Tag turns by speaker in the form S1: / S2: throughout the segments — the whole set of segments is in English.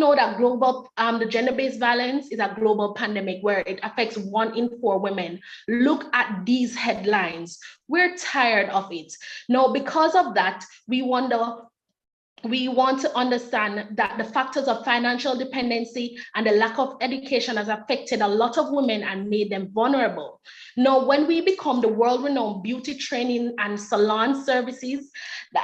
S1: know that the gender-based violence is a global pandemic where it affects 1 in 4 women. Look at these headlines. We're tired of it. Now, because of that, we want to understand that the factors of financial dependency and the lack of education has affected a lot of women and made them vulnerable. Now, when we become the world-renowned beauty training and salon services,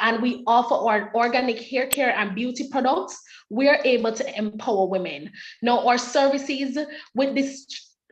S1: and we offer our organic hair care and beauty products, we are able to empower women. Now, our services with this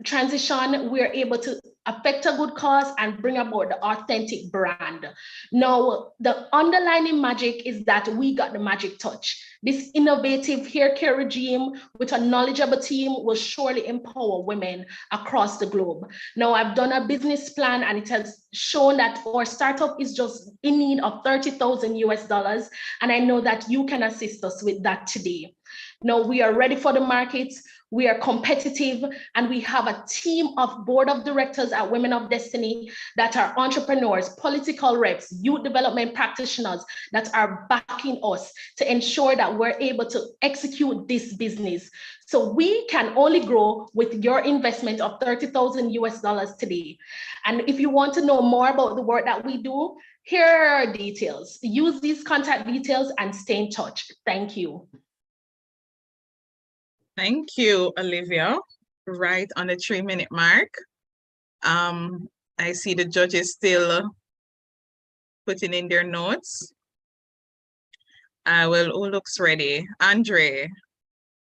S1: transition, we're able to affect a good cause and bring about the authentic brand. Now, the underlying magic is that we got the magic touch. This innovative hair care regime with a knowledgeable team will surely empower women across the globe. Now, I've done a business plan and it has shown that our startup is just in need of $30,000, and I know that you can assist us with that today. Now, we are ready for the market, we are competitive, and we have a team of board of directors at Women of Destiny that are entrepreneurs, political reps, youth development practitioners that are backing us to ensure that we're able to execute this business. So we can only grow with your investment of $30,000 today. And if you want to know more about the work that we do, here are our details. Use these contact details and stay in touch. Thank you.
S2: Thank you, Olivia. Right on the 3-minute mark. I see the judges still putting in their notes. Well, who looks ready? Andre,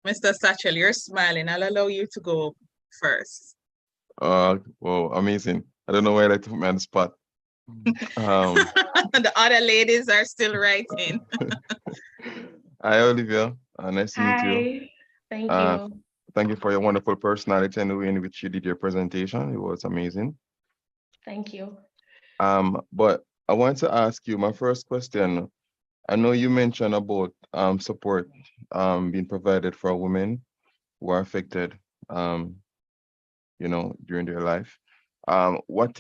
S2: Mr. Satchel, you're smiling. I'll allow you to go first.
S3: Well, amazing. I don't know why I like to put me on the spot.
S2: The other ladies are still writing.
S3: Hi, Olivia. Nice to meet you.
S1: Thank you.
S3: Thank you for your wonderful personality and the way in which you did your presentation. It was amazing.
S1: Thank you.
S3: But I want to ask you my first question. I know you mentioned about support being provided for women who are affected, during their life. What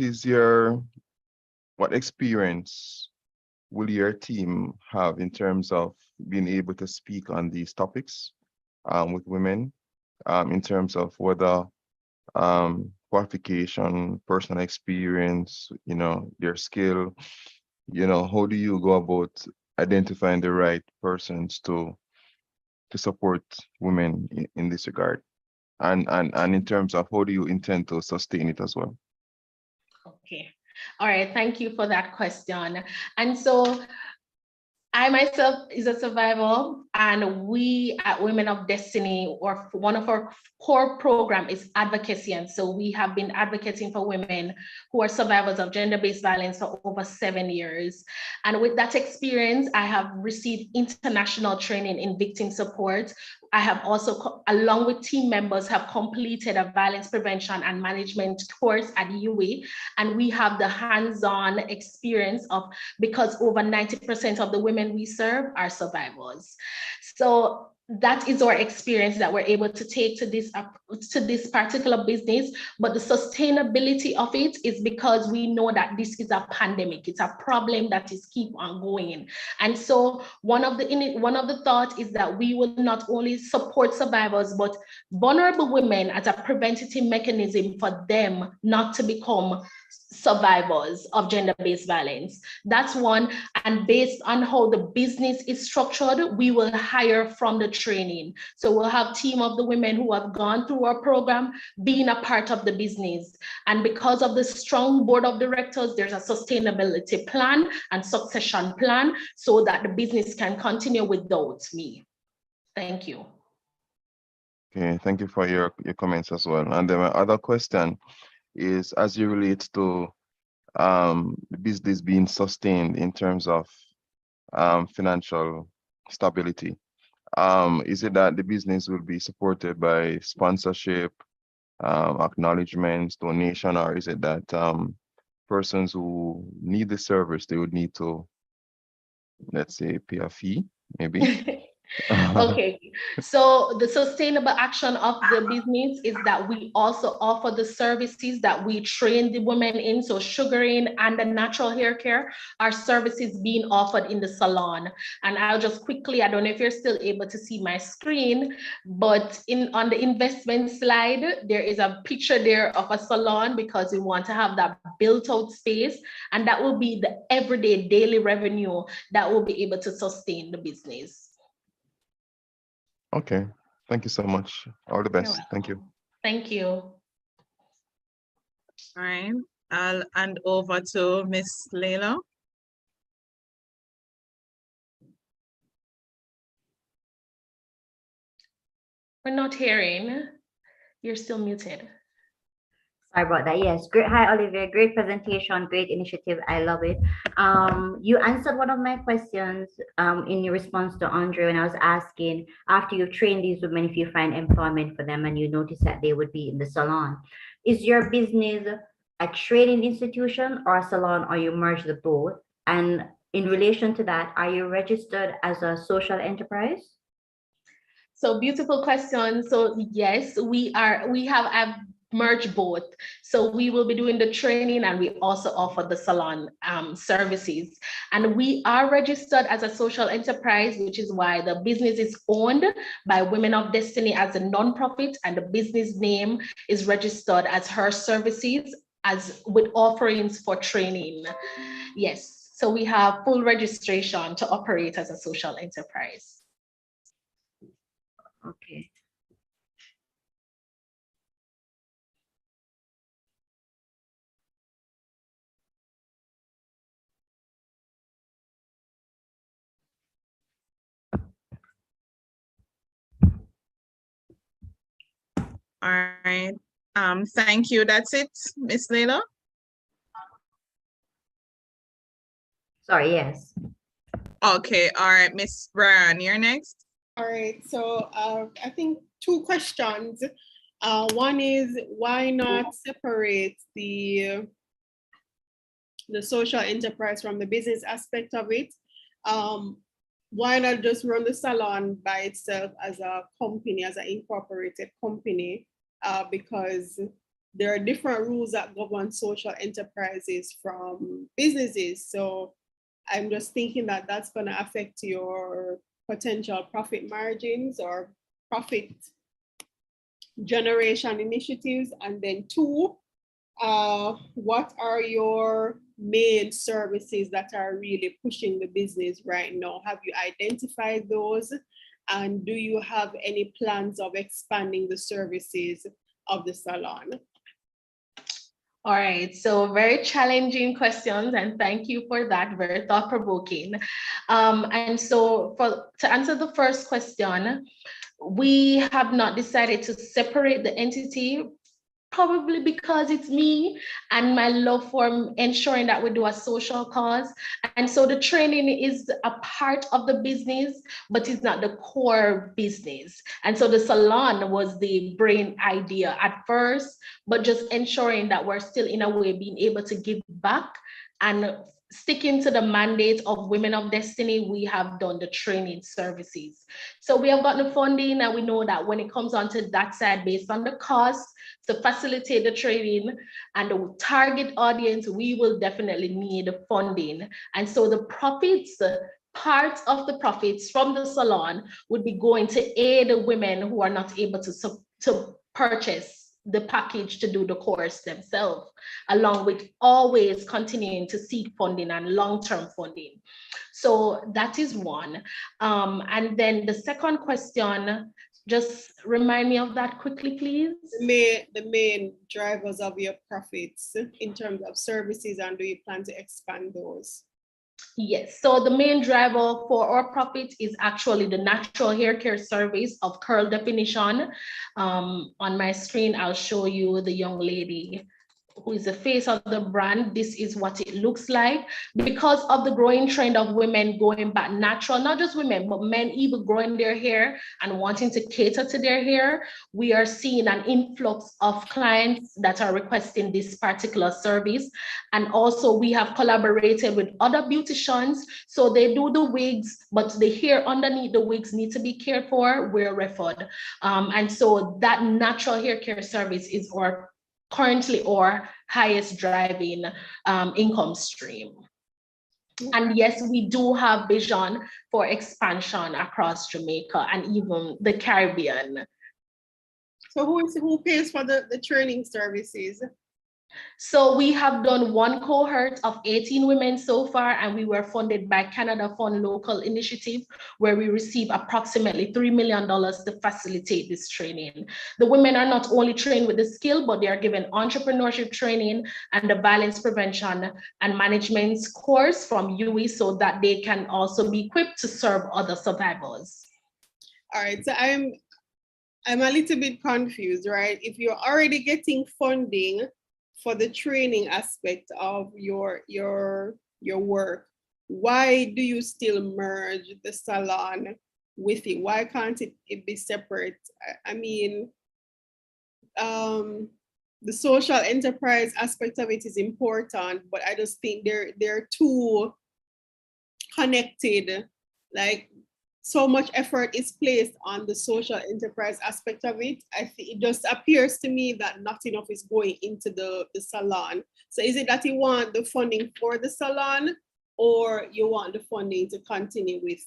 S3: experience will your team have in terms of being able to speak on these topics with women, in terms of whether qualification, personal experience, their skill, how do you go about identifying the right persons to support women in this regard? And in terms of how do you intend to sustain it as well?
S1: Okay. All right. Thank you for that question. And so I myself is a survivor, and we at Women of Destiny, or one of our core program is advocacy. And so we have been advocating for women who are survivors of gender-based violence for over 7 years. And with that experience, I have received international training in victim support. I have also, along with team members, have completed a violence prevention and management course at UA, and we have the hands-on experience because over 90% of the women we serve are survivors. So that is our experience that we're able to take to this particular business, but the sustainability of it is because we know that this is a pandemic. It's a problem that is keep on going. And so one of the thoughts is that we will not only support survivors, but vulnerable women as a preventative mechanism for them not to become survivors of gender-based violence. That's one. And based on how the business is structured, we will hire from the training. So we'll have team of the women who have gone through our program being a part of the business. And because of the strong board of directors, there's a sustainability plan and succession plan so that the business can continue without me. Thank you.
S3: Okay, thank you for your comments as well. And then my other question is, as you relate to the business being sustained in terms of financial stability, is it that the business will be supported by sponsorship, acknowledgements, donation, or is it that persons who need the service, they would need to, let's say, pay a fee, maybe?
S1: Okay, so the sustainable action of the business is that we also offer the services that we train the women in. So sugaring and the natural hair care are services being offered in the salon. And I'll just quickly, I don't know if you're still able to see my screen, but on the investment slide, there is a picture there of a salon because we want to have that built out space, and that will be the everyday daily revenue that will be able to sustain the business.
S3: Okay, thank you so much. All the best. Thank you.
S1: Thank you.
S2: All right, I'll hand over to Miss Layla.
S1: We're not hearing. You're still muted.
S4: Sorry about that. Yes, great. Hi, Olivia. Great presentation, great initiative. I love it. You answered one of my questions in your response to Andre when I was asking, after you train these women, if you find employment for them and you notice that they would be in the salon, is your business a training institution or a salon, or you merge the both? And in relation to that, are you registered as a social enterprise?
S1: So beautiful question. So yes, we have merged both. So we will be doing the training and we also offer the salon services. And we are registered as a social enterprise, which is why the business is owned by Women of Destiny as a nonprofit, and the business name is registered as Her Services, as with offerings for training. Yes, so we have full registration to operate as a social enterprise.
S4: Okay.
S2: All right. Thank you. That's it, Miss Layla.
S4: Sorry, yes.
S2: Okay. All right, Miss Brian, you're next.
S5: All right. So I think two questions. One is, why not separate the social enterprise from the business aspect of it? Why not just run the salon by itself as a company, as an incorporated company? Because there are different rules that govern social enterprises from businesses. So I'm just thinking that that's going to affect your potential profit margins or profit generation initiatives. And then two, what are your main services that are really pushing the business right now? Have you identified those? And do you have any plans of expanding the services of the salon?
S1: All right, so very challenging questions, and thank you for that, very thought-provoking. And so to answer the first question, we have not decided to separate the entity, probably because it's me and my love for ensuring that we do a social cause. And so the training is a part of the business, but it's not the core business. And so the salon was the brain idea at first, but just ensuring that we're still in a way being able to give back and sticking to the mandate of Women of Destiny. We have done the training services. So we have gotten the funding, and we know that when it comes onto that side, based on the cost to facilitate the training and the target audience, we will definitely need funding. And so the profits, part of the profits from the salon would be going to aid the women who are not able to purchase the package to do the course themselves, along with always continuing to seek funding and long-term funding. So that is one. And then the second question, just remind me of that quickly, please.
S5: The main drivers of your profits in terms of services, and do you plan to expand those?
S1: Yes, so the main driver for our profit is actually the natural hair care service of curl definition. On my screen, I'll show you the young lady who is the face of the brand, this is what it looks like. Because of the growing trend of women going back natural, not just women, but men even growing their hair and wanting to cater to their hair, we are seeing an influx of clients that are requesting this particular service. And also we have collaborated with other beauticians. So they do the wigs, but the hair underneath the wigs need to be cared for, we're referred. And so that natural hair care service is currently our highest driving income stream. And yes, we do have vision for expansion across Jamaica and even the Caribbean.
S5: So who pays for the training services?
S1: So we have done one cohort of 18 women so far, and we were funded by Canada Fund Local Initiative, where we receive approximately $3 million to facilitate this training. The women are not only trained with the skill, but they are given entrepreneurship training and the violence prevention and management course from UE so that they can also be equipped to serve other survivors.
S5: All right, so I'm a little bit confused, right? If you're already getting funding for the training aspect of your work, why do you still merge the salon with it? Why can't it be separate? I mean, the social enterprise aspect of it is important, but I just think they're too connected. Like, so much effort is placed on the social enterprise aspect of it. I think it just appears to me that not enough is going into the salon. So is it that you want the funding for the salon, or you want the funding to continue with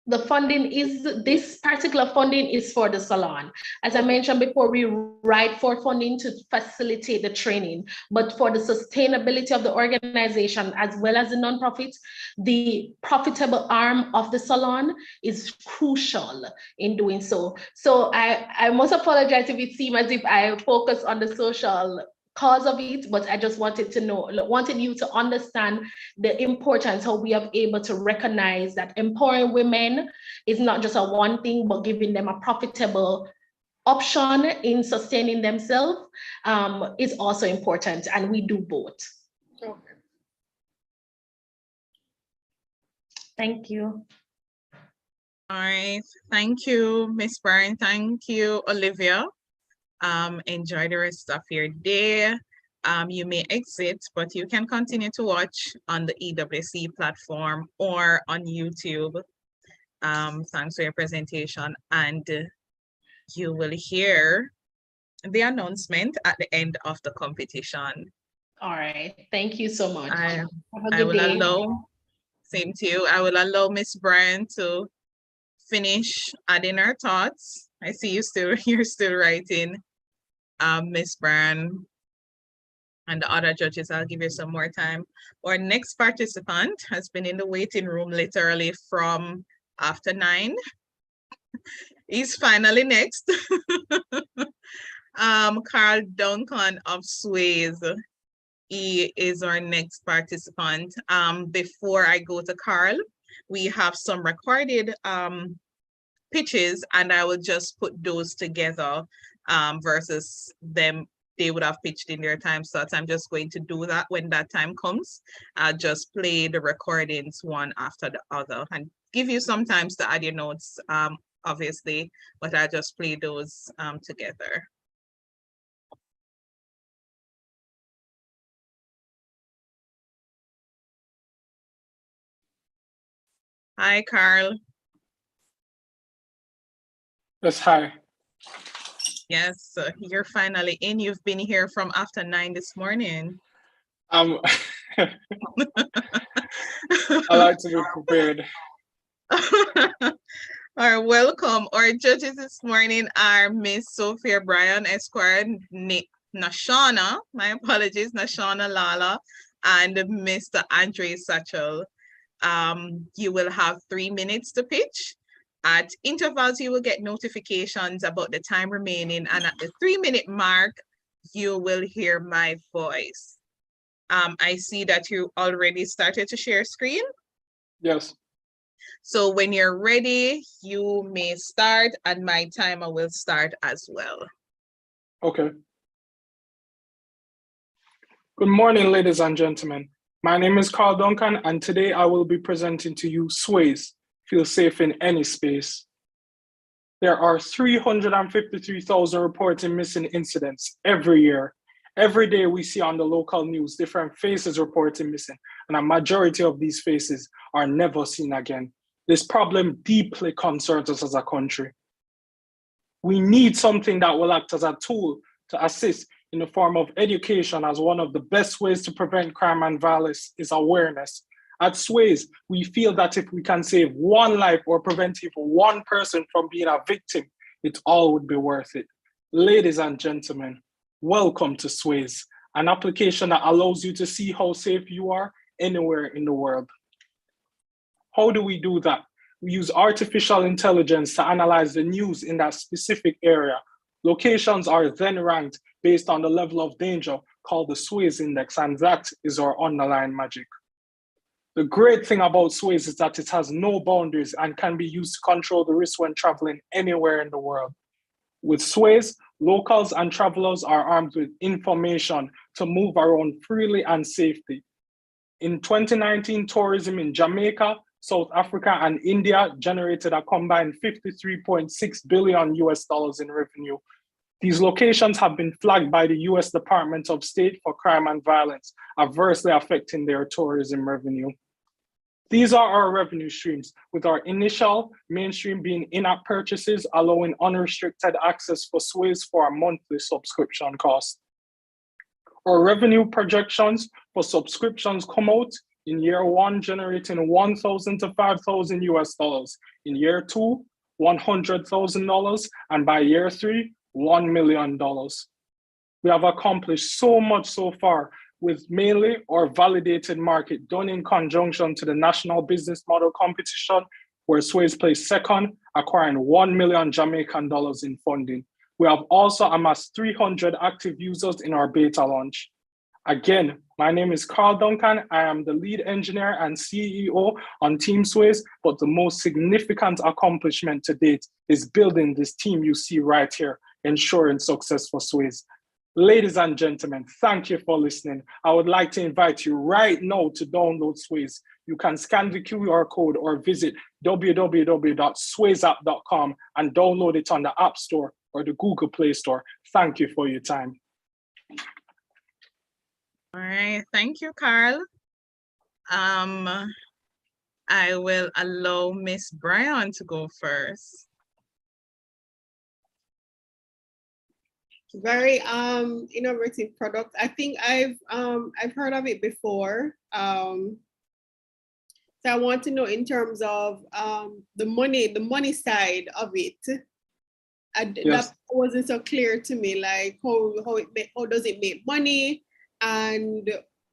S1: the funding is, this particular funding is for the salon. As I mentioned before, we write for funding to facilitate the training, but for the sustainability of the organization as well as the nonprofit, the profitable arm of the salon is crucial in doing so. So I must apologize if it seems as if I focus on the social cause of it, but I just wanted you to understand the importance, how we are able to recognize that empowering women is not just a one thing, but giving them a profitable option in sustaining themselves is also important, and we do both.
S5: Okay.
S1: Thank you.
S2: All right, thank you, Miss Byrne. Thank you, Olivia. Enjoy the rest of your day. You may exit, but you can continue to watch on the EWC platform or on YouTube. Thanks for your presentation, and you will hear the announcement at the end of the competition.
S1: All right, thank you so much.
S2: I
S1: Have a good day.
S2: Same to you. I will allow Miss Byrne to finish adding her thoughts. I see you're still writing. Miss Byrne and the other judges, I'll give you some more time. Our next participant has been in the waiting room literally from after 9. He's finally next. Carl Duncan of Sways. He is our next participant. Before I go to Carl, we have some recorded pitches, and I will just put those together versus them. They would have pitched in their time slots. I'm just going to do that when that time comes. I'll just play the recordings one after the other and give you some time to add your notes, obviously, but I'll just play those together. Hi, Carl.
S6: Yes, hi.
S2: Yes, you're finally in. You've been here from after 9 this morning.
S6: I like to be prepared.
S2: All right, welcome. Our judges this morning are Miss Sophia Bryan, Esquire Nashana, my apologies, Nashana Lala, and Mr. Andre Satchel. You will have 3 minutes to pitch. At intervals, you will get notifications about the time remaining, and at the 3-minute mark, you will hear my voice. I see that you already started to share screen.
S6: Yes.
S2: So when you're ready, you may start, and my timer will start as well.
S6: Okay. Good morning, ladies and gentlemen. My name is Carl Duncan, and today I will be presenting to you Sways, Feel Safe in Any Space. There are 353,000 reported missing incidents every year. Every day we see on the local news different faces reported missing, and a majority of these faces are never seen again. This problem deeply concerns us as a country. We need something that will act as a tool to assist in the form of education, as one of the best ways to prevent crime and violence is awareness. At Sways, we feel that if we can save one life or prevent even one person from being a victim, it all would be worth it. Ladies and gentlemen, welcome to Sways, an application that allows you to see how safe you are anywhere in the world. How do we do that? We use artificial intelligence to analyze the news in that specific area. Locations are then ranked based on the level of danger, called the Sways Index, and that is our underlying magic. The great thing about Sways is that it has no boundaries and can be used to control the risk when traveling anywhere in the world. With Sways, locals and travelers are armed with information to move around freely and safely. In 2019, tourism in Jamaica, South Africa, and India generated a combined $53.6 billion in revenue. These locations have been flagged by the US Department of State for crime and violence, adversely affecting their tourism revenue. These are our revenue streams, with our initial mainstream being in-app purchases, allowing unrestricted access for Sways for a monthly subscription cost. Our revenue projections for subscriptions come out in year one, generating $1,000 to $5,000 US. In year two, $100,000, and by year three, $1 million. We have accomplished so much so far with mainly our validated market done in conjunction to the National Business Model Competition, where Sways placed second, acquiring $1 million Jamaican dollars in funding. We have also amassed 300 active users in our beta launch. Again, my name is Carl Duncan. I am the lead engineer and CEO on Team Sways, but the most significant accomplishment to date is building this team you see right here, ensuring success for Sways. Ladies and gentlemen, thank you for listening. I would like to invite you right now to download Sways. You can scan the QR code or visit www.swaysapp.com and download it on the App Store or the Google Play Store. Thank you for your time.
S2: All right, thank you, Carl. I will allow Miss Brian to go first.
S5: Very innovative product. I think I've heard of it before. So I want to know in terms of the money side of it.
S6: Yes.
S5: That wasn't so clear to me. Like how does it make money, and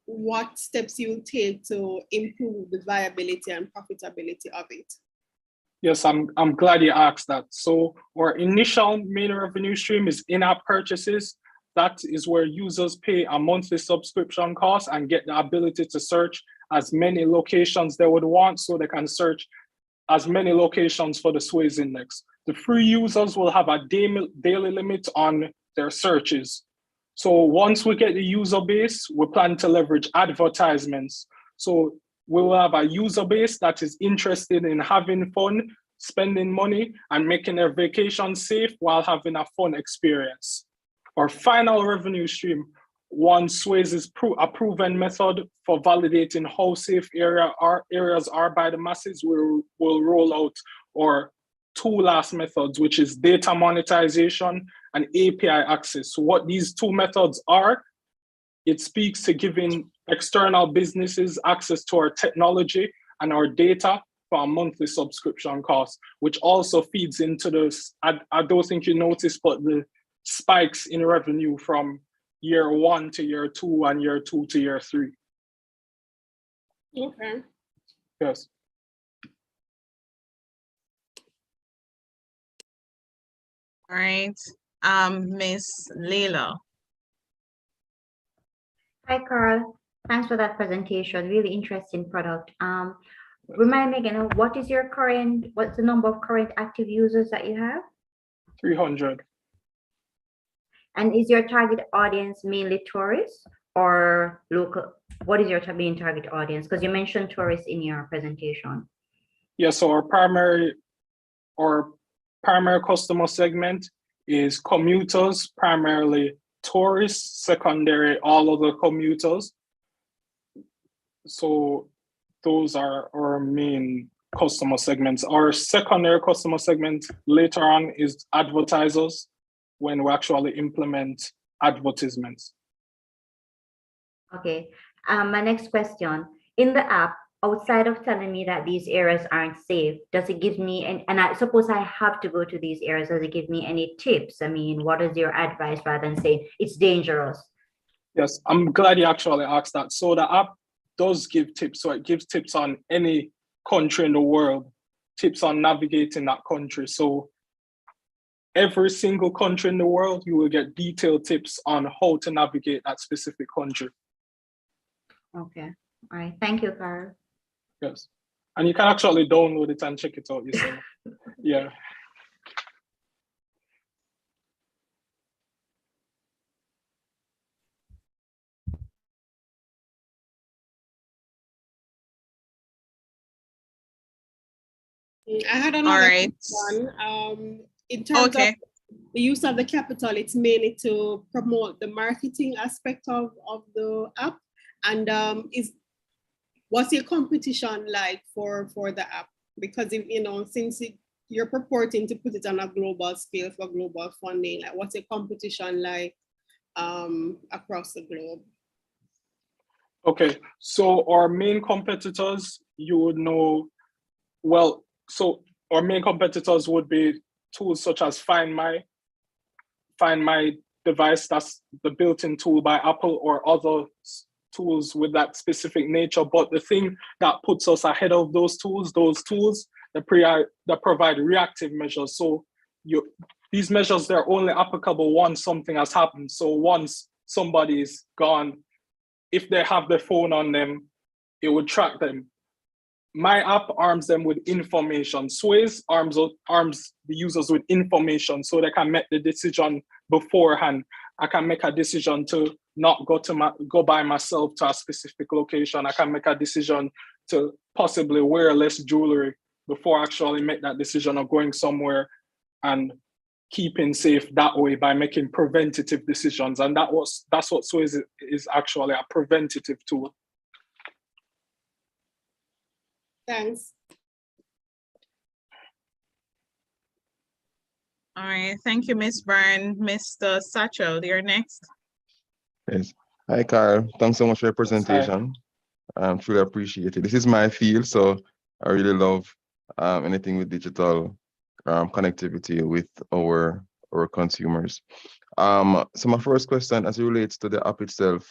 S5: what steps you take to improve the viability and profitability of it?
S6: Yes, I'm glad you asked that. So our initial main revenue stream is in-app purchases. That is where users pay a monthly subscription cost and get the ability to search as many locations they would want, so they can search as many locations for the Sways Index. The free users will have a daily limit on their searches. So once we get the user base, we plan to leverage advertisements. So we will have a user base that is interested in having fun, spending money, and making their vacation safe while having a fun experience. Our final revenue stream, one Sways is a proven method for validating how safe areas are by the masses. We'll roll out our two last methods, which is data monetization and API access. So what these two methods are, it speaks to giving external businesses access to our technology and our data for a monthly subscription cost, which also feeds into this, I don't think you noticed, but the spikes in revenue from year one to year two and year two to year three.
S5: Okay.
S6: Yes.
S2: All right, Miss Leila.
S4: Hi, Carl. Thanks for that presentation. Really interesting product. Remind me again, what's the number of current active users that you have?
S6: 300.
S4: And is your target audience mainly tourists, or local? What is your main target audience? Because you mentioned tourists in your presentation.
S6: Yeah, so our primary customer segment is commuters, primarily tourists, secondary, all other commuters. So those are our main customer segments. Our secondary customer segment later on is advertisers, when we actually implement advertisements.
S4: Okay. My next question, in the app, outside of telling me that these areas aren't safe, does it give me, and I suppose I have to go to these areas, does it give me any tips? I mean, what is your advice rather than saying it's dangerous?
S6: Yes, I'm glad you actually asked that. So the app does give tips. So it gives tips on any country in the world, tips on navigating that country. So every single country in the world, you will get detailed tips on how to navigate that specific country.
S4: Okay. All right. Thank you, Carl.
S6: Yes. And you can actually download it and check it out yourself. Yeah.
S5: I had another
S2: All right.
S5: one. In terms
S2: Okay.
S5: of the use of the capital, it's mainly to promote the marketing aspect of the app. And what's your competition like for the app? Because if, you know, since you're purporting to put it on a global scale for global funding, like what's your competition like across the globe?
S6: Okay, so our main competitors, you would know, well, so our main competitors would be tools such as Find My Device, that's the built-in tool by Apple, or other tools with that specific nature. But the thing that puts us ahead of those tools that provide reactive measures. So these measures, they're only applicable once something has happened. So once somebody is gone, if they have their phone on them, it would track them. My app arms them with information. Sways arms the users with information so they can make the decision beforehand. I can make a decision to not go by myself to a specific location. I can make a decision to possibly wear less jewelry before I actually make that decision of going somewhere, and keeping safe that way by making preventative decisions. And that's what Sways is actually, a preventative tool.
S5: Thanks.
S2: All right. Thank you, Ms. Byrne. Mr. Satchel, you're next.
S3: Yes. Hi, Carl. Thanks so much for your presentation. Truly appreciate it. This is my field, so I really love anything with digital connectivity with our consumers. So my first question, as it relates to the app itself,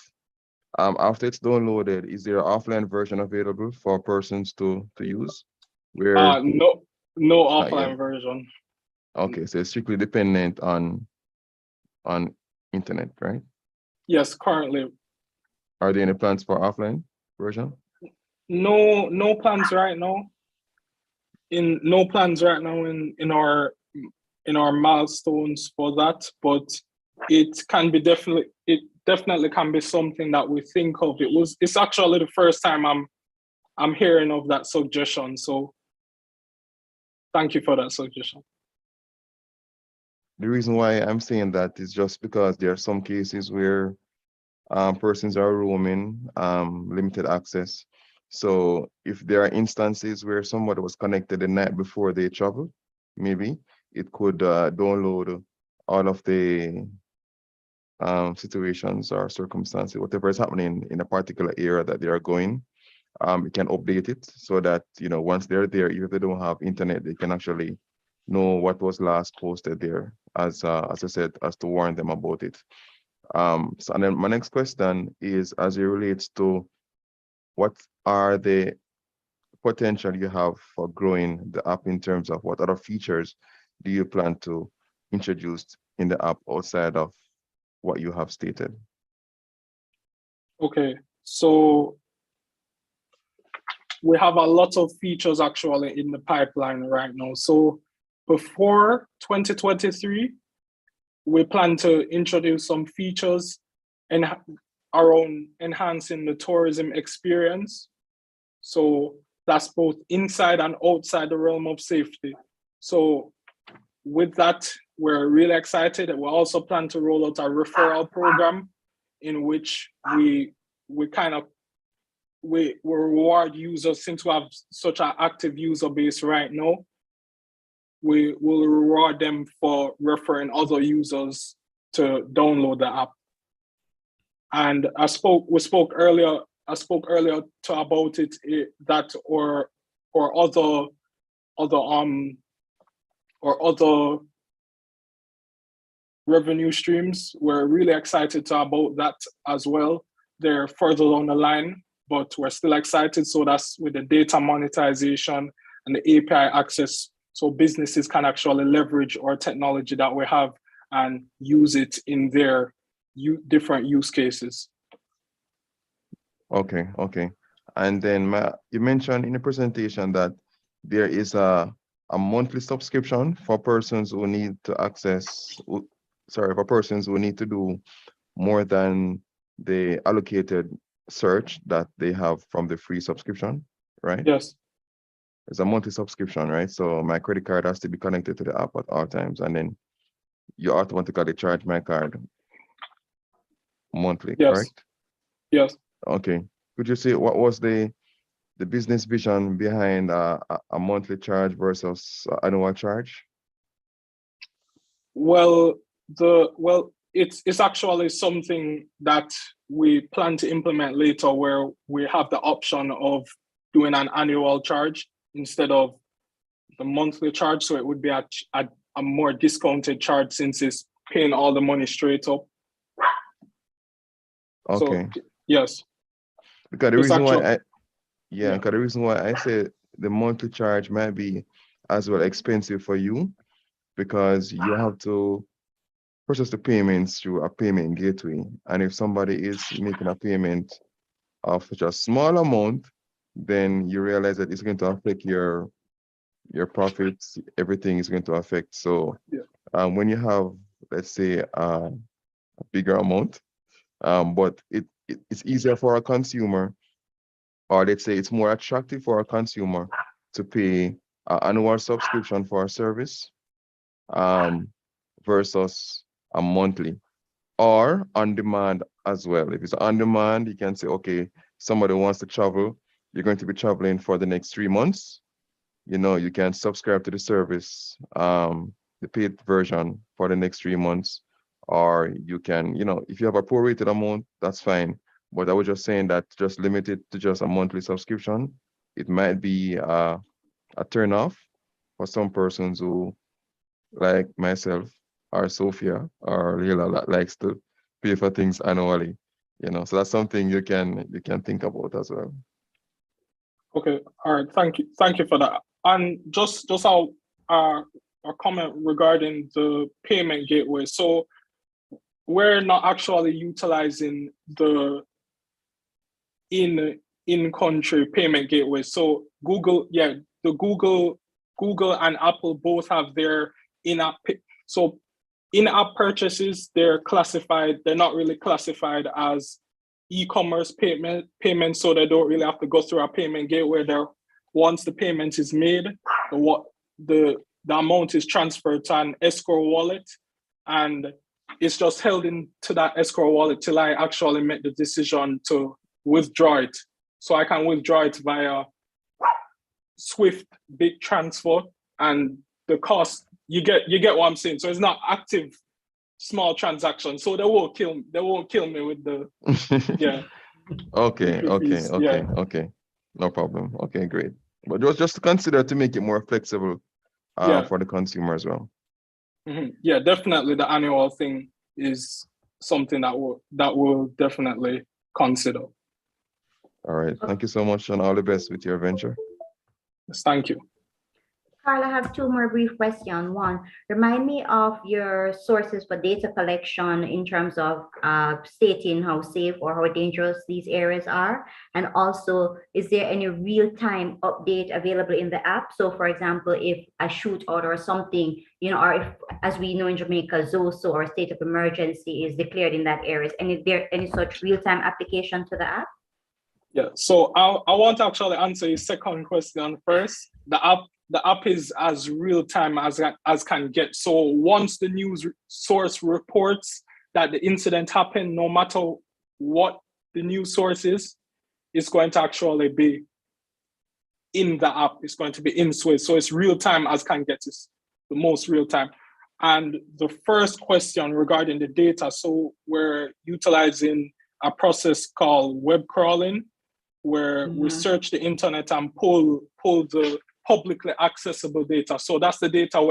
S3: after it's downloaded, is there an offline version available for persons to use?
S6: No offline version.
S3: Okay, so it's strictly dependent on internet, right?
S6: Yes, currently.
S3: Are there any plans for offline version?
S6: No plans right now. In our milestones for that, but it definitely can be something that we think of. It's actually the first time I'm hearing of that suggestion. So thank you for that suggestion.
S3: The reason why I'm saying that is just because there are some cases where persons are roaming, limited access. So if there are instances where somebody was connected the night before they travel, maybe it could download all of the situations or circumstances, whatever is happening in a particular area that they are going. It can update it so that, you know, once they're there, even if they don't have internet, they can actually know what was last posted there, as I said, as to warn them about it. So, and then my next question is, as it relates to what are the potential you have for growing the app in terms of what other features do you plan to introduce in the app outside of what you have stated?
S6: Okay, so we have a lot of features actually in the pipeline right now. So before 2023, we plan to introduce some features and around enhancing the tourism experience. So that's both inside and outside the realm of safety. So with that, we're really excited. We also plan to roll out a referral program in which we reward users. Since we have such an active user base right now, we will reward them for referring other users to download the app. And we spoke earlier about it, that or other revenue streams. We're really excited about that as well. They're further down the line, but we're still excited. So that's with the data monetization and the API access, so businesses can actually leverage our technology that we have and use it in their different use cases.
S3: Okay. And then you mentioned in the presentation that there is a monthly subscription for persons who need to access, for persons who need to do more than the allocated search that they have from the free subscription, right?
S6: Yes.
S3: It's a monthly subscription, right? So my credit card has to be connected to the app at all times, and then you automatically charge my card monthly,
S6: Yes.
S3: correct?
S6: Yes.
S3: Okay. Could you say what was the business vision behind a monthly charge versus annual charge?
S6: Well, it's actually something that we plan to implement later, where we have the option of doing an annual charge instead of the monthly charge. So it would be a more discounted charge, since it's paying all the money straight up.
S3: Okay.
S6: So, yes.
S3: Because the reason why the reason why I say the monthly charge might be as well expensive for you, because you have to process the payments through a payment gateway. And if somebody is making a payment of such a small amount, then you realize that it's going to affect your profits. Everything is going to affect. So when you have, let's say, a bigger amount, but it's easier for a consumer, or let's say it's more attractive for a consumer to pay an annual subscription for a service versus a monthly, or on demand as well. If it's on demand, you can say, okay, somebody wants to travel, you're going to be traveling for the next 3 months. You can subscribe to the service, the paid version for the next 3 months, or you can, if you have a prorated amount, that's fine. But I was just saying that just limited to just a monthly subscription, it might be a turn off for some persons who, like myself or Sophia or Leila, that likes to pay for things annually. So that's something you can think about as well.
S6: Okay. All right. Thank you for that. And just a comment regarding the payment gateway. So we're not actually utilizing the in-country payment gateway. So Google and Apple both have their in-app. So in-app purchases, they're not really classified as e-commerce payments, so they don't really have to go through a payment gateway. Once the payment is made, the amount is transferred to an escrow wallet, and it's just held into that escrow wallet till I actually make the decision to withdraw it. So I can withdraw it via Swift big transfer, and the cost, you get what I'm saying. So it's not active small transactions. So they won't kill me with the
S3: Okay. No problem. Okay, great. But just to consider to make it more flexible for the consumer as well.
S6: Mm-hmm. Yeah, definitely the annual thing is something that we'll definitely consider.
S3: All right. Thank you so much, and all the best with your venture.
S6: Yes, thank you.
S4: Carl, I have two more brief questions. One, remind me of your sources for data collection in terms of stating how safe or how dangerous these areas are. And also, is there any real-time update available in the app? So for example, if a shootout or something, you know, or if, as we know in Jamaica, ZOSO or state of emergency is declared in that area, and is there any such real-time application to the app?
S6: Yeah, so I want to actually answer your second question first. The app is as real time as can get. So once the news source reports that the incident happened, no matter what the news source is, it's going to actually be in the app. It's going to be in Swiss. So it's real time as can get. It's the most real time. And the first question regarding the data, so we're utilizing a process called web crawling, where we search the internet and pull the publicly accessible data. So that's the data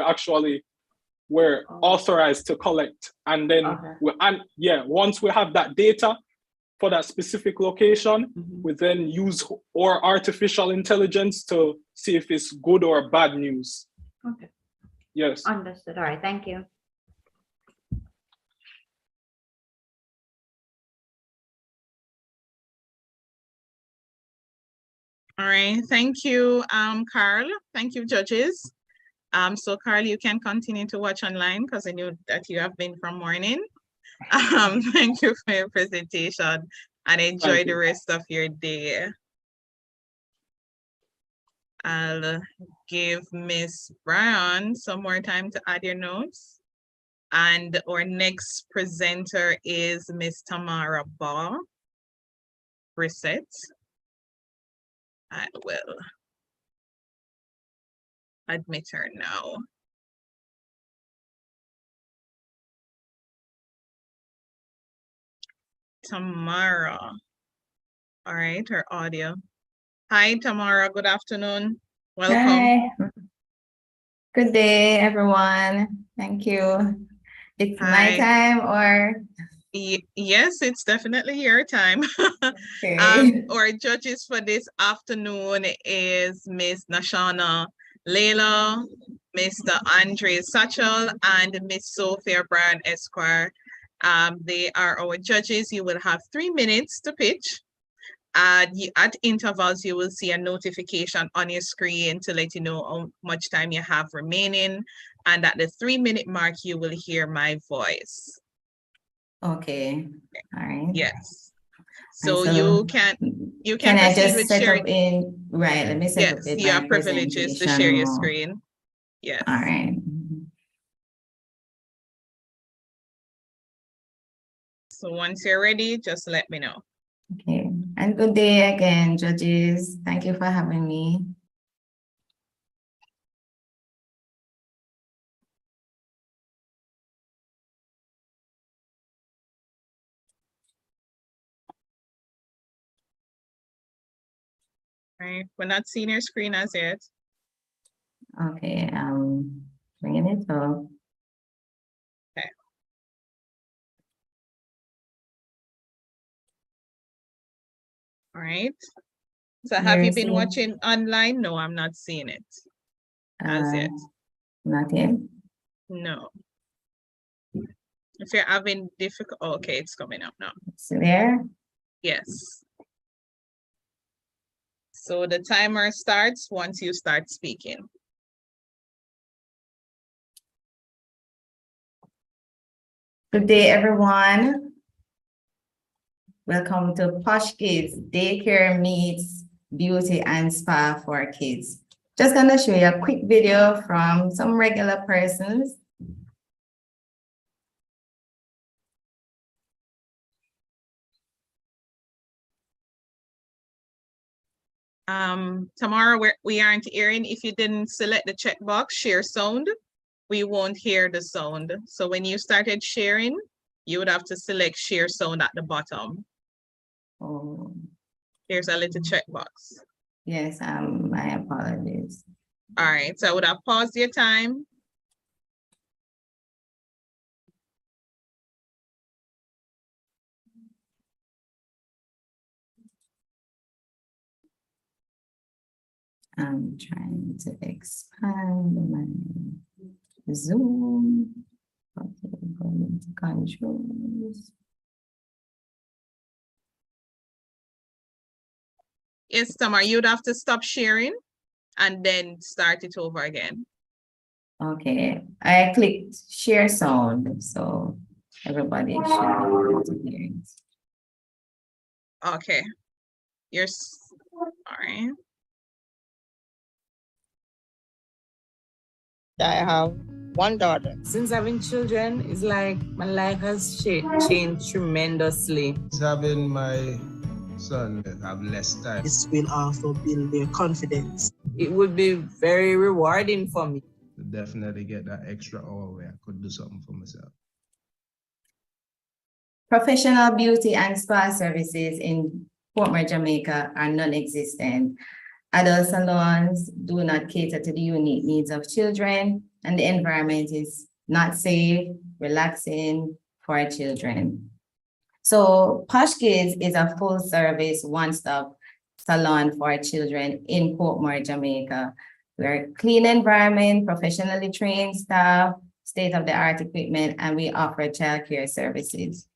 S6: we're authorized to collect. And then once we have that data for that specific location, we then use our artificial intelligence to see if it's good or bad news.
S4: Okay.
S6: Yes.
S4: Understood. All right. Thank you.
S2: All right, thank you, Carl. Thank you, judges. So Carl, you can continue to watch online because I knew that you have been from morning. Thank you for your presentation and enjoy the rest of your day. I'll give Miss Brown some more time to add your notes. And our next presenter is Miss Tamara Ball. Reset. I will admit her now. Tamara. All right, her audio. Hi, Tamara. Good afternoon. Welcome.
S7: Hi. Good day, everyone. Thank you. It's my time or?
S2: Yes, it's definitely your time.
S7: Okay.
S2: Our judges for this afternoon is Miss Nashana Layla, Mr. Andre Satchel, and Miss Sophia Brown Esquire. They are our judges. You will have 3 minutes to pitch. At intervals, you will see a notification on your screen to let you know how much time you have remaining. And at the 3-minute mark, you will hear my voice.
S7: Okay. All right.
S2: Yes. So you can
S7: I just set up in, right, let me set up in
S2: you have
S7: my
S2: privileges to share your screen. Yes.
S7: All right.
S2: So once you're ready, just let me know.
S7: Okay. And good day again, judges. Thank you for having me.
S2: Right. We're not seeing your screen as yet.
S7: Okay. Bringing it up.
S2: Okay. All right. So have you been watching online? No, I'm not seeing it as yet.
S7: Not yet.
S2: No. If you're having difficult, okay, it's coming up now.
S7: It's there?
S2: Yes. So the timer starts once you start speaking.
S7: Good day, everyone. Welcome to Posh Kids Daycare Meets Beauty and Spa for Kids. Just gonna show you a quick video from some regular persons.
S2: Tomorrow we aren't hearing. If you didn't select the checkbox, share sound, we won't hear the sound. So when you started sharing, you would have to select share sound at the bottom.
S7: Oh.
S2: Here's a little checkbox.
S7: Yes, my apologies.
S2: All right, so I would have paused your time.
S7: I'm trying to expand my Zoom. Okay, go into controls.
S2: Yes, Tamara, you'd have to stop sharing and then start it over again.
S7: Okay, I clicked share sound, so everybody should be able to hear it.
S2: Okay. Sorry.
S8: I have one daughter.
S9: Since having children, it's like my life has changed tremendously.
S10: Having my son have less time.
S8: This will also build their confidence.
S9: It would be very rewarding for me.
S10: To definitely get that extra hour where I could do something for myself.
S7: Professional beauty and spa services in Portmore, Jamaica are non-existent. Adult salons do not cater to the unique needs of children, and the environment is not safe, relaxing for children. So Posh Kids is a full-service, one-stop salon for children in Portmore, Jamaica. We're a clean environment, professionally trained staff, state-of-the-art equipment, and we offer childcare services.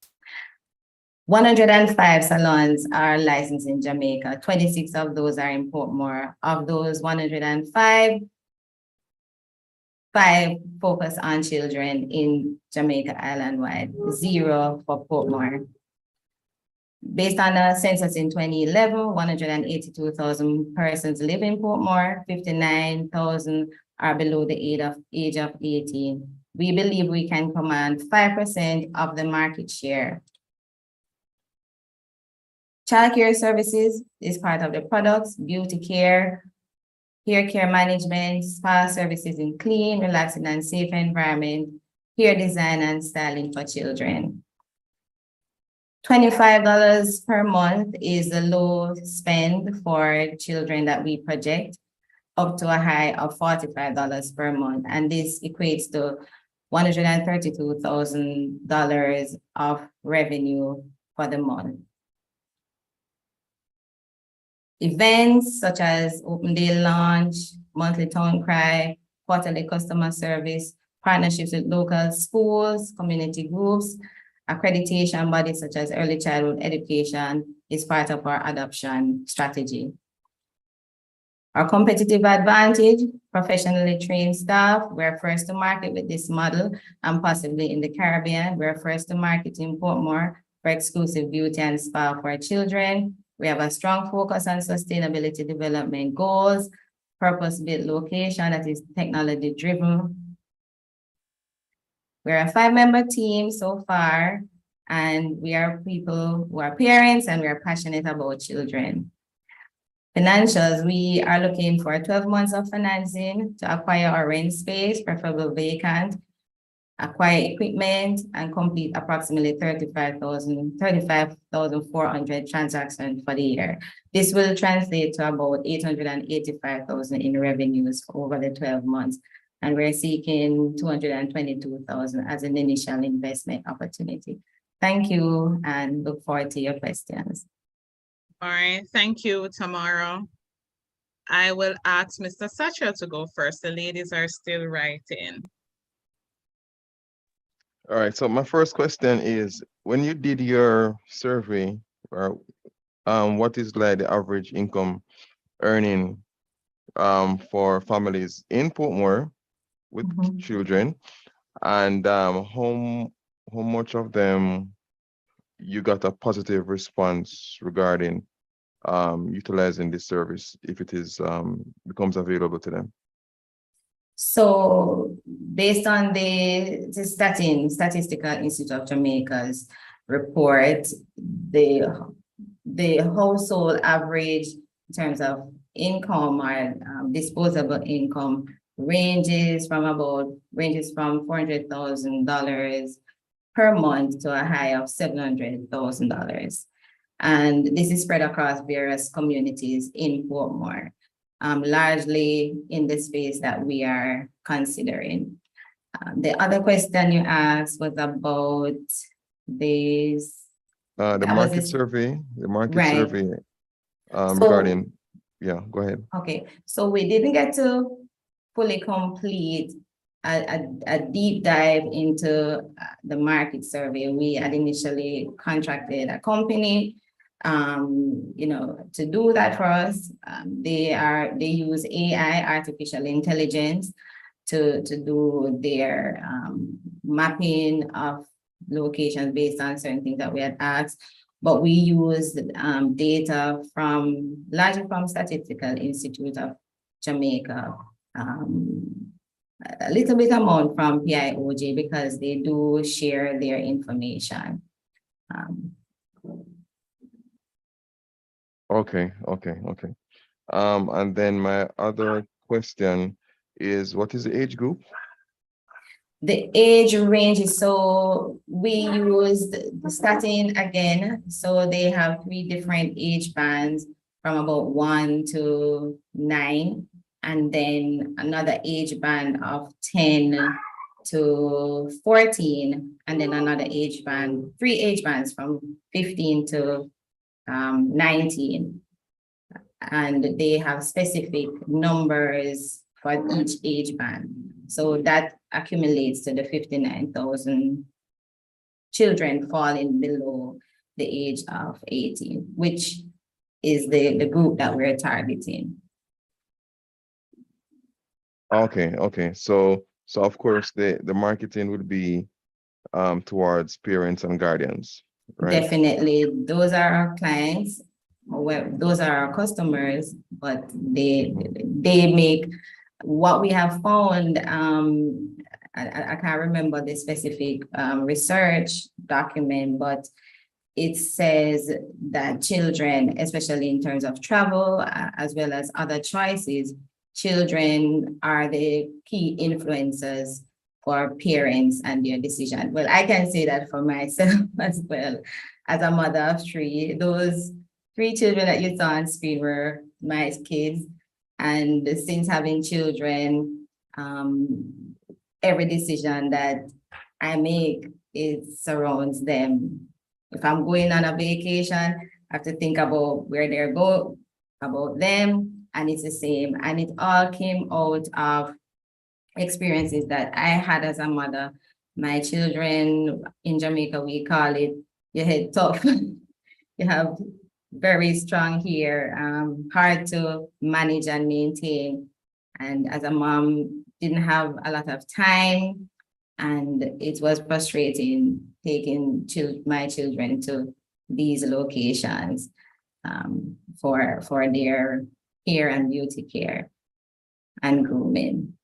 S7: 105 salons are licensed in Jamaica. 26 of those are in Portmore. Of those 105, 5 focus on children in Jamaica island-wide, 0 for Portmore. Based on the census in 2011, 182,000 persons live in Portmore, 59,000 are below the age of 18. We believe we can command 5% of the market share. Childcare services is part of the products, beauty care, hair care management, spa services in clean, relaxing, and safe environment, hair design and styling for children. $25 per month is the low spend for children that we project, up to a high of $45 per month. And this equates to $132,000 of revenue for the month. Events such as open day launch, monthly town cry, quarterly customer service, partnerships with local schools, community groups, accreditation bodies such as early childhood education is part of our adoption strategy. Our competitive advantage, professionally trained staff. We're first to market with this model and possibly in the Caribbean. We're first to market in Portmore for exclusive beauty and spa for children. We have a strong focus on sustainability development goals, purpose-built location that is technology driven. We're a 5-member team so far, and we are people who are parents and we are passionate about children. Financials, we are looking for 12 months of financing to acquire or rent space, preferably vacant, acquire equipment, and complete approximately 35,400 transactions for the year. This will translate to about 885,000 in revenues over the 12 months. And we're seeking 222,000 as an initial investment opportunity. Thank you and look forward to your questions.
S2: All right, thank you, Tamara. I will ask Mr. Sacha to go first. The ladies are still writing.
S3: All right, so my first question is, when you did your survey, what is like the average income earning for families in Portmore with children, and how much of them you got a positive response regarding utilizing this service if it is becomes available to them?
S7: So based on the Statistical Institute of Jamaica's report, the household average in terms of income or disposable income ranges from $400,000 per month to a high of $700,000. And this is spread across various communities in Portmore. Largely in the space that we are considering. The other question you asked was about this.
S3: The market survey,
S7: right.
S3: regarding Yeah, go ahead.
S7: Okay, so we didn't get to fully complete a deep dive into the market survey. We had initially contracted a company, to do that for us. They use AI, artificial intelligence, to do their mapping of locations based on certain things that we had asked. But we used data largely from Statistical Institute of Jamaica, a little bit amount from PIOJ because they do share their information.
S3: Okay. And then my other question is, what is the age group?
S7: The age range is, so we used starting again. So they have 3 different age bands from about 1 to 9, and then another age band of 10 to 14, and then another age band, 3 age bands from 15 to 19. And they have specific numbers for each age band. So that accumulates to the 59,000 children falling below the age of 18, which is the group that we're targeting.
S3: Okay. So of course the marketing would be towards parents and guardians, right?
S7: Definitely, those are our clients. Well, those are our customers, but they make what we have found. I can't remember the specific research document, but it says that children, especially in terms of travel, as well as other choices, children are the key influencers for parents and their decision. Well, I can say that for myself as well, as a mother of 3. Those 3 children that you saw on screen were my kids. And since having children, every decision that I make, it surrounds them. If I'm going on a vacation, I have to think about where they're going, about them, and it's the same. And it all came out of experiences that I had as a mother. My children in Jamaica, we call it, your head tough. You have very strong hair, hard to manage and maintain. And as a mom, didn't have a lot of time, and it was frustrating taking my children to these locations for their hair and beauty care and grooming.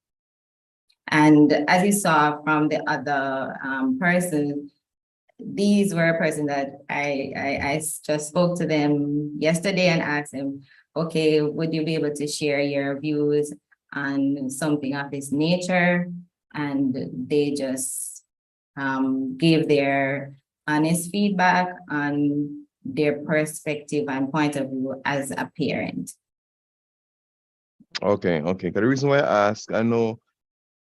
S7: And as you saw from the other person, these were a person that I just spoke to them yesterday and asked them, okay, would you be able to share your views on something of this nature? And they just gave their honest feedback on their perspective and point of view as a parent.
S3: Okay. The reason why I ask, I know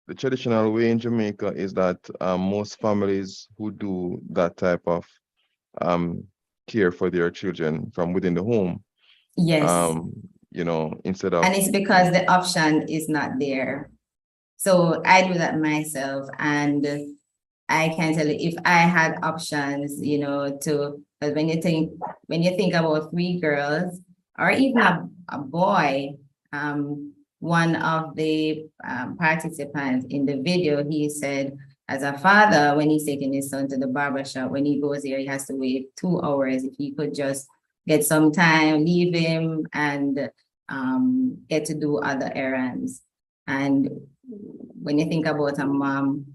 S3: the traditional way in Jamaica is that most families who do that type of care for their children from within the home.
S7: Yes.
S3: Instead of.
S7: And it's because the option is not there. So I do that myself, and I can tell you, if I had options, but when you think about 3 girls or even a boy, one of the participants in the video, he said, as a father, when he's taking his son to the barbershop, when he goes there, he has to wait 2 hours. If he could just get some time, leave him, and get to do other errands. And when you think about a mom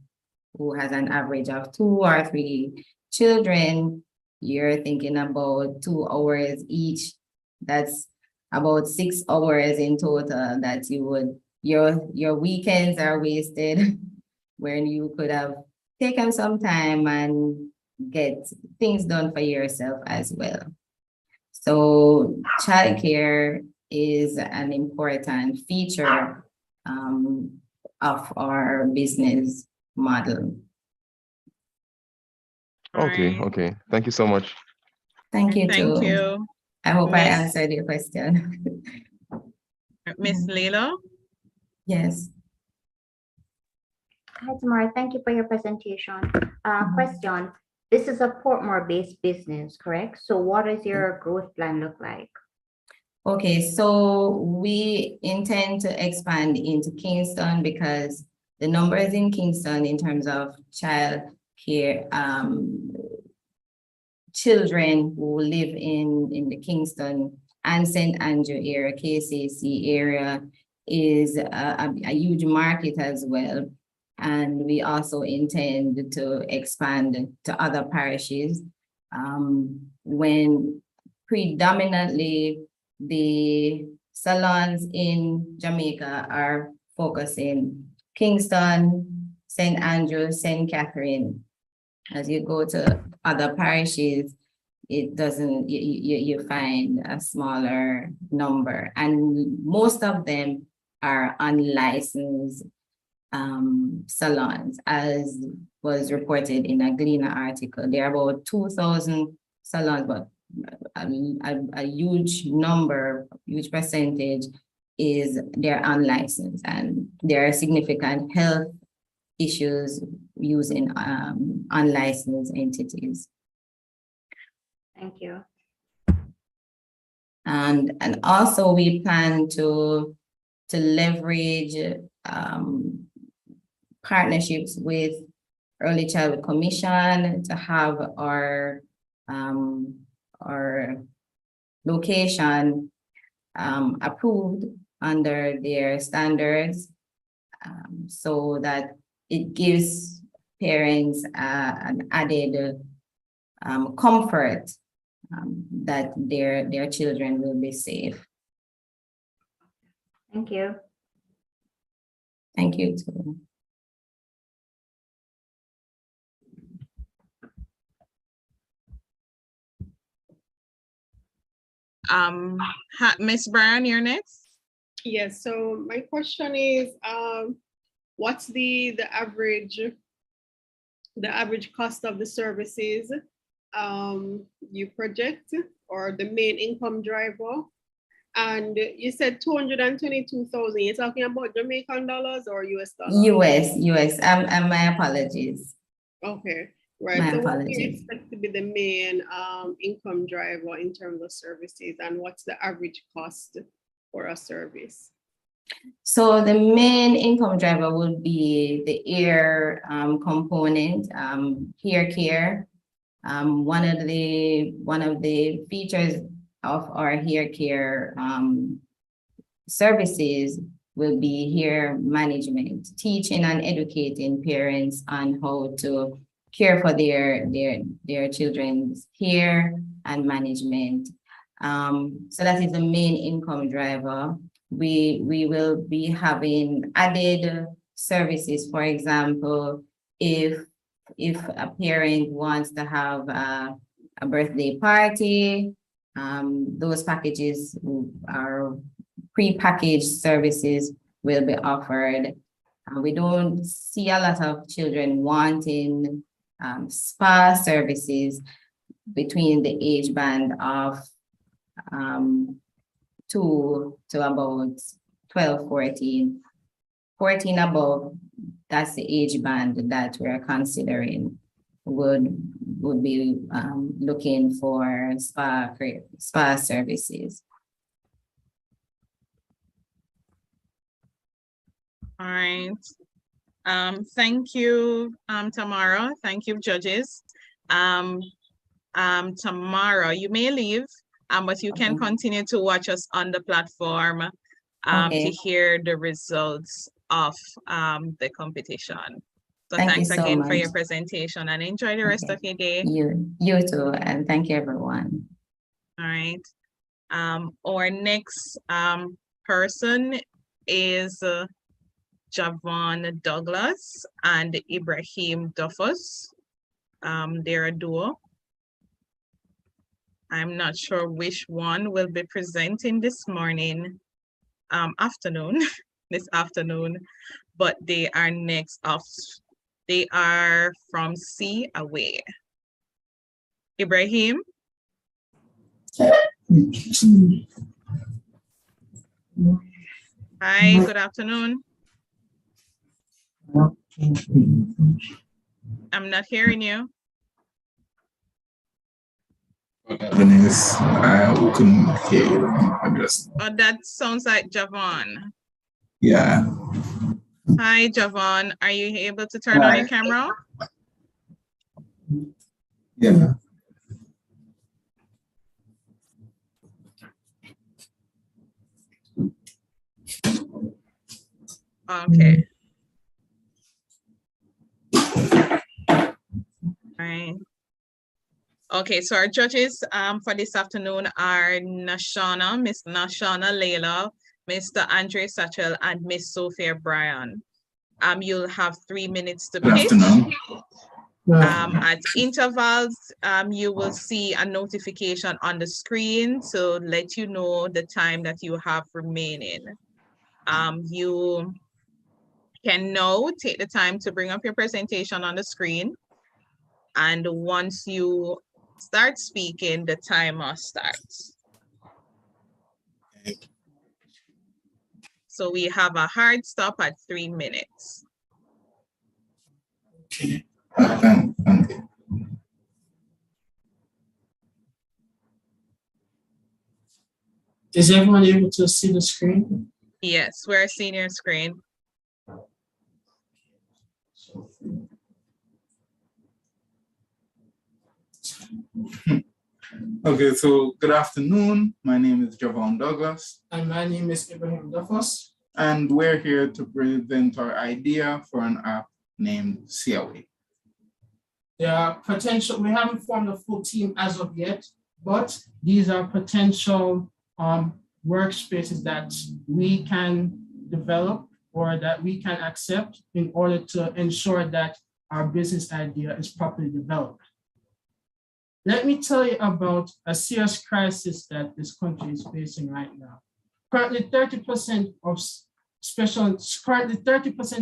S7: who has an average of 2 or 3 children, you're thinking about 2 hours each. That's about 6 hours in total that your weekends are wasted when you could have taken some time and get things done for yourself as well. So childcare is an important feature of our business model.
S3: Okay. Thank you so much.
S7: Thank you
S2: Thank
S7: too.
S2: you.
S7: I hope I answered your question.
S2: Miss Layla?
S7: Yes.
S4: Hi, Tamara. Thank you for your presentation. Question. This is a Portmore-based business, correct? So what does your growth plan look like?
S7: Okay, so we intend to expand into Kingston because the numbers in Kingston in terms of child care, children who live in the Kingston and St. Andrew area, KCC area, is a huge market as well. And we also intend to expand to other parishes when predominantly the salons in Jamaica are focusing Kingston, St. Andrew, St. Catherine. As you go to other parishes, it doesn't, you find a smaller number, and most of them are unlicensed salons, as was reported in a Gleaner article. There are about 2,000 salons, but a huge number, huge percentage is they're unlicensed, and there are significant health issues using unlicensed entities.
S4: Thank you.
S7: And also we plan to leverage partnerships with Early Childhood Commission to have our location approved under their standards, so that it gives parents an added comfort that their children will be safe.
S4: Thank you.
S7: Thank you too.
S2: Miss Brian, you're next.
S5: Yes, so my question is, what's the average cost of the services you project, or the main income driver? And you said 222,000. You're talking about Jamaican dollars or US dollars?
S7: US. My apologies.
S5: Okay, right.
S7: My
S5: So what do
S7: apologies.
S5: you expect to be the main income driver in terms of services, and what's the average cost for a service?
S7: So the main income driver will be the ear component, hair care. One of the features of our hair care services will be hair management, teaching and educating parents on how to care for their children's hair and management. So that is the main income driver. We will be having added services. For example, if a parent wants to have a birthday party, those packages are pre-packaged services will be offered. We don't see a lot of children wanting spa services between the age band of 2 to about 12, 14. 14 above, that's the age band that we're considering would be looking for spa services.
S2: All right. Thank you, Tamara. Thank you, judges. Tamara, you may leave, but you can continue to watch us on the platform to hear the results of the competition. So thanks again for your presentation, and enjoy the rest of your day.
S7: You too, and thank you, everyone.
S2: All right. Our next person is Javon Douglas and Ibrahim Dufus. They're a duo. I'm not sure which one will be presenting this morning, this afternoon, but they are next off. They are from Sea Away. Ibrahim? Hi, good afternoon. I'm not hearing you.
S11: Goodness, I couldn't hear you.
S2: Oh, that sounds like Javon.
S11: Yeah.
S2: Hi, Javon. Are you able to turn on your camera?
S11: Yeah.
S2: Okay. Right. Okay, so our judges for this afternoon are Nashana, Miss Nashana Layla, Mr. Andre Satchel, and Miss Sophia Bryan. You'll have 3 minutes to pitch. At intervals, you will see a notification on the screen to let you know the time that you have remaining. You can now take the time to bring up your presentation on the screen. And once you start speaking, the timer starts. So we have a hard stop at 3 minutes.
S11: Okay.
S12: Is everyone able to see the screen?
S2: Yes, we're seeing your screen.
S11: Okay, so good afternoon. My name is Javon Douglas.
S12: And my name is Ibrahim Dufus.
S11: And we're here to present our idea for an app named COA.
S12: There are potential, we haven't formed a full team as of yet, but these are potential workspaces that we can develop or that we can accept in order to ensure that our business idea is properly developed. Let me tell you about a serious crisis that this country is facing right now. Currently, 30%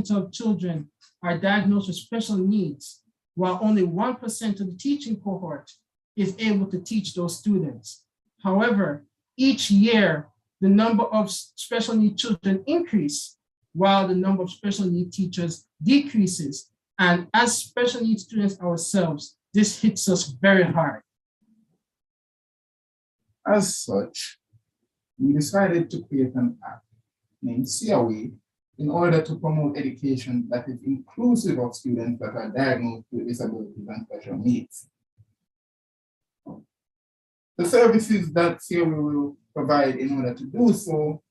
S12: of children are diagnosed with special needs, while only 1% of the teaching cohort is able to teach those students. However, each year, the number of special need children increase, while the number of special need teachers decreases. And as special needs students ourselves, this hits us very hard.
S11: As such, we decided to create an app named COA in order to promote education that is inclusive of students that are diagnosed with disabilities and special needs. The services that COA will provide in order to do so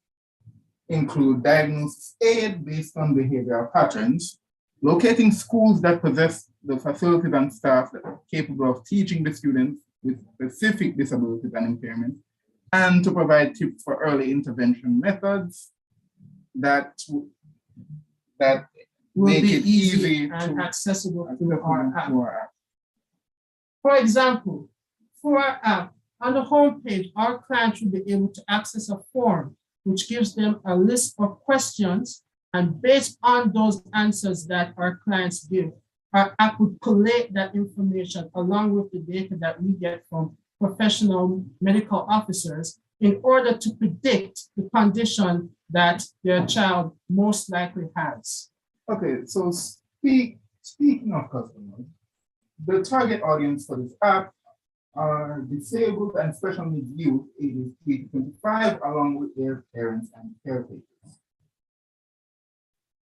S11: include diagnosis aid based on behavioral patterns, locating schools that possess the facilities and staff that are capable of teaching the students with specific disabilities and impairments, and to provide tips for early intervention methods that
S12: will
S11: make
S12: be
S11: it
S12: easy
S11: to
S12: and accessible through our app.
S11: app.
S12: For example, for our app, on the homepage, our clients will be able to access a form which gives them a list of questions, and based on those answers that our clients give, our app would collate that information along with the data that we get from professional medical officers in order to predict the condition that their child most likely has.
S11: Okay, so speaking of customers, the target audience for this app are disabled and special needs youth ages 3 to 25, along with their parents and caretakers.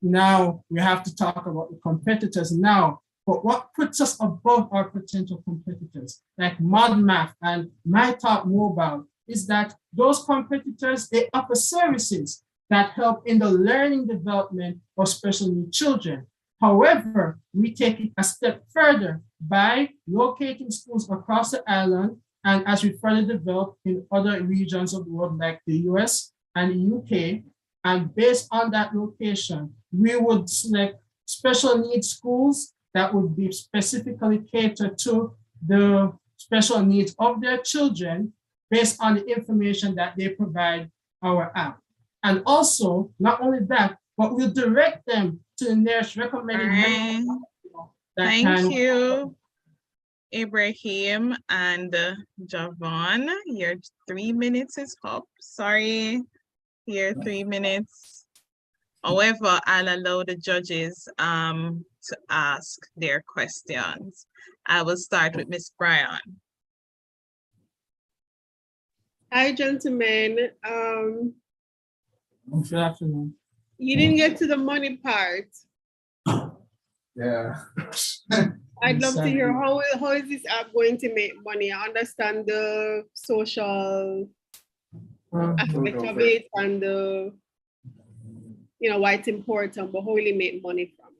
S12: Now we have to talk about the competitors now. But what puts us above our potential competitors, like ModMath and MyTalk Mobile, is that those competitors, they offer services that help in the learning development of special needs children. However, we take it a step further by locating schools across the island, and as we further develop in other regions of the world, like the US and the UK, and based on that location, we would select special needs schools that would be specifically catered to the special needs of their children based on the information that they provide our app. And also, not only that, but we'll direct them to the nearest recommended.
S2: Thank you, Ibrahim and Javon. Your 3 minutes is up. Sorry, your 3 minutes. However, I'll allow the judges to ask their questions. I will start with Ms. Bryan.
S5: Hi, gentlemen.
S12: Good afternoon.
S5: You didn't get to the money part.
S11: Yeah.
S5: I'd love to hear how is this app going to make money? I understand the social aspect of it and the, why it's important, but how will it make money from it?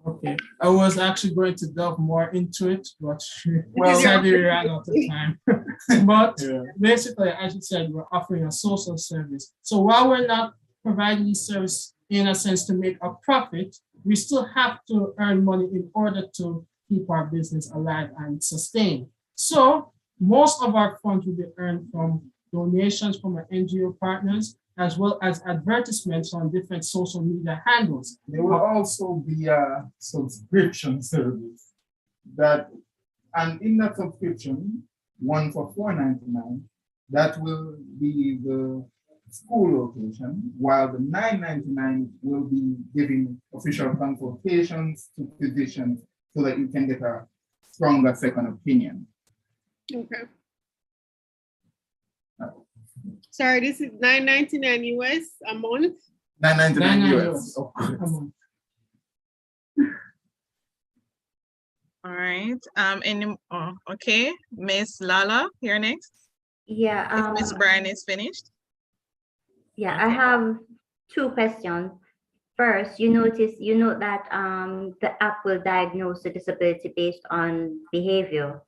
S12: Okay, I was actually going to delve more into it, but sadly we ran out of time. But basically, as you said, we're offering a social service. So while we're not providing this service in a sense to make a profit, we still have to earn money in order to keep our business alive and sustained. So most of our funds will be earned from donations from our NGO partners, as well as advertisements on different social media handles.
S11: There will also be a subscription service and in that subscription, one for $4.99, that will be the school location, while the $9.99 will be giving official consultations to physicians so that you can get a stronger second opinion.
S5: Okay. Sorry, this is $9.99 US a month?
S11: $9.99 US.
S2: All right. Okay. Miss Lala, you're next.
S4: Yeah.
S2: If Miss Bryan is finished.
S4: Yeah, okay. I have two questions. First, you note that the app will diagnose the disability based on behavior.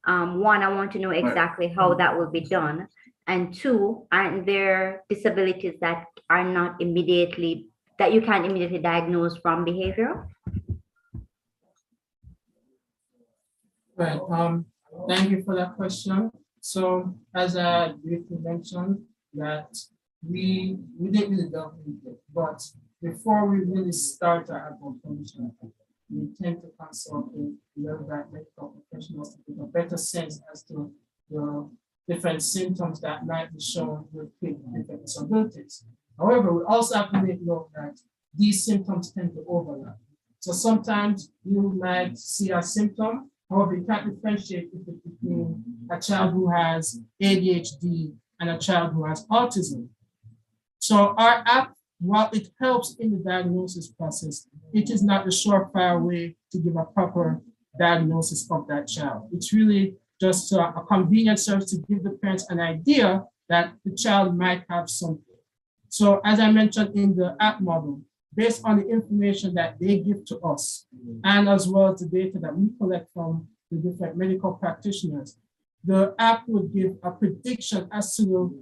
S4: One, I want to know exactly how that will be done. And two, aren't there disabilities that are not immediately, that you can't immediately diagnose from behavior?
S12: Right. Thank you for that question. So as I briefly mentioned, that we didn't really delve into it, but before we really start our application, we tend to consult with relevant medical professionals to get a better sense as to the different symptoms that might be shown with different disabilities. However, we also have to make note that these symptoms tend to overlap. So sometimes you might see a symptom, however, you can't differentiate between a child who has ADHD and a child who has autism. So our app, while it helps in the diagnosis process, it is not the surefire way to give a proper diagnosis of that child. It's really just a convenient service to give the parents an idea that the child might have something. So as I mentioned in the app model, based on the information that they give to us, and as well as the data that we collect from the different medical practitioners, the app would give a prediction as to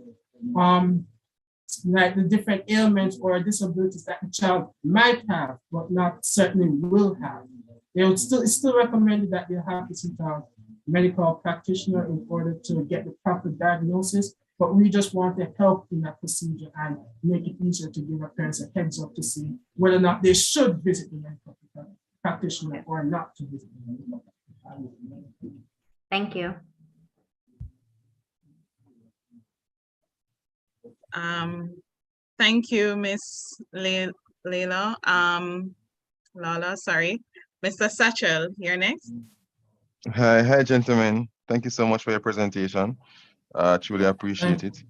S12: like the different ailments or disabilities that the child might have, but not certainly will have. It's still recommended that they have to seek out medical practitioner in order to get the proper diagnosis, but we just want to help in that procedure and make it easier to give our parents a heads up to see whether or not they should visit the medical practitioner or not to visit the medical practitioner.
S4: Thank you.
S2: Thank you, Miss Lala, sorry. Mr. Satchel, you're next.
S3: Hi, gentlemen. Thank you so much for your presentation. Truly appreciate it.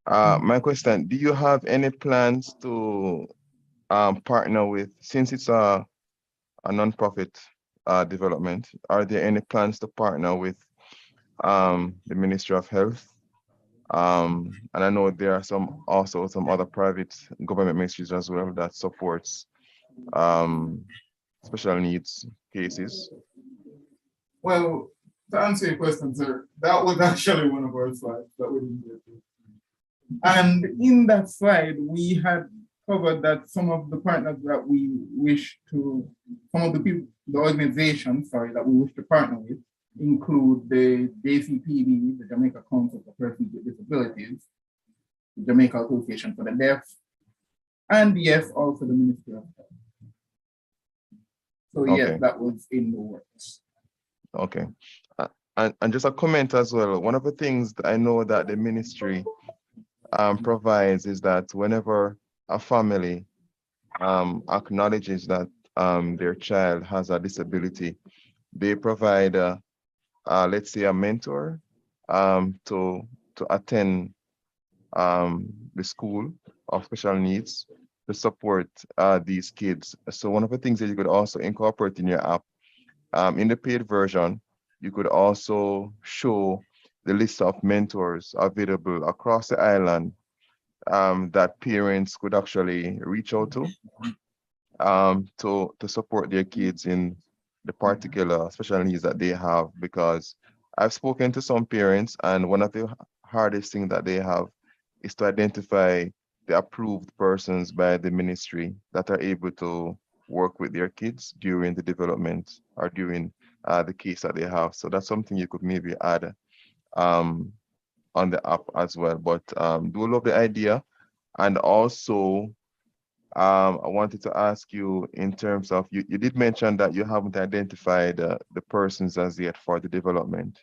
S3: My question, do you have any plans to partner with, since it's a non-profit development, are there any plans to partner with the Ministry of Health? And I know there are also some other private government ministries as well that supports special needs cases.
S11: Well, to answer your question, sir, that was actually one of our slides that we didn't get to. And in that slide, we had covered that some of the partners that we wish to, some of the people, the organizations, that we wish to partner with include the JCPD, the Jamaica Council for Persons with Disabilities, the Jamaica Association for the Deaf, and yes, also the Ministry of Health. So okay. Yes, that was in the works.
S3: Okay. And just a comment as well. One of the things that I know that the ministry provides is that whenever a family acknowledges that their child has a disability, they provide, let's say, a mentor to attend the school of special needs to support these kids. So one of the things that you could also incorporate in your app, in the paid version, you could also show the list of mentors available across the island that parents could actually reach out to support their kids in the particular special needs that they have. Because I've spoken to some parents, and one of the hardest things that they have is to identify the approved persons by the ministry that are able to work with their kids during the development or during the case that they have. So that's something you could maybe add on the app as well. But do love the idea. And also, I wanted to ask you in terms of, you did mention that you haven't identified the persons as yet for the development.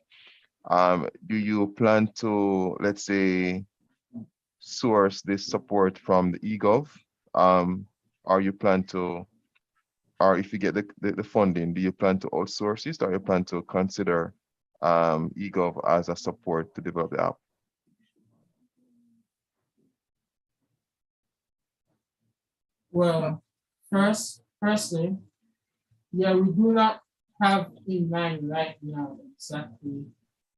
S3: Do you plan to, let's say, source this support from the eGov? Or you plan to, or if you get the funding, do you plan to outsource this, or you plan to consider eGov as a support to develop the app?
S12: Well, firstly, yeah, we do not have in mind right now exactly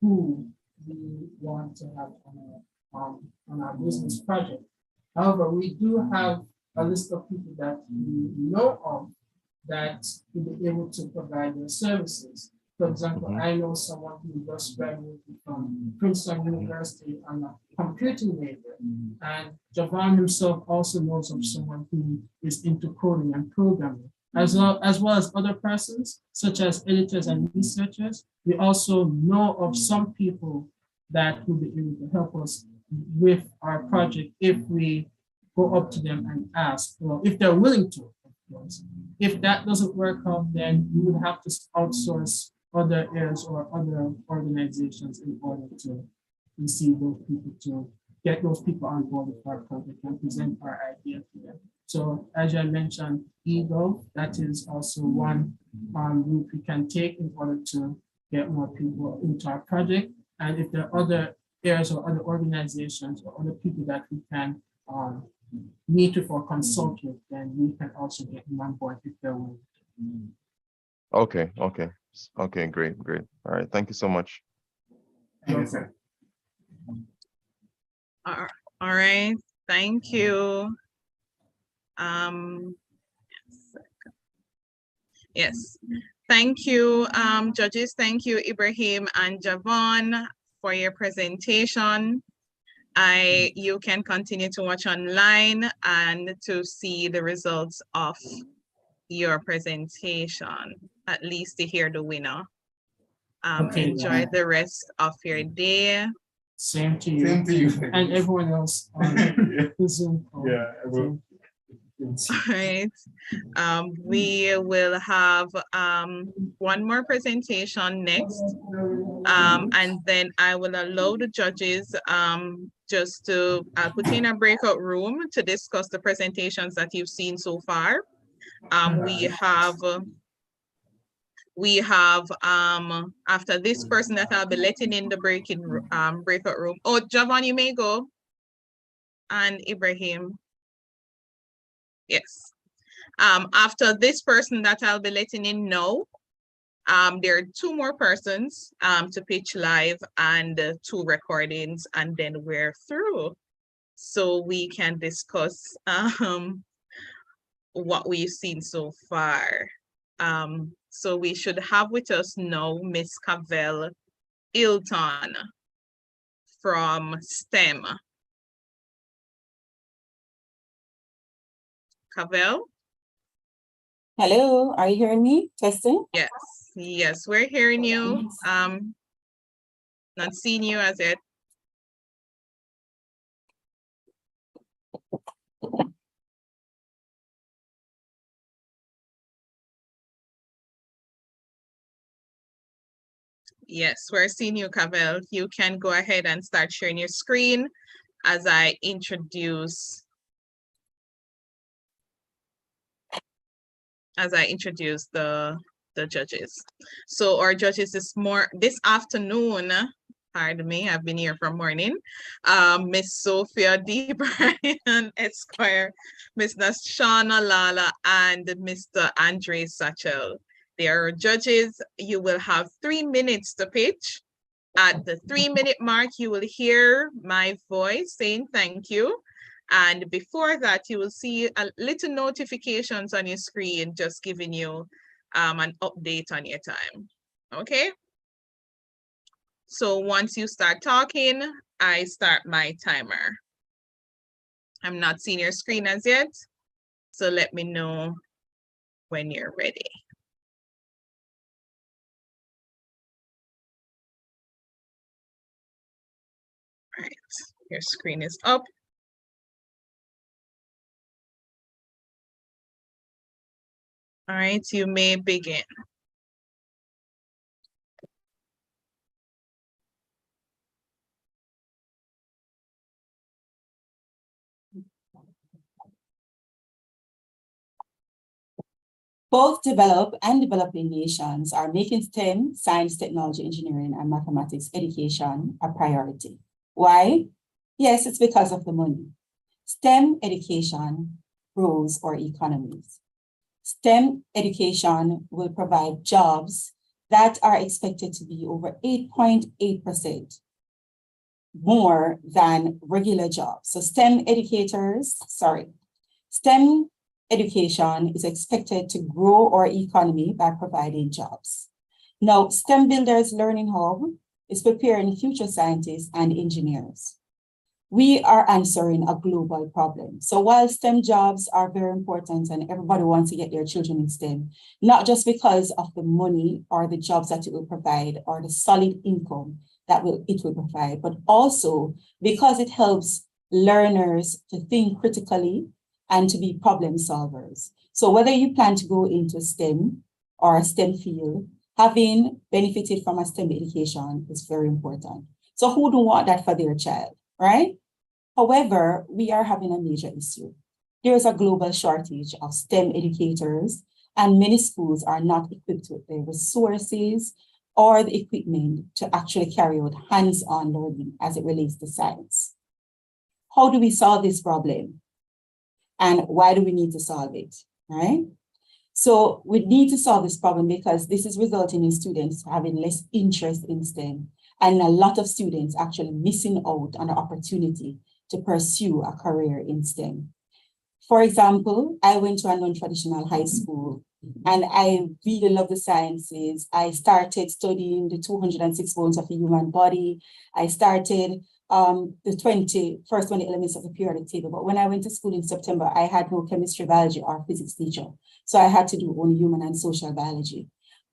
S12: who we want to have on our business project. However, we do have a list of people that we know of that will be able to provide their services. For example, I know someone who just graduated from Princeton University on a computing major, and Javon himself also knows of someone who is into coding and programming, as well as other persons such as editors and researchers. We also know of some people that will be able to help us with our project if we go up to them and ask, well, if they're willing to, of course. If that doesn't work out, then we would have to outsource other areas or other organizations in order to receive those people, to get those people on board with our project and present our idea to them. So as I mentioned, eGov, that is also one route we can take in order to get more people into our project. And if there are other areas or other organizations or other people that we can meet with or consult with, then we can also get them on board if they're willing.
S3: Okay, great. All right, thank you so much.
S11: Thank you.
S2: All right, thank you. Yes, thank you, judges. Thank you, Ibrahim and Javon, for your presentation. You can continue to watch online and to see the results of your presentation, at least to hear the winner. Enjoy the rest of your day.
S12: Same to you.
S11: Same to you.
S12: And everyone else on the Zoom call.
S11: Yeah, everyone.
S2: All right. We will have one more presentation next. And then I will allow the judges just to put in a breakout room to discuss the presentations that you've seen so far. We have after this person that I'll be letting in the breakout room. Oh, Javon, you may go. And Ibrahim. Yes. After this person that I'll be letting in now, there are two more persons to pitch live and 2 recordings, and then we're through. So we can discuss what we've seen so far. So we should have with us now Miss Cavell Ilton from STEM. Cavell?
S13: Hello, are you hearing me? Testing?
S2: Yes, we're hearing you. Not seeing you as yet. Yes, we're seeing you, Cavell. You can go ahead and start sharing your screen as I introduce as I introduce the judges. So our judges this afternoon, pardon me, I've been here from morning. Miss Sophia D. Bryan Esquire, Miss Nashana Lala, and Mr. Andre Satchel. They are judges. You will have 3 minutes to pitch. At the 3-minute mark, you will hear my voice saying thank you. And before that, you will see a little notifications on your screen, just giving you an update on your time. Okay? So once you start talking, I start my timer. I'm not seeing your screen as yet, so let me know when you're ready. All right, your screen is up. All right, you may begin.
S13: Both developed and developing nations are making STEM, science, technology, engineering, and mathematics education a priority. Why? Yes, it's because of the money. STEM education grows our economies. STEM education will provide jobs that are expected to be over 8.8% more than regular jobs. So STEM education is expected to grow our economy by providing jobs. Now, STEM Builders Learning Hub is preparing future scientists and engineers. We are answering a global problem. So while STEM jobs are very important and everybody wants to get their children in STEM, not just because of the money or the jobs that it will provide or the solid income that it will provide, but also because it helps learners to think critically and to be problem solvers. So whether you plan to go into STEM or a STEM field, having benefited from a STEM education is very important. So who don't want that for their child, right? However, we are having a major issue. There is a global shortage of STEM educators, and many schools are not equipped with the resources or the equipment to actually carry out hands-on learning as it relates to science. How do we solve this problem? And why do we need to solve it, right? So we need to solve this problem because this is resulting in students having less interest in STEM and a lot of students actually missing out on the opportunity to pursue a career in STEM. For example, I went to a non-traditional high school and I really love the sciences. I started studying the 206 bones of the human body. I started the first 20 elements of the periodic table. But when I went to school in September, I had no chemistry, biology, or physics teacher. So I had to do only human and social biology.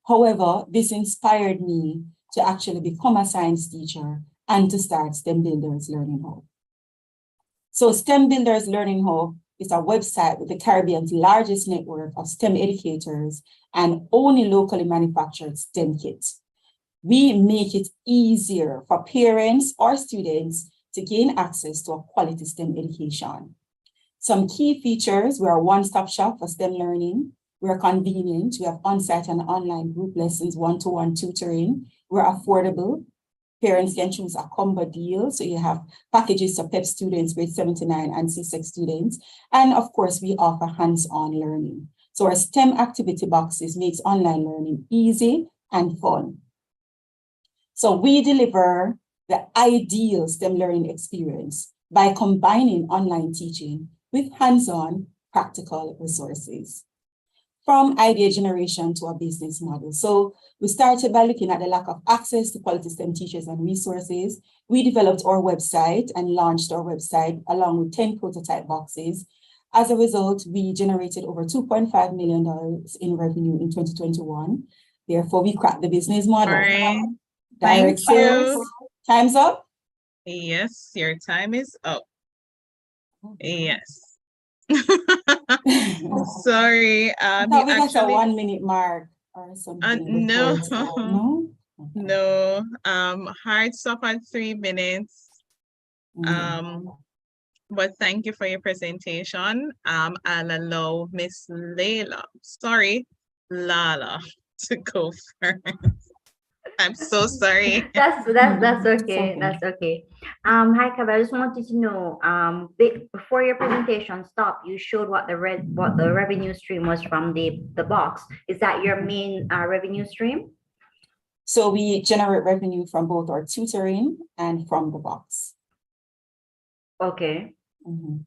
S13: However, this inspired me to actually become a science teacher and to start STEM Builders Learning Hub. So STEM Builders Learning Hub is a website with the Caribbean's largest network of STEM educators and only locally manufactured STEM kits. We make it easier for parents or students to gain access to a quality STEM education. Some key features: we're a one-stop shop for STEM learning. We're convenient. We have on-site and online group lessons, one-to-one tutoring. We're affordable. Parents can choose a combo deal. So you have packages for PEP students, grade 7 to 9, and C6 students. And of course, we offer hands-on learning. So our STEM activity boxes makes online learning easy and fun. So we deliver the ideal STEM learning experience by combining online teaching with hands-on practical resources. From idea generation to a business model. So we started by looking at the lack of access to quality STEM teachers and resources. We developed our website and launched our website along with 10 prototype boxes. As a result, we generated over $2.5 million in revenue in 2021. Therefore, we cracked the business model.
S2: Right.
S13: Direct sales. Time's up?
S2: Yes, your time is up. Yes. Sorry.
S13: I thought we got a 1 minute mark or something.
S2: No.
S13: No? Okay.
S2: No. Hard stop at 3 minutes. But thank you for your presentation. I'll allow Miss Lala to go first. I'm so sorry.
S4: That's okay. That's okay. Hi, Kav. I just wanted to know, before your presentation stopped, you showed what the revenue stream was from the box. Is that your main revenue stream?
S13: So we generate revenue from both our tutoring and from the box.
S4: Okay.
S13: Mm-hmm.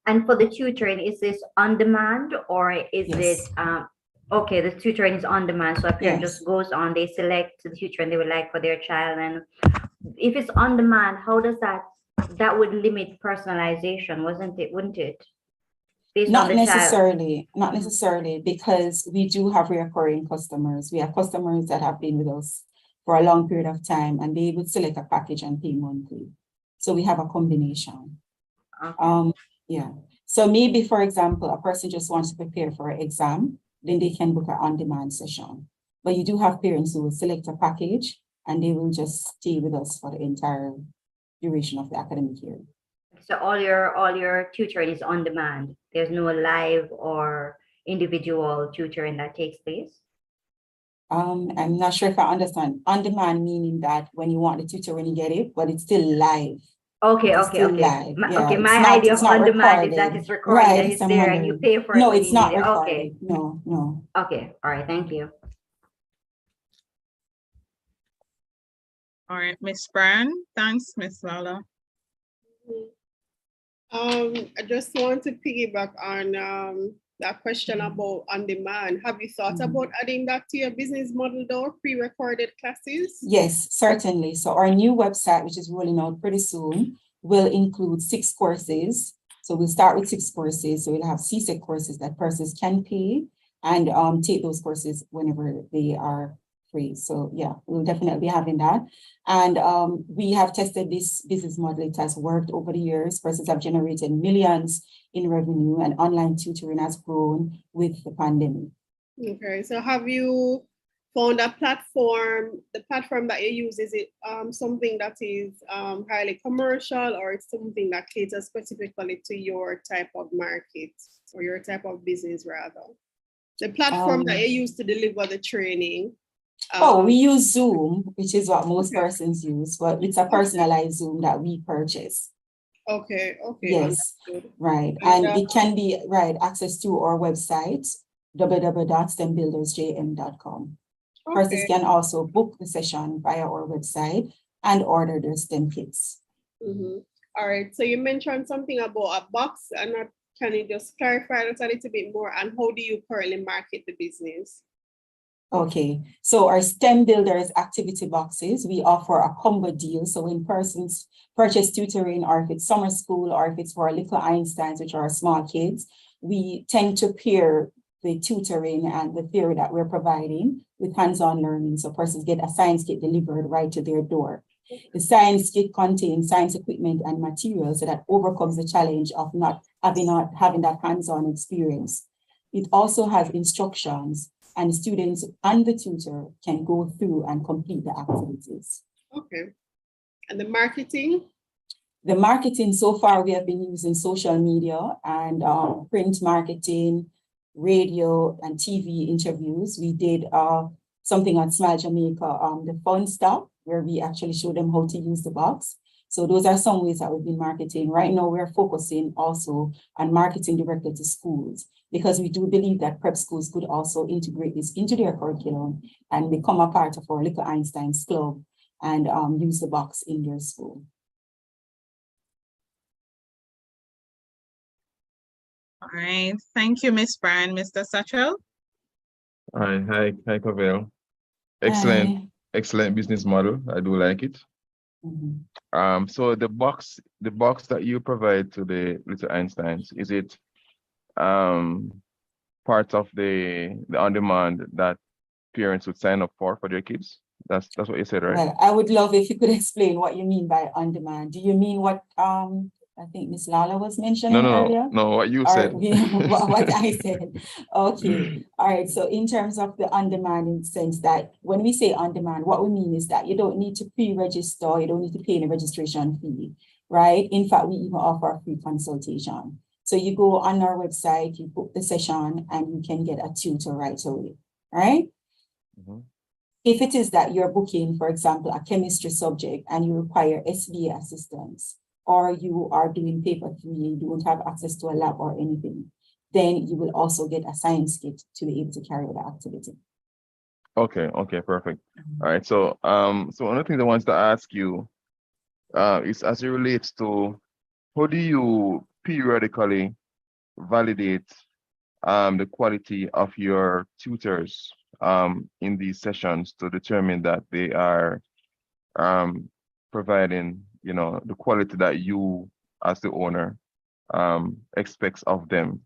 S4: And for the tutoring, is this on demand or is
S13: Yes.
S4: it okay, the tutoring is on demand, so a parent
S13: Yes.
S4: just goes on, they select the tutoring they would like for their child, and if it's on demand, how does that would limit personalization, wouldn't it? Based on
S13: Not
S4: the child.
S13: necessarily, not necessarily, because we do have recurring customers. We have customers that have been with us for a long period of time, and they would select a package and pay monthly. So we have a combination.
S4: Okay.
S13: Yeah. So maybe, for example, a person just wants to prepare for an exam, then they can book an on-demand session. But you do have parents who will select a package and they will just stay with us for the entire duration of the academic year.
S4: So all your tutoring is on demand. There's no live or individual tutoring that takes place.
S13: I'm not sure if I understand. On demand meaning that when you want the tutoring, you get it, but it's still live.
S4: Okay,
S13: It's
S4: okay,
S13: still
S4: okay.
S13: live. Yeah,
S4: Okay,
S13: it's
S4: my
S13: not-
S4: idea
S13: it's
S4: of
S13: not
S4: on demand is that
S13: recorded.
S4: it's recorded
S13: Right,
S4: and
S13: it's
S4: it's there and you pay for it.
S13: No,
S4: when
S13: it's
S4: you
S13: not
S4: need it.
S13: recorded.
S4: Okay.
S13: No.
S4: Okay. All right. Thank you.
S2: All right, Miss Brown. Thanks, Miss Lala.
S5: I just want to piggyback on that question about on demand. Have you thought about adding that to your business model though, pre-recorded classes?
S13: Yes, certainly. So our new website, which is rolling out pretty soon, will include 6 courses. So we'll start with 6 courses. So we'll have CSEC courses that persons can pay and take those courses whenever they are free. So yeah, we'll definitely be having that. And we have tested this business model. It has worked over the years. Persons have generated millions in revenue, and online tutoring has grown with the pandemic.
S5: Okay, so have you found a platform, the platform that you use, is it something that is highly commercial, or it's something that caters specifically to your type of market or your type of business rather? The platform that you use to deliver the training.
S13: We use Zoom, which is what most persons use, but it's a personalized Zoom that we purchase.
S5: Okay.
S13: Yes,
S5: understood.
S13: right. And it can be access to our website, www.stembuildersjm.com. Persons can also book the session via our website and order their STEM kits.
S5: All right, so you mentioned something about a box, and can you just clarify that a little bit more, and how do you currently market the business?
S13: Okay, so our STEM Builders activity boxes, we offer a combo deal. So when persons purchase tutoring, or if it's summer school, or if it's for little Einsteins, which are small kids, we tend to pair the tutoring and the theory that we're providing with hands-on learning. So persons get a science kit delivered right to their door. The science kit contains science equipment and materials that overcomes the challenge of not having that hands-on experience. It also has instructions, and students and the tutor can go through and complete the activities.
S5: Okay. And the marketing?
S13: The marketing, so far we have been using social media and print marketing, radio and TV interviews. We did something on Smile Jamaica, the fun stuff, where we actually show them how to use the box. So those are some ways that we've been marketing. Right now, we're focusing also on marketing directly to schools, because we do believe that prep schools could also integrate this into their curriculum and become a part of our Little Einsteins Club and use the box in their school.
S2: All right, thank you, Miss Bryan. Mr. Satchel?
S3: All right, hi, Cavell. Excellent business model. I do like it. So the box that you provide to the Little Einsteins, is it part of the on-demand that parents would sign up for their kids? That's what you said, right?
S13: Well, I would love if you could explain what you mean by on-demand. Do you mean what I think Miss Lala was mentioning earlier?
S3: No, what you said.
S13: What I said. Okay. All right. So in terms of the on-demand, in the sense that when we say on-demand, what we mean is that you don't need to pre-register, you don't need to pay any registration fee. right? In fact, we even offer a free consultation. So you go on our website, you book the session, and you can get a tutor right away, right?
S3: Mhm.
S13: If it is that you're booking, for example, a chemistry subject and you require SVA assistance, or you are doing paper 3, you don't have access to a lab or anything, then you will also get a science kit to be able to carry out the activity.
S3: Okay, okay, perfect. All right, so so one of the things I wanted to ask you is as it relates to how do you periodically validate the quality of your tutors in these sessions to determine that they are providing, you know, the quality that you as the owner expects of them.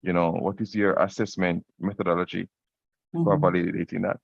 S3: You know, what is your assessment methodology for validating that?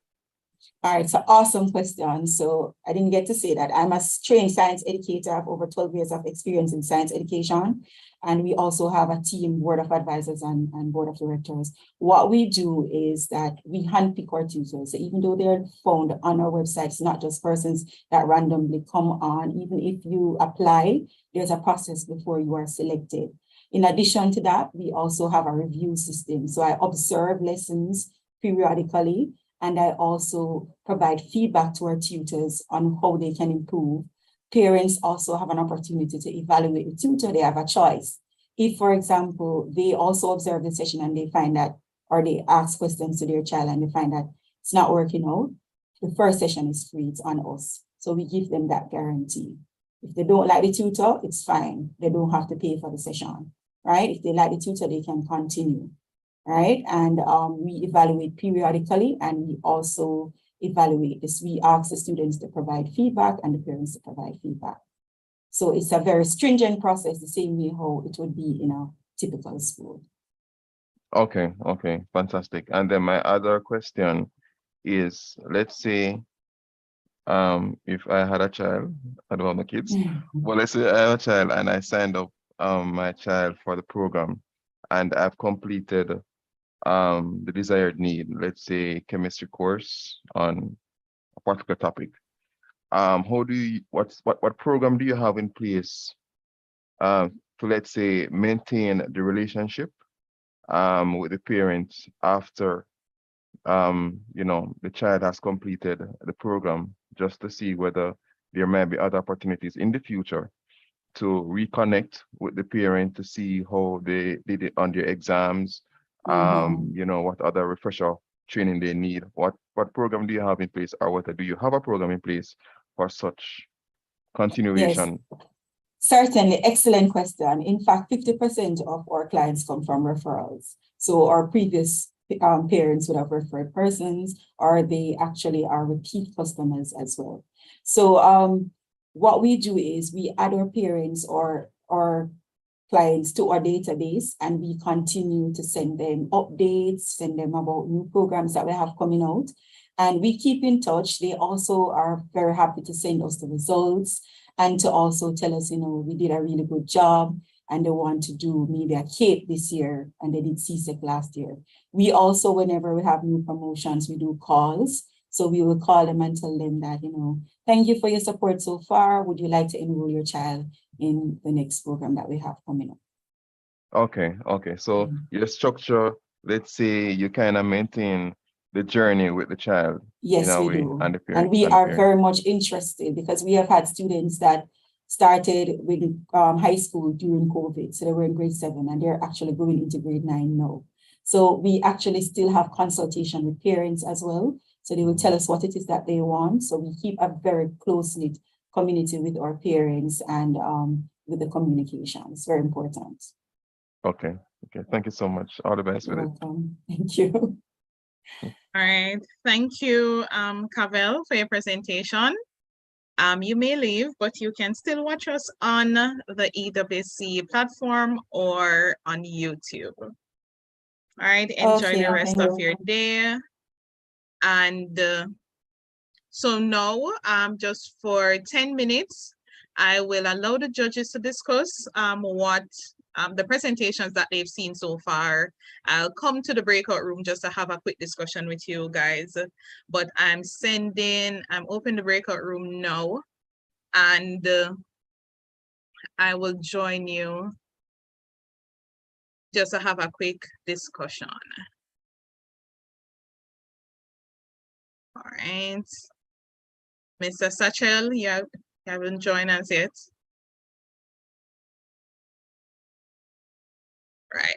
S13: All right, so awesome question. So I didn't get to say that. I'm a trained science educator. I have over 12 years of experience in science education. And we also have a team, board of advisors and board of directors. What we do is that we handpick our tutors. So even though they're found on our website, it's not just persons that randomly come on. Even if you apply, there's a process before you are selected. In addition to that, we also have a review system. So I observe lessons periodically, and I also provide feedback to our tutors on how they can improve. Parents also have an opportunity to evaluate the tutor. They have a choice. If, for example, they also observe the session and they find that, or they ask questions to their child and they find that it's not working out, the first session is free, it's on us. So we give them that guarantee. If they don't like the tutor, it's fine. They don't have to pay for the session, right? If they like the tutor, they can continue. Right? And we evaluate periodically, and we also evaluate this. We ask the students to provide feedback and the parents to provide feedback. So it's a very stringent process, the same way how it would be in a typical school.
S3: Okay, okay, fantastic. And then my other question is, let's say, if I had a child, I don't have no kids, but let's say I have a child and I signed up my child for the program and I've completed the desired need, let's say chemistry course on a particular topic. How do you, what program do you have in place to, let's say, maintain the relationship with the parents after you know, the child has completed the program, just to see whether there might be other opportunities in the future to reconnect with the parent to see how they did it on their exams, you know, what other refresher training they need, what program do you have in place, or what do you have a program in place for such continuation?
S13: Yes, certainly, excellent question. In fact, 50% of our clients come from referrals. So our previous parents would have referred persons, or they actually are repeat customers as well. So what we do is we add our parents or clients to our database, and we continue to send them updates, send them about new programs that we have coming out. And we keep in touch. They also are very happy to send us the results and to also tell us, you know, we did a really good job and they want to do maybe a CAPE this year and they did CSEC last year. We also, whenever we have new promotions, we do calls. So we will call them and tell them that, you know, thank you for your support so far. Would you like to enroll your child in the next program that we have coming up?
S3: Okay, okay. So your structure, let's say you kind of maintain the journey with the child.
S13: Yes,
S3: in a
S13: we
S3: way,
S13: do.
S3: and the parent.
S13: And we are very much interested because we have had students that started with high school during COVID. So they were in grade 7 and they're actually going into grade 9 now. So we actually still have consultation with parents as well. So they will tell us what it is that they want. So we keep a very close-knit community with our parents and with the communication. It's very important.
S3: Okay, okay. Thank you so much. All the best with it.
S13: Welcome. Thank you.
S2: All right. Thank you, Cavell, for your presentation. You may leave, but you can still watch us on the EWC platform or on YouTube. All right. Enjoy the rest of your day. And so now, just for 10 minutes, I will allow the judges to discuss what the presentations that they've seen so far. I'll come to the breakout room just to have a quick discussion with you guys. But I'm opening the breakout room now. And I will join you just to have a quick discussion. All right. Mr. Satchel, you haven't joined us yet. Right.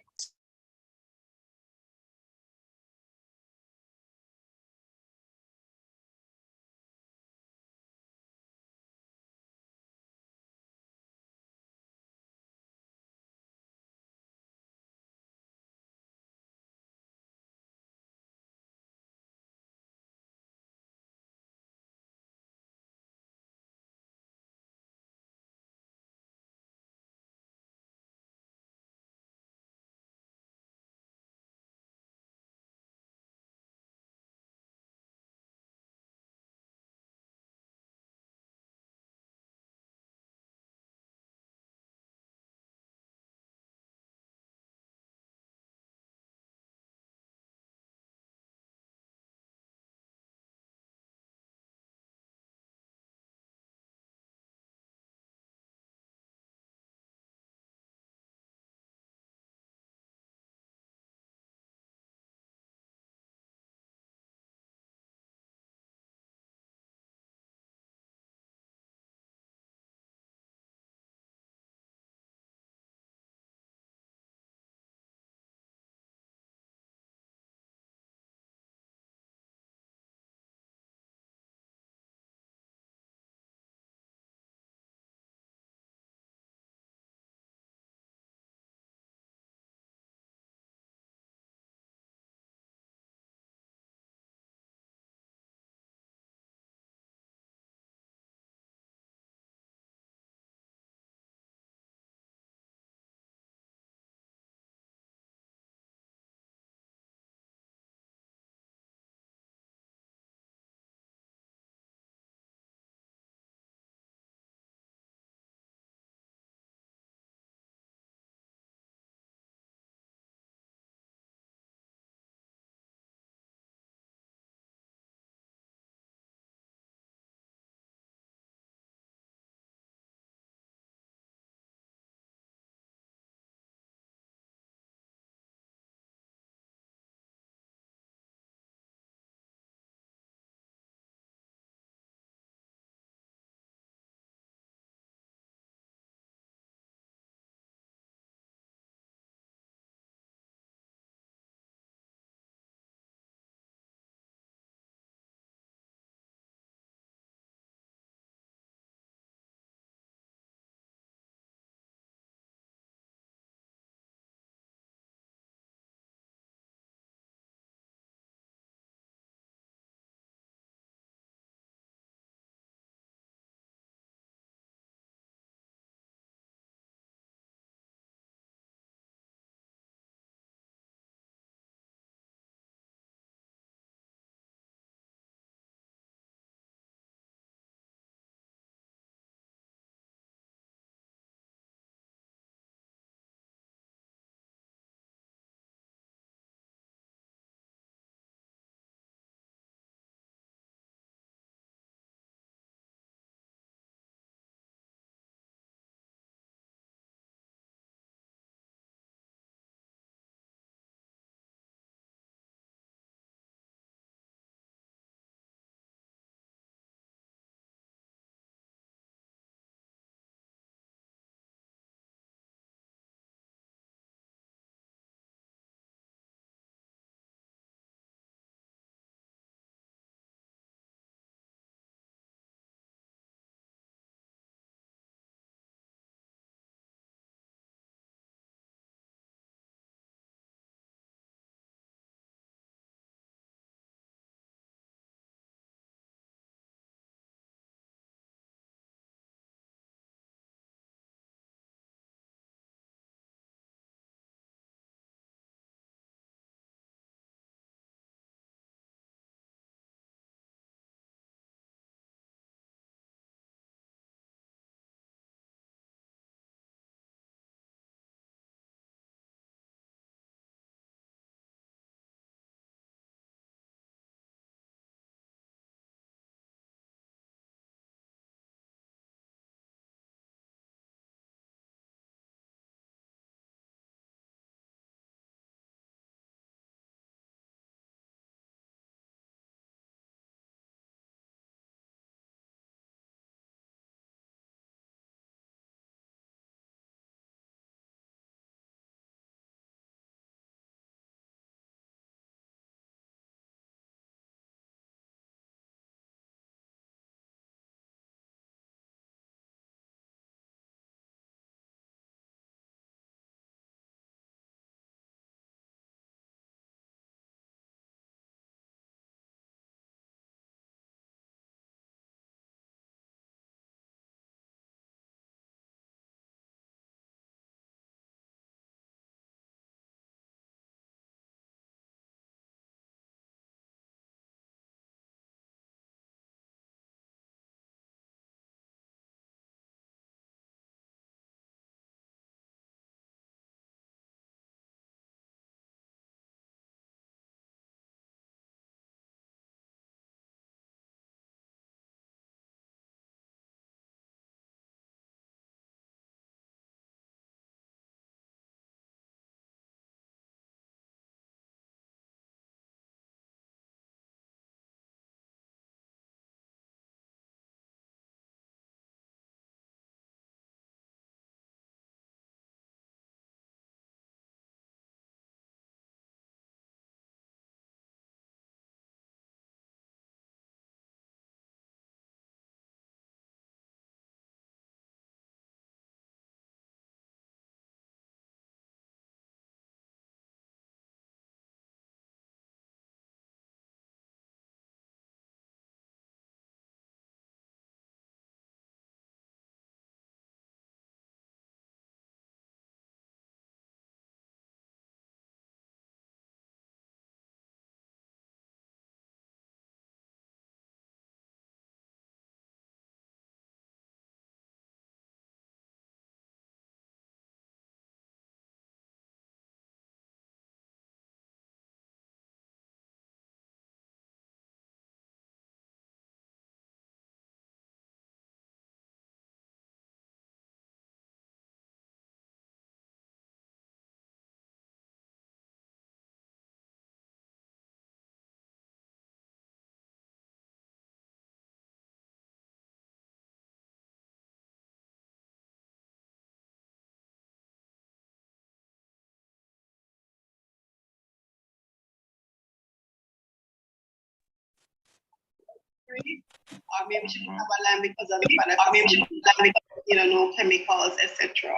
S5: or maybe she don't have a land because of the fact that, or maybe she don't have land because, you know, no chemicals, etc.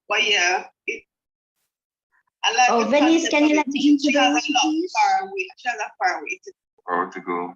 S5: But yeah, I like
S4: Oh,
S5: the
S4: Venice,
S5: concept
S4: can
S5: of
S4: you
S5: it.
S4: let me
S5: She has a
S4: introduce,
S5: lot
S4: please?
S5: far away. She has a far way to
S3: Or to go.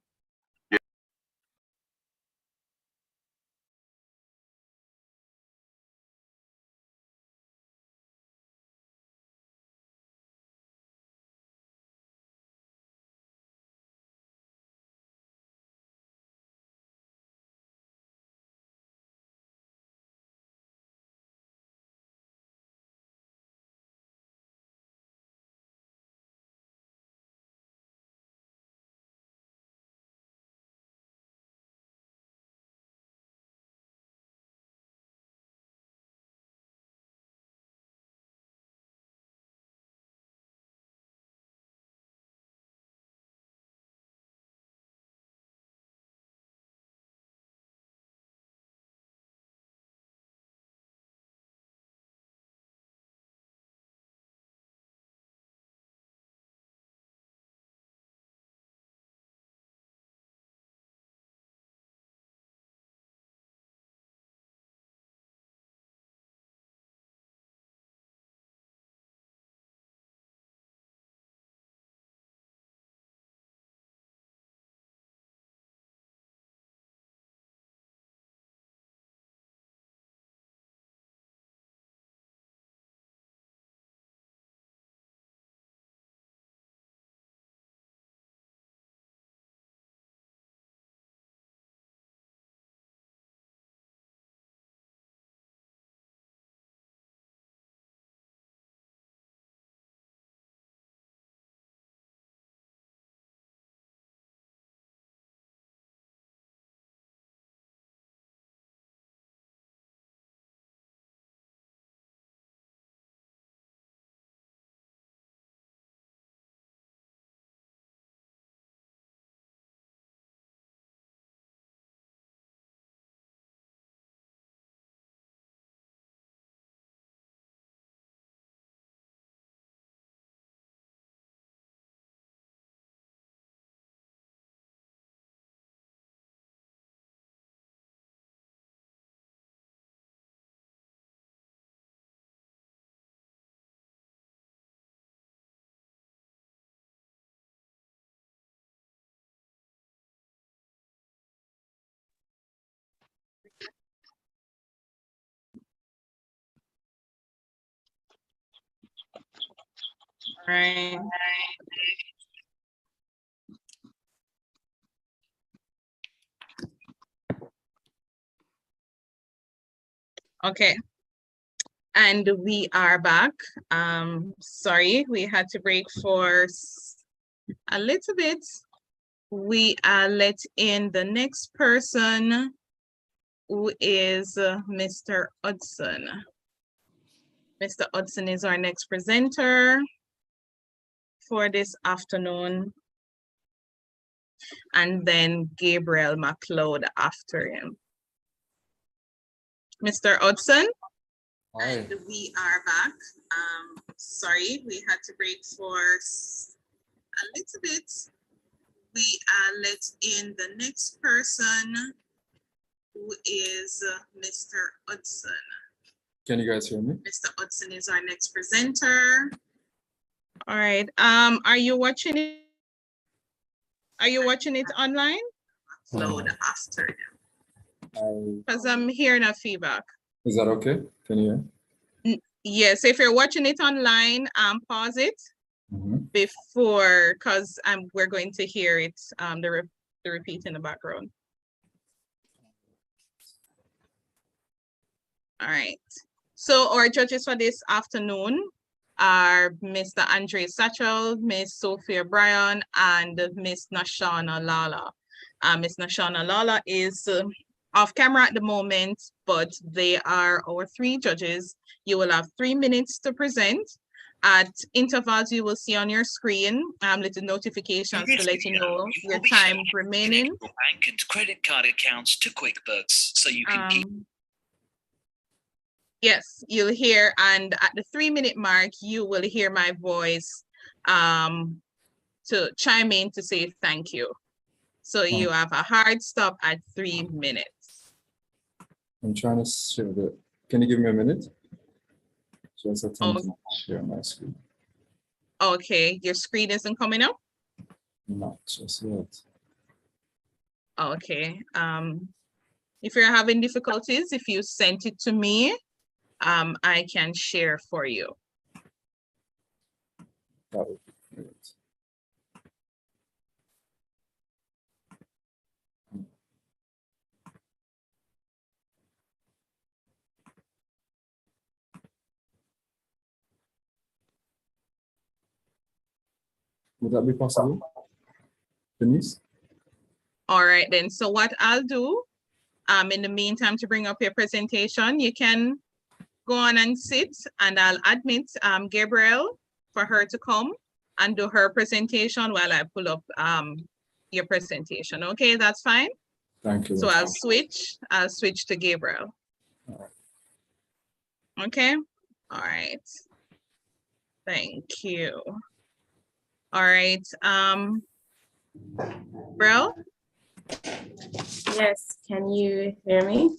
S2: Right. Okay. And we are back. Sorry, we had to break for a little bit. We let in the next person, who is Mr. Hudson. Mr. Hudson is our next presenter for this afternoon. And then Gabriel McLeod after him. Mr. Hudson?
S14: Hi.
S2: And we are back. Sorry, we had to break for a little bit. We let in the next person, who is Mr. Hudson.
S14: Can you guys hear me?
S2: Mr. Hudson is our next presenter. All right. Are you watching it? Are you watching it online? Upload after him. Because I'm hearing a feedback.
S14: Is that okay? Can you hear?
S2: Yes, if you're watching it online, pause it before, because we're going to hear it, the repeat in the background. All right. So our judges for this afternoon are Mr. Andre Satchel, Ms. Sophia Bryan, and Ms. Nashana Lala. Ms. Nashana Lala is off camera at the moment, but they are our three judges. You will have 3 minutes to present. At intervals, you will see on your screen little notifications to let you know your time remaining.
S15: Bank and credit card accounts to QuickBooks, so you can keep.
S2: Yes, you'll hear, and at the 3-minute mark, you will hear my voice to chime in to say thank you. So you have a hard stop at 3 minutes.
S14: I'm trying to share the, can you give me a minute? Just attempt to share my screen.
S2: Okay, your screen isn't coming up?
S14: Not just yet.
S2: Okay. If you're having difficulties, if you sent it to me, I can share for you.
S14: That would be great. Would that be possible, Denise?
S2: All right, then. So what I'll do, in the meantime, to bring up your presentation, you can go on and sit, and I'll admit Gabriel for her to come and do her presentation while I pull up your presentation. Okay, that's fine.
S14: Thank you.
S2: So I'll switch to Gabriel.
S14: All right.
S2: Okay. All right. Thank you. All right. Gabriel?
S16: Yes, can you hear me?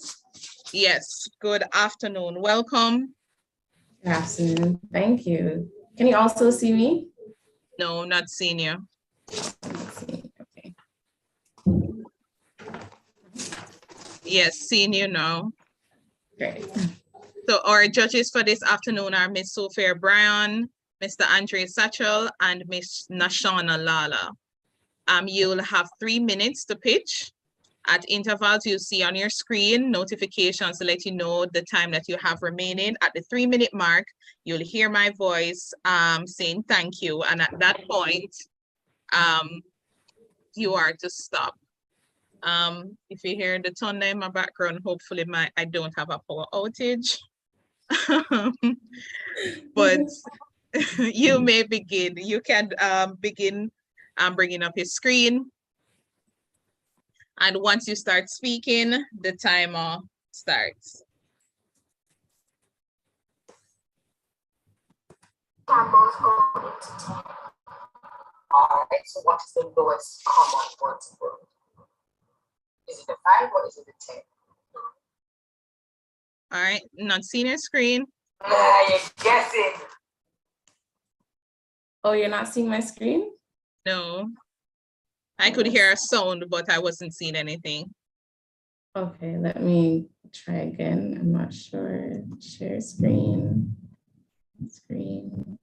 S2: Yes, good afternoon. Welcome.
S16: Good afternoon. Thank you. Can you also see me?
S2: No, not seeing you.
S16: Okay.
S2: Yes, seeing you now.
S16: Great.
S2: So our judges for this afternoon are Ms. Sophia Bryan, Mr. Andre Satchel, and Ms. Nashana Lala. You'll have 3 minutes to pitch. At intervals, you see on your screen notifications to let you know the time that you have remaining. At the 3-minute mark, you'll hear my voice saying thank you. And at that point, you are to stop. If you hear the thunder in my background, hopefully I don't have a power outage. But you may begin. You can begin bringing up your screen. And once you start speaking, the timer starts.
S17: Campbell's go into 10. All right, so what is the lowest common multiple? Is it a 5 or is it a 10?
S2: All right, not seeing your screen.
S17: You're guessing.
S16: Oh, you're not seeing my screen?
S2: No. I could hear a sound, but I wasn't seeing anything.
S16: Okay, let me try again. I'm not sure. Share screen. Screen.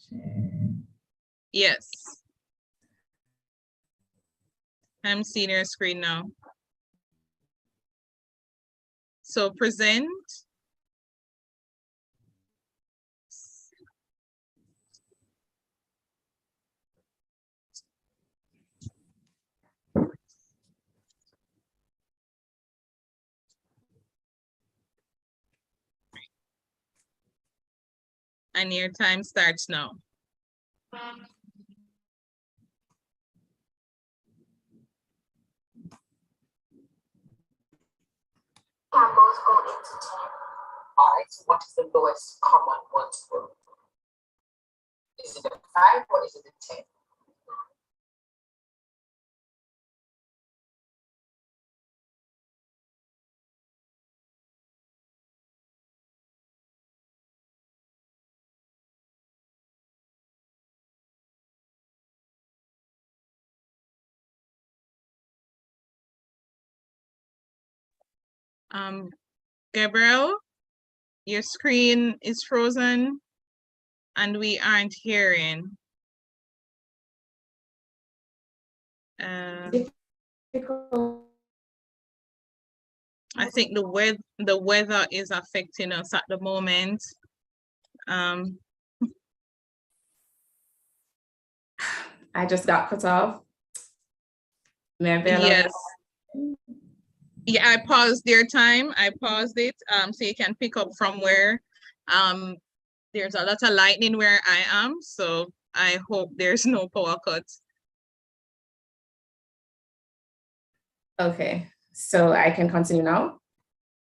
S16: Share.
S2: Yes. I'm seeing your screen now. So present. And your time starts now.
S17: Campbell's go into 10. All right, so what is the lowest common multiple? Is it a 5 or is it a 10?
S2: Gabriel, your screen is frozen and we aren't hearing. I think the weather is affecting us at the moment.
S16: I just got cut off.
S2: Yes. Yeah, I paused your time. I paused it so you can pick up from where there's a lot of lightning where I am. So I hope there's no power cuts.
S16: Okay, so I can continue now?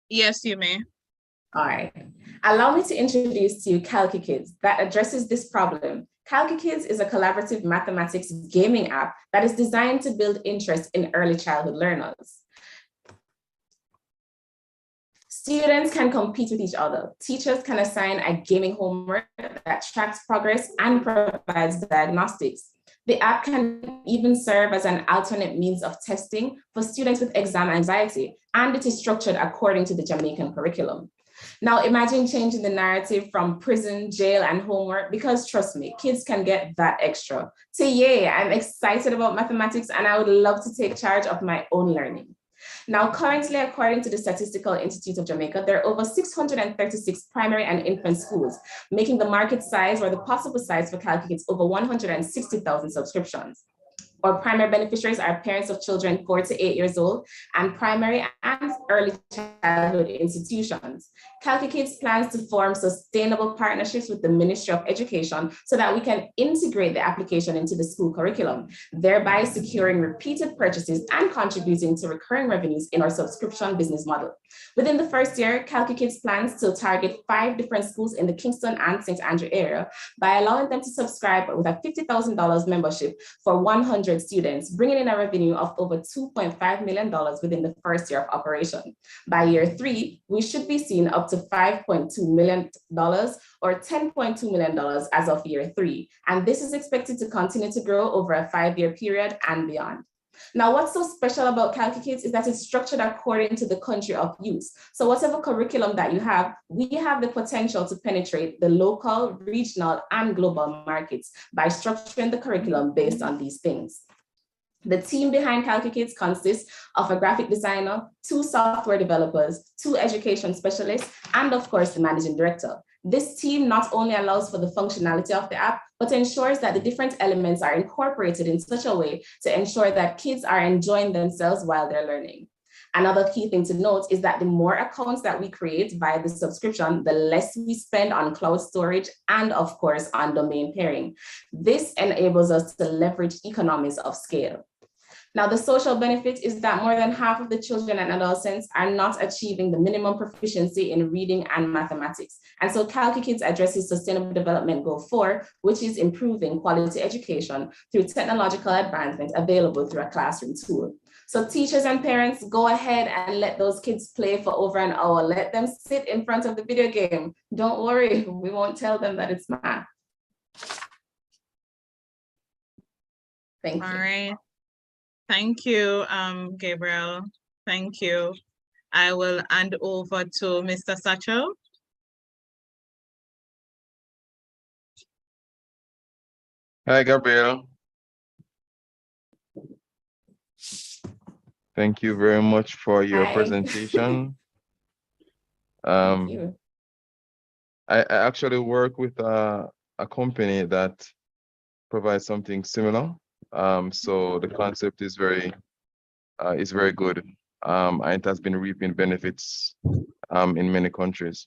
S2: Yes, you may.
S16: All right. Allow me to introduce to you Calci Kids that addresses this problem CalcuKids is a collaborative mathematics gaming app that is designed to build interest in early childhood learners. Students can compete with each other. Teachers can assign a gaming homework that tracks progress and provides diagnostics. The app can even serve as an alternate means of testing for students with exam anxiety, and it is structured according to the Jamaican curriculum. Now imagine changing the narrative from prison, jail, and homework, because trust me, kids can get that extra. So yay, I'm excited about mathematics and I would love to take charge of my own learning. Now, currently, according to the Statistical Institute of Jamaica, there are over 636 primary and infant schools, making the market size or the possible size for CalcuKids over 160,000 subscriptions. Our primary beneficiaries are parents of children 4 to 8 years old and primary and early childhood institutions. CalcuKids plans to form sustainable partnerships with the Ministry of Education so that we can integrate the application into the school curriculum, thereby securing repeated purchases and contributing to recurring revenues in our subscription business model. Within the first year, CalcuKids plans to target 5 different schools in the Kingston and St. Andrew area by allowing them to subscribe with a $50,000 membership for 100 students, bringing in a revenue of over $2.5 million within the first year of operation. By year 3, we should be seeing up to $5.2 million or $10.2 million as of year 3. And this is expected to continue to grow over a 5-year period and beyond. Now, what's so special about CalcuKids is that it's structured according to the country of use. So whatever curriculum that you have, we have the potential to penetrate the local, regional, and global markets by structuring the curriculum based on these things. The team behind CalcuKids consists of a graphic designer, 2 software developers, 2 education specialists, and of course, the managing director. This team not only allows for the functionality of the app, but ensures that the different elements are incorporated in such a way to ensure that kids are enjoying themselves while they're learning. Another key thing to note is that the more accounts that we create via the subscription, the less we spend on cloud storage and of course on domain pairing. This enables us to leverage economies of scale. Now, the social benefit is that more than half of the children and adolescents are not achieving the minimum proficiency in reading and mathematics. And so CalcuKids addresses Sustainable Development Goal 4, which is improving quality education through technological advancement available through a classroom tool. So teachers and parents, go ahead and let those kids play for over an hour. Let them sit in front of the video game. Don't worry, we won't tell them that it's math. Thank you.
S2: All right. Thank you, Gabriel. Thank you. I will hand over to Mr. Satchel.
S3: Hi, Gabriel. Thank you very much for your presentation.
S16: Thank you.
S3: I actually work with a company that provides something similar. So the concept is very good. And it has been reaping benefits in many countries.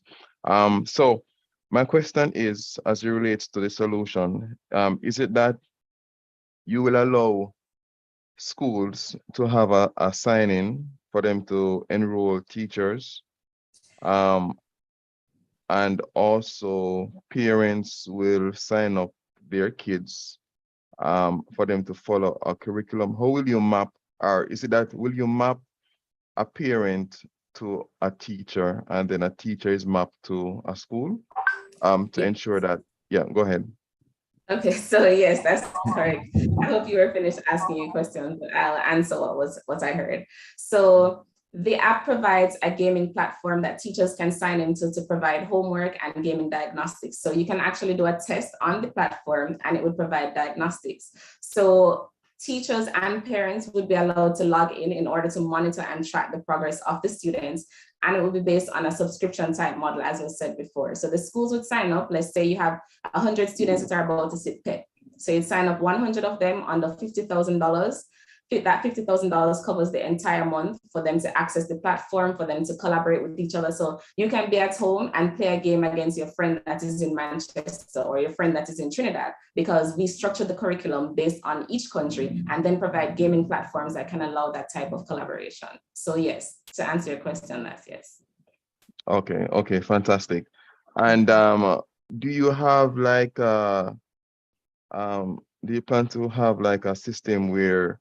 S3: So my question is, as it relates to the solution, is it that you will allow schools to have a sign-in for them to enroll teachers, and also parents will sign up their kids for them to follow a curriculum? How will you map, or is it that will you map a parent to a teacher and then a teacher is mapped to a school to ensure that, yeah, go ahead.
S16: Okay, so yes, that's correct. I hope you were finished asking your question, but I'll answer what I heard. So the app provides a gaming platform that teachers can sign into to provide homework and gaming diagnostics. So you can actually do a test on the platform and it would provide diagnostics. So teachers and parents would be allowed to log in order to monitor and track the progress of the students. And it will be based on a subscription type model, as was said before. So the schools would sign up. Let's say you have 100 students that are about to sit PET. So you sign up 100 of them under $50,000. That $50,000 covers the entire month for them to access the platform, for them to collaborate with each other. So you can be at home and play a game against your friend that is in Manchester or your friend that is in Trinidad, because we structure the curriculum based on each country and then provide gaming platforms that can allow that type of collaboration. So yes, to answer your question, that's yes.
S3: Okay, fantastic. And do you have like do you plan to have like a system where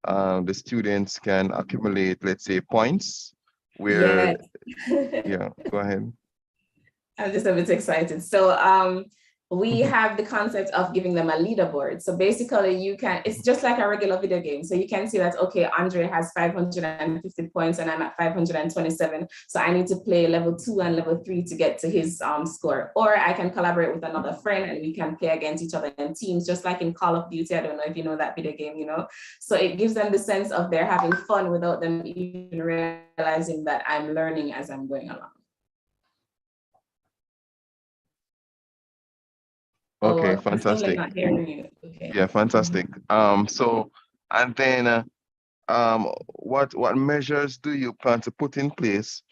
S3: the students can accumulate, let's say, points where, yeah, go ahead.
S16: I'm just a bit excited. So we have the concept of giving them a leaderboard. So basically you can, it's just like a regular video game. So you can see that, okay, Andre has 550 points and I'm at 527. So I need to play level 2 and level 3 to get to his score. Or I can collaborate with another friend and we can play against each other in teams, just like in Call of Duty. I don't know if you know that video game, you know? So it gives them the sense of they're having fun without them even realizing that I'm learning as I'm going along.
S3: Okay,
S16: Oh,
S3: fantastic.
S16: not hearing you. Okay.
S3: Yeah, fantastic. So, and then what measures do you plan to put in place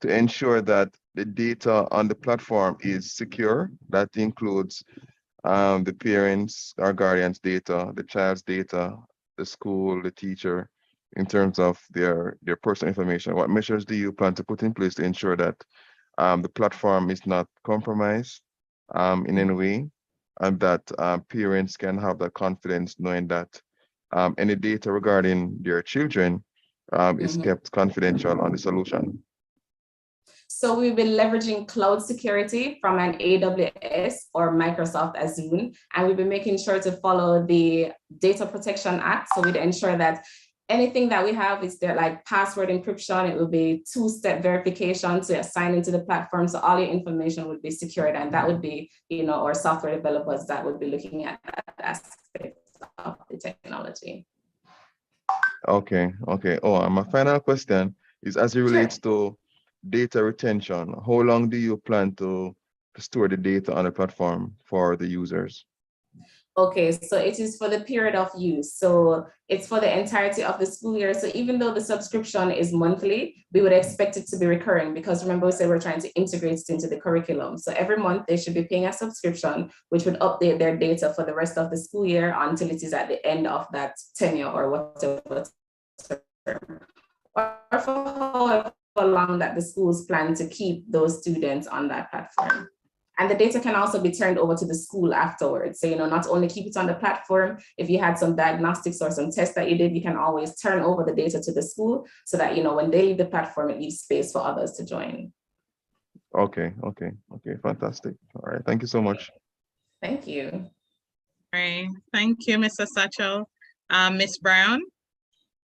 S3: to ensure that the data on the platform is secure? That includes the parents or guardians' data, the child's data, the school, the teacher, in terms of their personal information. What measures do you plan to put in place to ensure that the platform is not compromised in any way, and that parents can have that confidence knowing that any data regarding their children is kept confidential on the solution?
S16: So we've been leveraging cloud security from an AWS or Microsoft Azure, and we've been making sure to follow the Data Protection Act. So we'd ensure that anything that we have is there, like password encryption, it will be 2-step verification to assign into the platform. So all your information would be secured, and that would be, you know, our software developers that would be looking at that aspect of the technology.
S3: Okay, okay. Oh, and my final question is as it relates to data retention. How long do you plan to store the data on the platform for the users?
S16: Okay, so it is for the period of use. So it's for the entirety of the school year. So even though the subscription is monthly, we would expect it to be recurring, because remember we said we're trying to integrate it into the curriculum. So every month they should be paying a subscription, which would update their data for the rest of the school year until it is at the end of that tenure or whatever term. Or for however long that the schools plan to keep those students on that platform. And the data can also be turned over to the school afterwards. So, you know, not only keep it on the platform, if you had some diagnostics or some tests that you did, you can always turn over the data to the school so that, you know, when they leave the platform, it leaves space for others to join.
S3: Okay, okay, okay, fantastic. All right, thank you so much.
S16: Thank you.
S2: All right, thank you, Mr. Satchel. Ms. Brown.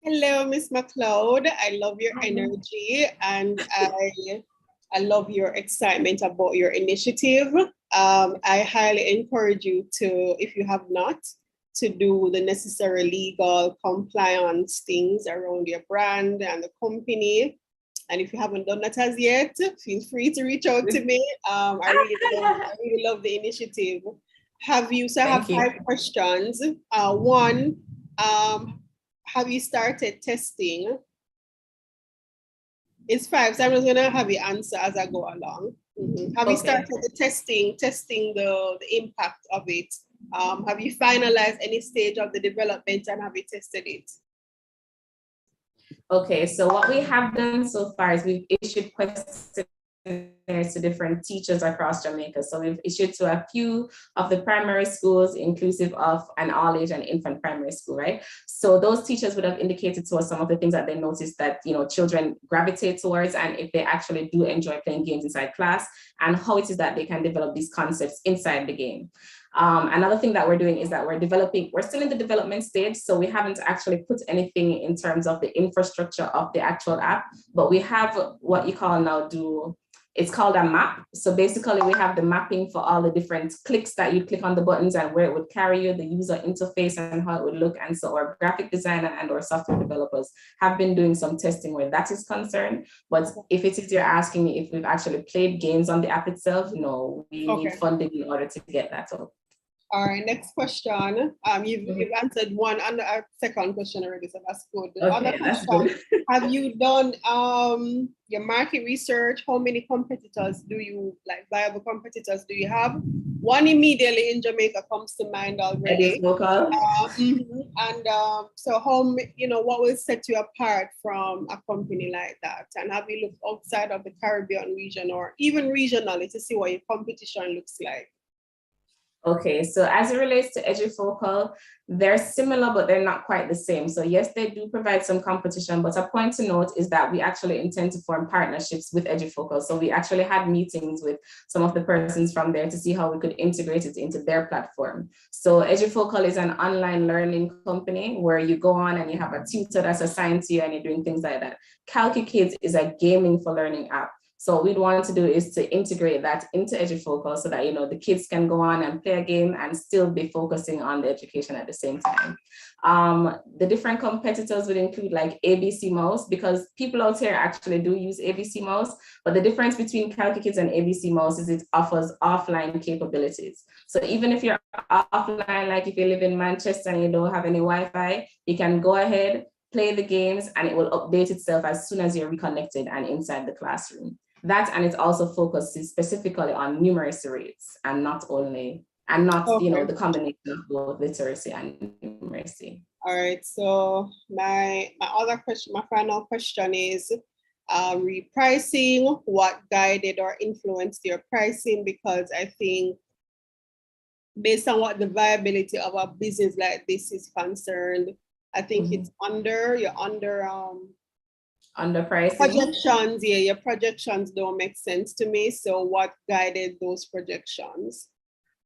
S5: Hello, Ms. McLeod. I love your energy, and I love your excitement about your initiative. I highly encourage you to, if you have not, to do the necessary legal compliance things around your brand and the company. And if you haven't done that as yet, feel free to reach out to me. I really love the initiative. I have 5 questions. One, have you started testing? It's 5, so I'm just gonna have you answer as I go along. Have you started the testing the impact of it? Have you finalized any stage of the development and have you tested it?
S16: Okay, so what we have done so far is we've issued questionnaires to different teachers across Jamaica. So we've issued to a few of the primary schools, inclusive of an all-age and infant primary school, right? So those teachers would have indicated to us some of the things that they noticed that, you know, children gravitate towards, and if they actually do enjoy playing games inside class, and how it is that they can develop these concepts inside the game. Another thing that we're doing is that we're still in the development stage, so we haven't actually put anything in terms of the infrastructure of the actual app, but we have what you call now it's called a map. So basically we have the mapping for all the different clicks that you click on the buttons and where it would carry you, the user interface and how it would look. And so our graphic designer and our software developers have been doing some testing where that is concerned. But if it is you're asking me if we've actually played games on the app itself, no, we need funding in order to get that up.
S5: All right, next question. You've answered one and a second question already, so that's good. The other question, have you done your market research? How many competitors do you, like viable competitors do you have? One immediately in Jamaica comes to mind already. And so how, you know, what will set you apart from a company like that? And have you looked outside of the Caribbean region or even regionally to see what your competition looks like?
S16: Okay, so as it relates to EduFocal, they're similar, but they're not quite the same. So yes, they do provide some competition, but a point to note is that we actually intend to form partnerships with EduFocal. So we actually had meetings with some of the persons from there to see how we could integrate it into their platform. So EduFocal is an online learning company where you go on and you have a tutor that's assigned to you and you're doing things like that. CalcuKids is a gaming for learning app. So what we'd want to do is to integrate that into EduFocal so that, you know, the kids can go on and play a game and still be focusing on the education at the same time. The different competitors would include like ABC Mouse, because people out here actually do use ABC Mouse, but the difference between CalcuKids and ABC Mouse is it offers offline capabilities. So even if you're offline, like if you live in Manchester and you don't have any Wi-Fi, you can go ahead, play the games, and it will update itself as soon as you're reconnected and inside the classroom. That, and it also focuses specifically on numeracy rates and not only, and not, you know, the combination of both literacy and numeracy.
S5: All right, so my other question, my final question is repricing. What guided or influenced your pricing? Because I think based on what the viability of a business like this is concerned, I think it's you're under
S16: pricing.
S5: Projections, yeah, your projections don't make sense to me. So what guided those projections?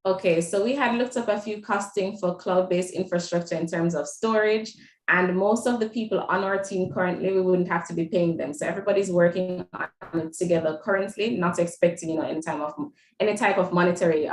S16: Okay, so we had looked up a few costing for cloud-based infrastructure in terms of storage, and most of the people on our team currently, we wouldn't have to be paying them. So everybody's working on it together currently, not expecting, you know, any type of monetary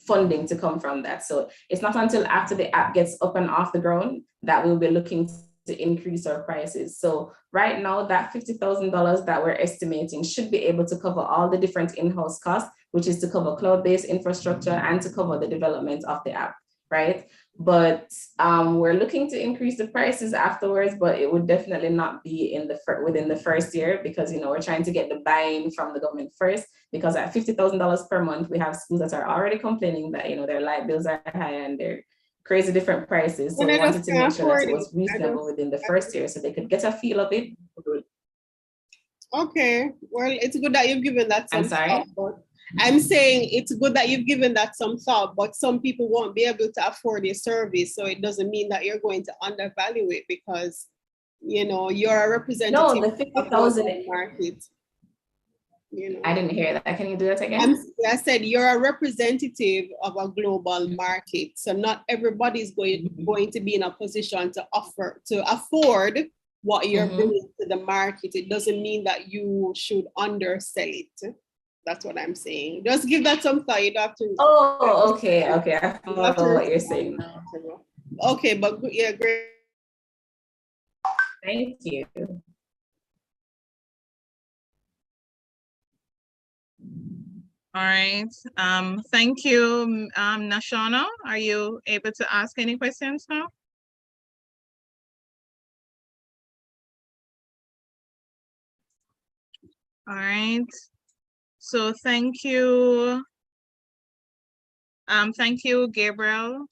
S16: funding to come from that. So it's not until after the app gets up and off the ground that we'll be looking to increase our prices. So right now, that $50,000 that we're estimating should be able to cover all the different in-house costs, which is to cover cloud-based infrastructure and to cover the development of the app, right? But we're looking to increase the prices afterwards, but it would definitely not be within the first year, because, you know, we're trying to get the buy-in from the government first, because at $50,000 per month, we have schools that are already complaining that, you know, their light bills are high and they're crazy different prices. So we wanted to make sure that it was reasonable within the first year so they could get a feel of it.
S5: Okay, well, it's good that you've given that some
S16: I'm sorry?
S5: thought, but I'm saying it's good that you've given that some thought, but some people won't be able to afford your service. So it doesn't mean that you're going to undervalue it, because, you know, you're a representative
S16: No, the
S5: of the
S16: 50,000
S5: market. You know.
S16: I didn't hear that. Can you do that again?
S5: I said you're a representative of a global market. So not everybody's going to be in a position to afford what you're bringing to the market. It doesn't mean that you should undersell it. That's what I'm saying. Just give that some thought. You don't have to.
S16: Oh, okay. I follow what you're saying.
S5: Okay, but yeah, great.
S16: Thank you.
S2: All right. Thank you, Nashana. Are you able to ask any questions now? All right. So thank you. Thank you, Gabriel.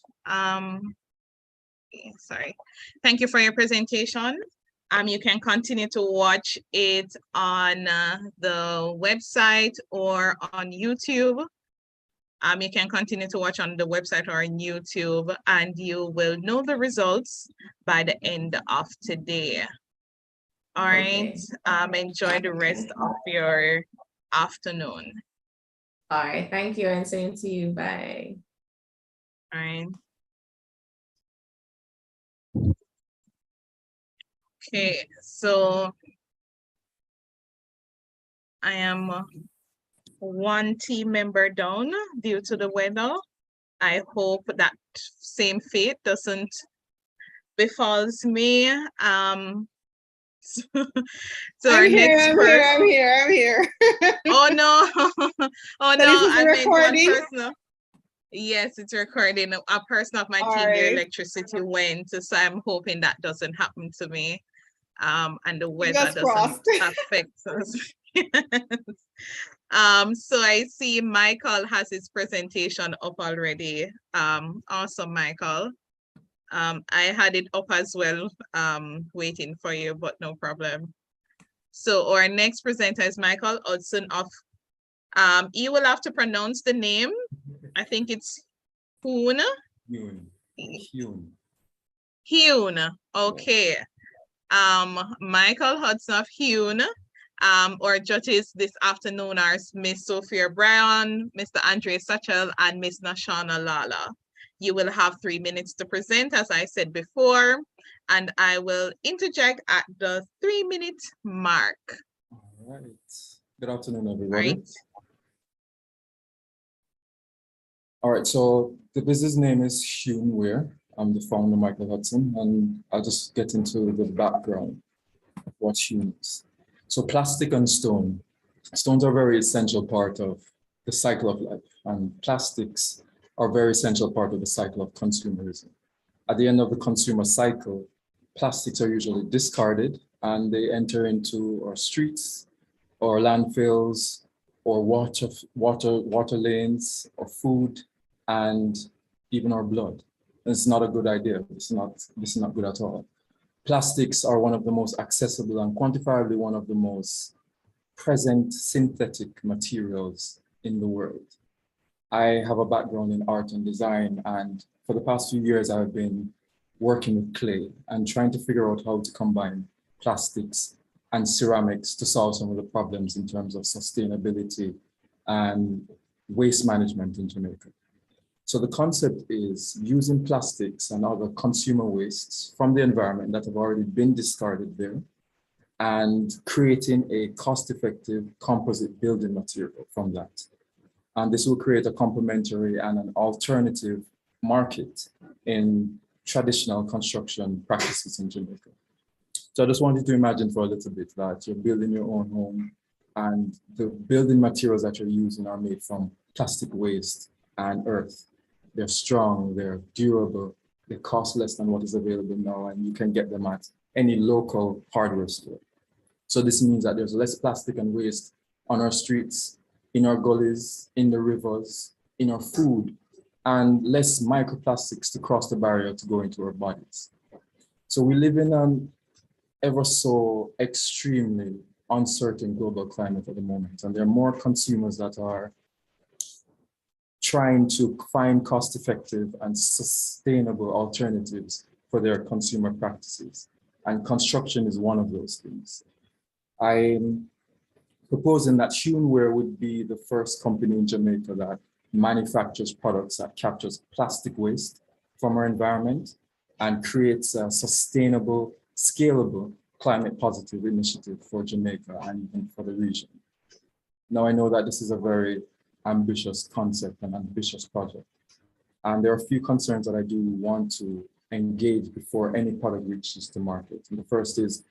S2: Sorry. Thank you for your presentation. You can continue to watch it on the website or on YouTube. You can continue to watch on the website or on YouTube, and you will know the results by the end of today. All right. Enjoy the rest of your afternoon.
S16: All right. Thank you, and same to you. Bye.
S2: All right. Okay, so I am one team member down due to the weather. I hope that same fate doesn't befalls me. So
S5: I'm here.
S2: Oh no! Oh
S5: so
S2: no! I meant one
S5: recording?
S2: person. Yes, it's recording. A person of my team, their electricity went, so I'm hoping that doesn't happen to me. And the weather doesn't affect us. So I see Michael has his presentation up already. Awesome, Michael. I had it up as well, waiting for you, but no problem. So our next presenter is Michael Hudson of, you will have to pronounce the name. I think it's Hoon? Hune. Okay. Michael Hudson of Hune. Our judges this afternoon are Miss Sophia Brown, Mr. Andre Satchel, and Miss Nashana Lala. You will have 3 minutes to present, as I said before, and I will interject at the 3-minute mark.
S14: All right. Good afternoon, everybody.
S2: Right.
S14: All right, so the business name is Huneware. I'm the founder, Michael Hudson, and I'll just get into the background of what Hune is. So plastic and stone. Stones are a very essential part of the cycle of life, and plastics are a very essential part of the cycle of consumerism. At the end of the consumer cycle, plastics are usually discarded and they enter into our streets or landfills or water lanes or food and even our blood. It's not a good idea. This is not good at all. Plastics are one of the most accessible and quantifiably one of the most present synthetic materials in the world. I have a background in art and design, and for the past few years, I've been working with clay and trying to figure out how to combine plastics and ceramics to solve some of the problems in terms of sustainability and waste management in Jamaica. So the concept is using plastics and other consumer wastes from the environment that have already been discarded there and creating a cost-effective composite building material from that. And this will create a complementary and an alternative market in traditional construction practices in Jamaica. So I just want you to imagine for a little bit that you're building your own home and the building materials that you're using are made from plastic waste and earth. They're strong, they're durable, they cost less than what is available now, and you can get them at any local hardware store. So this means that there's less plastic and waste on our streets, in our gullies, in the rivers, in our food, and less microplastics to cross the barrier to go into our bodies. So we live in an ever so extremely uncertain global climate at the moment, and there are more consumers that are trying to find cost-effective and sustainable alternatives for their consumer practices. And construction is one of those things. I'm proposing that Huneware would be the first company in Jamaica that manufactures products that captures plastic waste from our environment and creates a sustainable, scalable, climate positive initiative for Jamaica and even for the region. Now I know that this is a very ambitious concept and ambitious project. And there are a few concerns that I do want to engage before any product reaches the market. And the first is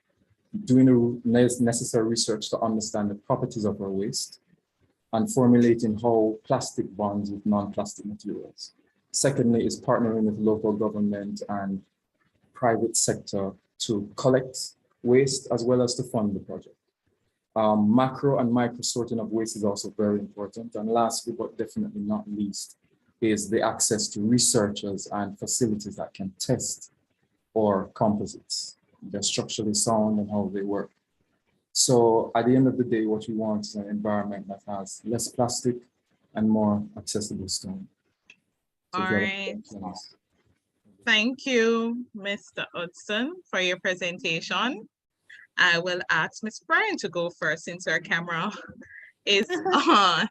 S14: doing the necessary research to understand the properties of our waste and formulating how plastic bonds with non-plastic materials. Secondly is partnering with local government and private sector to collect waste as well as to fund the project. Macro and micro sorting of waste is also very important. And lastly, but definitely not least, is the access to researchers and facilities that can test our composites. They're structurally sound and how they work. So at the end of the day, what we want is an environment that has less plastic and more accessible stone. So
S2: all right. Thank you, Mr. Hudson, for your presentation. I will ask Ms. Brian to go first since our camera is on.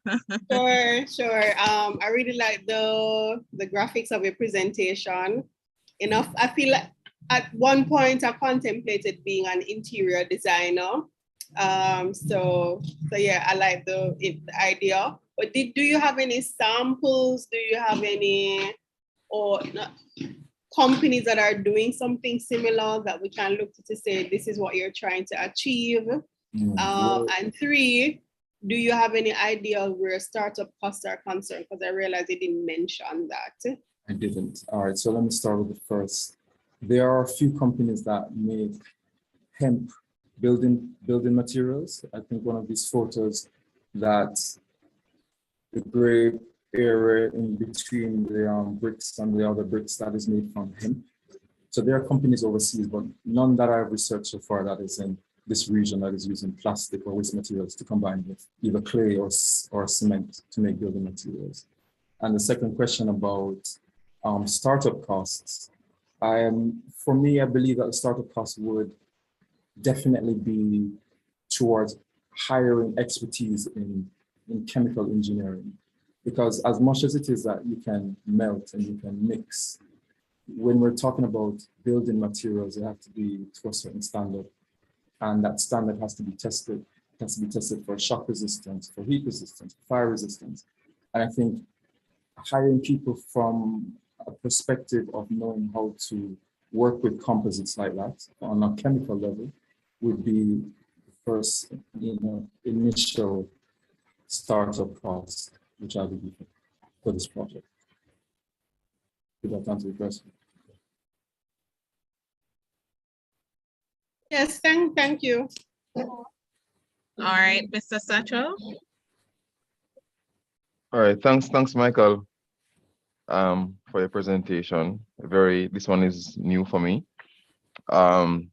S5: Sure. I really like the graphics of your presentation. I feel like at one point I contemplated being an interior designer. So yeah, I like the idea. But do you have any samples? Do you have any companies that are doing something similar that we can look to say this is what you're trying to achieve? And 3, do you have any idea where startup costs are concerned? Because I realized you didn't mention that.
S14: I didn't. All right, so let me start with the first. There are a few companies that make hemp building materials. I think one of these photos that the gray area in between the bricks and the other bricks that is made from hemp. So there are companies overseas, but none that I've researched so far that is in this region that is using plastic or waste materials to combine with either clay or cement to make building materials. And the second question about startup costs, for me, I believe that the startup costs would definitely be towards hiring expertise in chemical engineering, because as much as it is that you can melt and you can mix, when we're talking about building materials, they have to be to a certain standard, and that standard has to be tested. It has to be tested for shock resistance, for heat resistance, fire resistance. And I think hiring people from a perspective of knowing how to work with composites like that on a chemical level would be the first, initial startup cost, which I would be for this project. Did that answer your question?
S5: Yes, thank you.
S2: All right, Mr. Satchel.
S3: All right, thanks, Michael, for your presentation. This one is new for me. And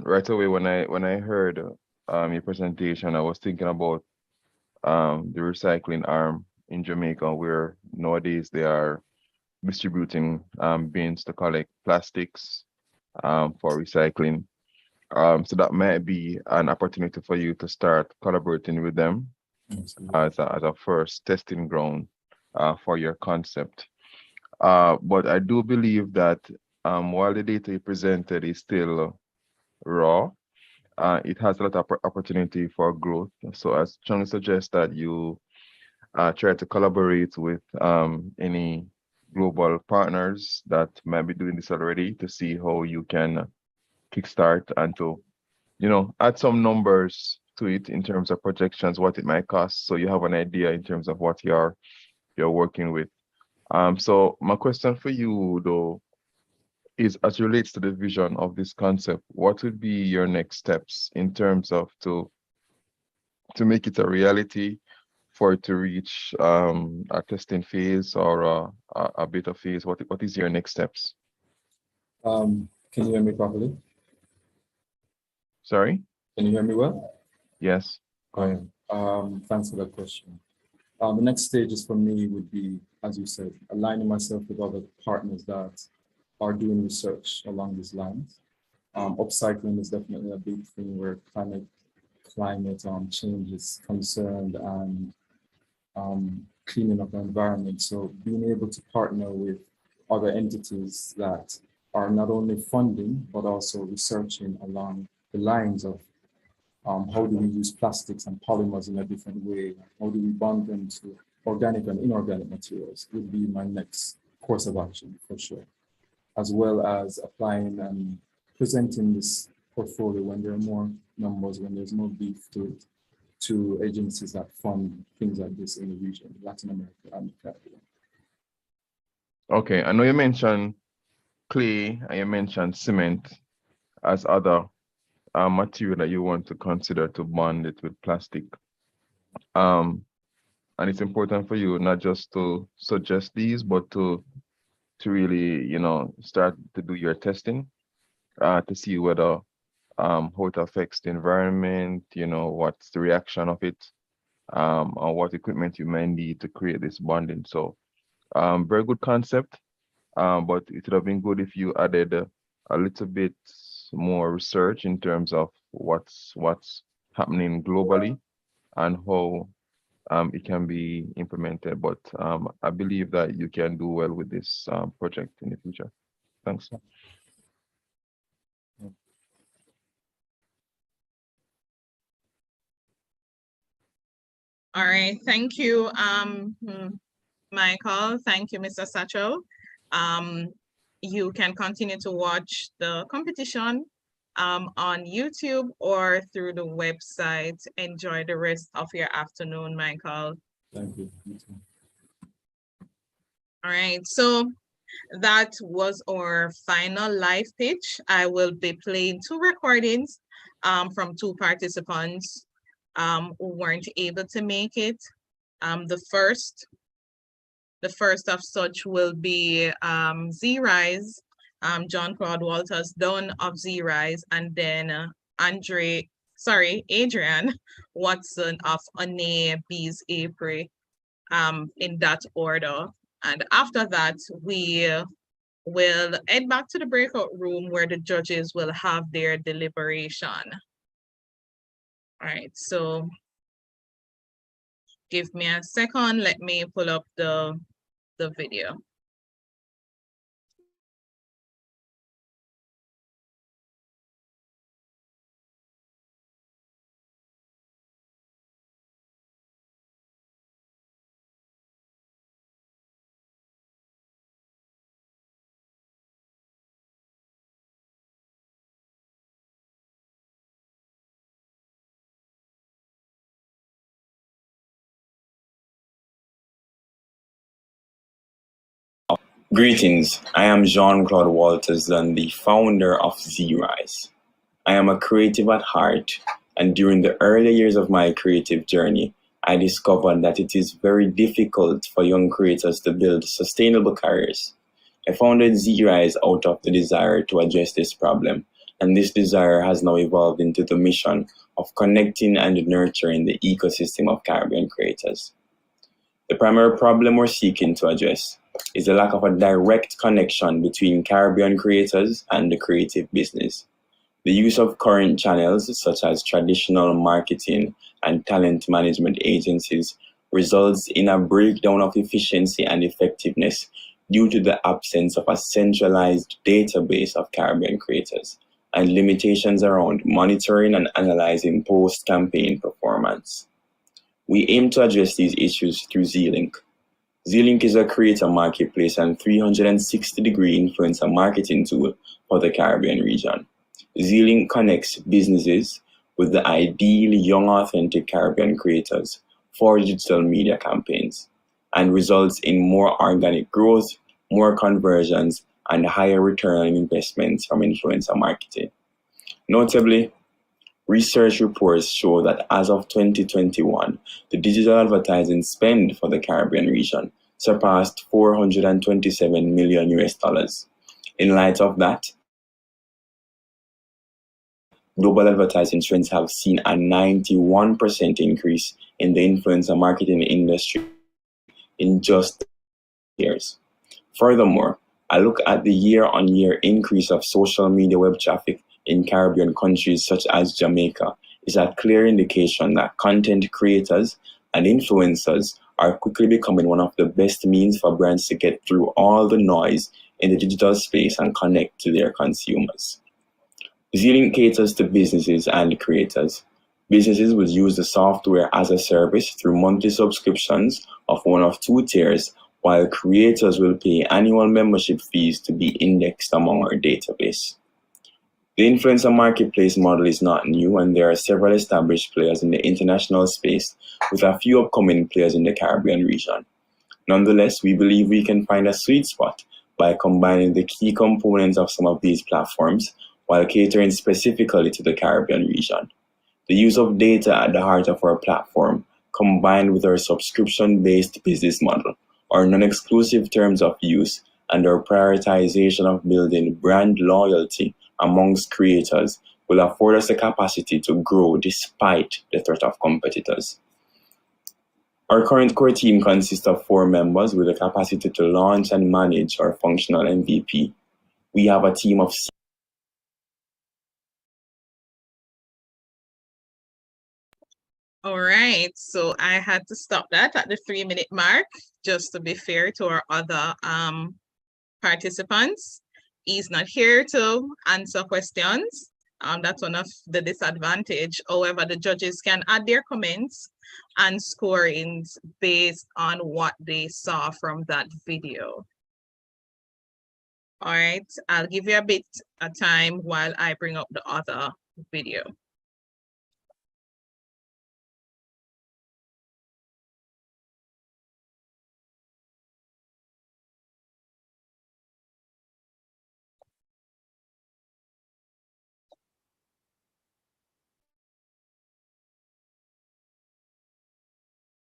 S3: right away when I heard your presentation, I was thinking about the recycling arm in Jamaica, where nowadays they are distributing bins to collect plastics for recycling. So that might be an opportunity for you to start collaborating with them as a first testing ground for your concept. But I do believe that while the data you presented is still raw, it has a lot of opportunity for growth. So I strongly suggest that you try to collaborate with any global partners that might be doing this already to see how you can kickstart and to, add some numbers to it in terms of projections, what it might cost, so you have an idea in terms of what you're working with. So my question for you though is, as relates to the vision of this concept, what would be your next steps in terms of to make it a reality, for it to reach a testing phase or a beta phase? What is your next steps?
S14: Can you hear me properly?
S3: Sorry?
S14: Can you hear me well?
S3: Yes.
S14: Go ahead. Thanks for that question. The next stages for me would be, as you said, aligning myself with other partners that are doing research along these lines. Upcycling is definitely a big thing where climate change is concerned, and cleaning up the environment. So being able to partner with other entities that are not only funding, but also researching along the lines of how do we use plastics and polymers in a different way? How do we bond them to organic and inorganic materials would be my next course of action for sure, as well as applying and presenting this portfolio when there are more numbers, when there's more beef to it, to agencies that fund things like this in the region, Latin America and the Caribbean.
S3: Okay, I know you mentioned clay and you mentioned cement as other material that you want to consider to bond it with plastic. And it's important for you not just to suggest these, but to really, start to do your testing to see whether how it affects the environment, what's the reaction of it, or what equipment you may need to create this bonding. So very good concept, but it would have been good if you added a little bit more research in terms of what's happening globally and how it can be implemented. But I believe that you can do well with this project in the future. Thanks.
S2: All right, thank you, Michael. Thank you, Mr. Satchel. You can continue to watch the competition on YouTube or through the website. Enjoy the rest of your afternoon, Michael.
S14: Thank you.
S2: All right, so that was our final live pitch. I will be playing 2 recordings from 2 participants who weren't able to make it. The first of such will be Z-Rise, John Claude Walters Dunn of Z-Rise, and then Adrian Watson of Ane Bees April, in that order. And after that, we will head back to the breakout room where the judges will have their deliberation. All right, so give me a second. Let me pull up the video.
S18: Greetings, I am Jean-Claude Walters and the founder of Z-Rise. I am a creative at heart, and during the early years of my creative journey, I discovered that it is very difficult for young creators to build sustainable careers. I founded Z-Rise out of the desire to address this problem, and this desire has now evolved into the mission of connecting and nurturing the ecosystem of Caribbean creators. The primary problem we're seeking to address is the lack of a direct connection between Caribbean creators and the creative business. The use of current channels such as traditional marketing and talent management agencies results in a breakdown of efficiency and effectiveness due to the absence of a centralized database of Caribbean creators and limitations around monitoring and analyzing post-campaign performance. We aim to address these issues through Z-Link. Z-Link is a creator marketplace and 360-degree influencer marketing tool for the Caribbean region. Z-Link connects businesses with the ideal young, authentic Caribbean creators for digital media campaigns and results in more organic growth, more conversions, and higher return on investments from influencer marketing. Notably, research reports show that as of 2021, the digital advertising spend for the Caribbean region surpassed $427 million US. In light of that, global advertising trends have seen a 91% increase in the influencer marketing industry in just years. Furthermore, I look at the year-on-year increase of social media web traffic in Caribbean countries such as Jamaica is a clear indication that content creators and influencers are quickly becoming one of the best means for brands to get through all the noise in the digital space and connect to their consumers. Z-Link caters to businesses and creators. Businesses will use the software as a service through monthly subscriptions of one of two tiers, while creators will pay annual membership fees to be indexed among our database. The influencer marketplace model is not new, and there are several established players in the international space, with a few upcoming players in the Caribbean region. Nonetheless, we believe we can find a sweet spot by combining the key components of some of these platforms while catering specifically to the Caribbean region. The use of data at the heart of our platform, combined with our subscription-based business model, our non-exclusive terms of use, and our prioritization of building brand loyalty amongst creators will afford us the capacity to grow despite the threat of competitors. Our current core team consists of 4 members with the capacity to launch and manage our functional MVP. We have a team of
S2: All right, so I had to stop that at the 3-minute mark, just to be fair to our other participants. He's not here to answer questions. That's one of the disadvantage. However, the judges can add their comments and scorings based on what they saw from that video. All right, I'll give you a bit of time while I bring up the other video.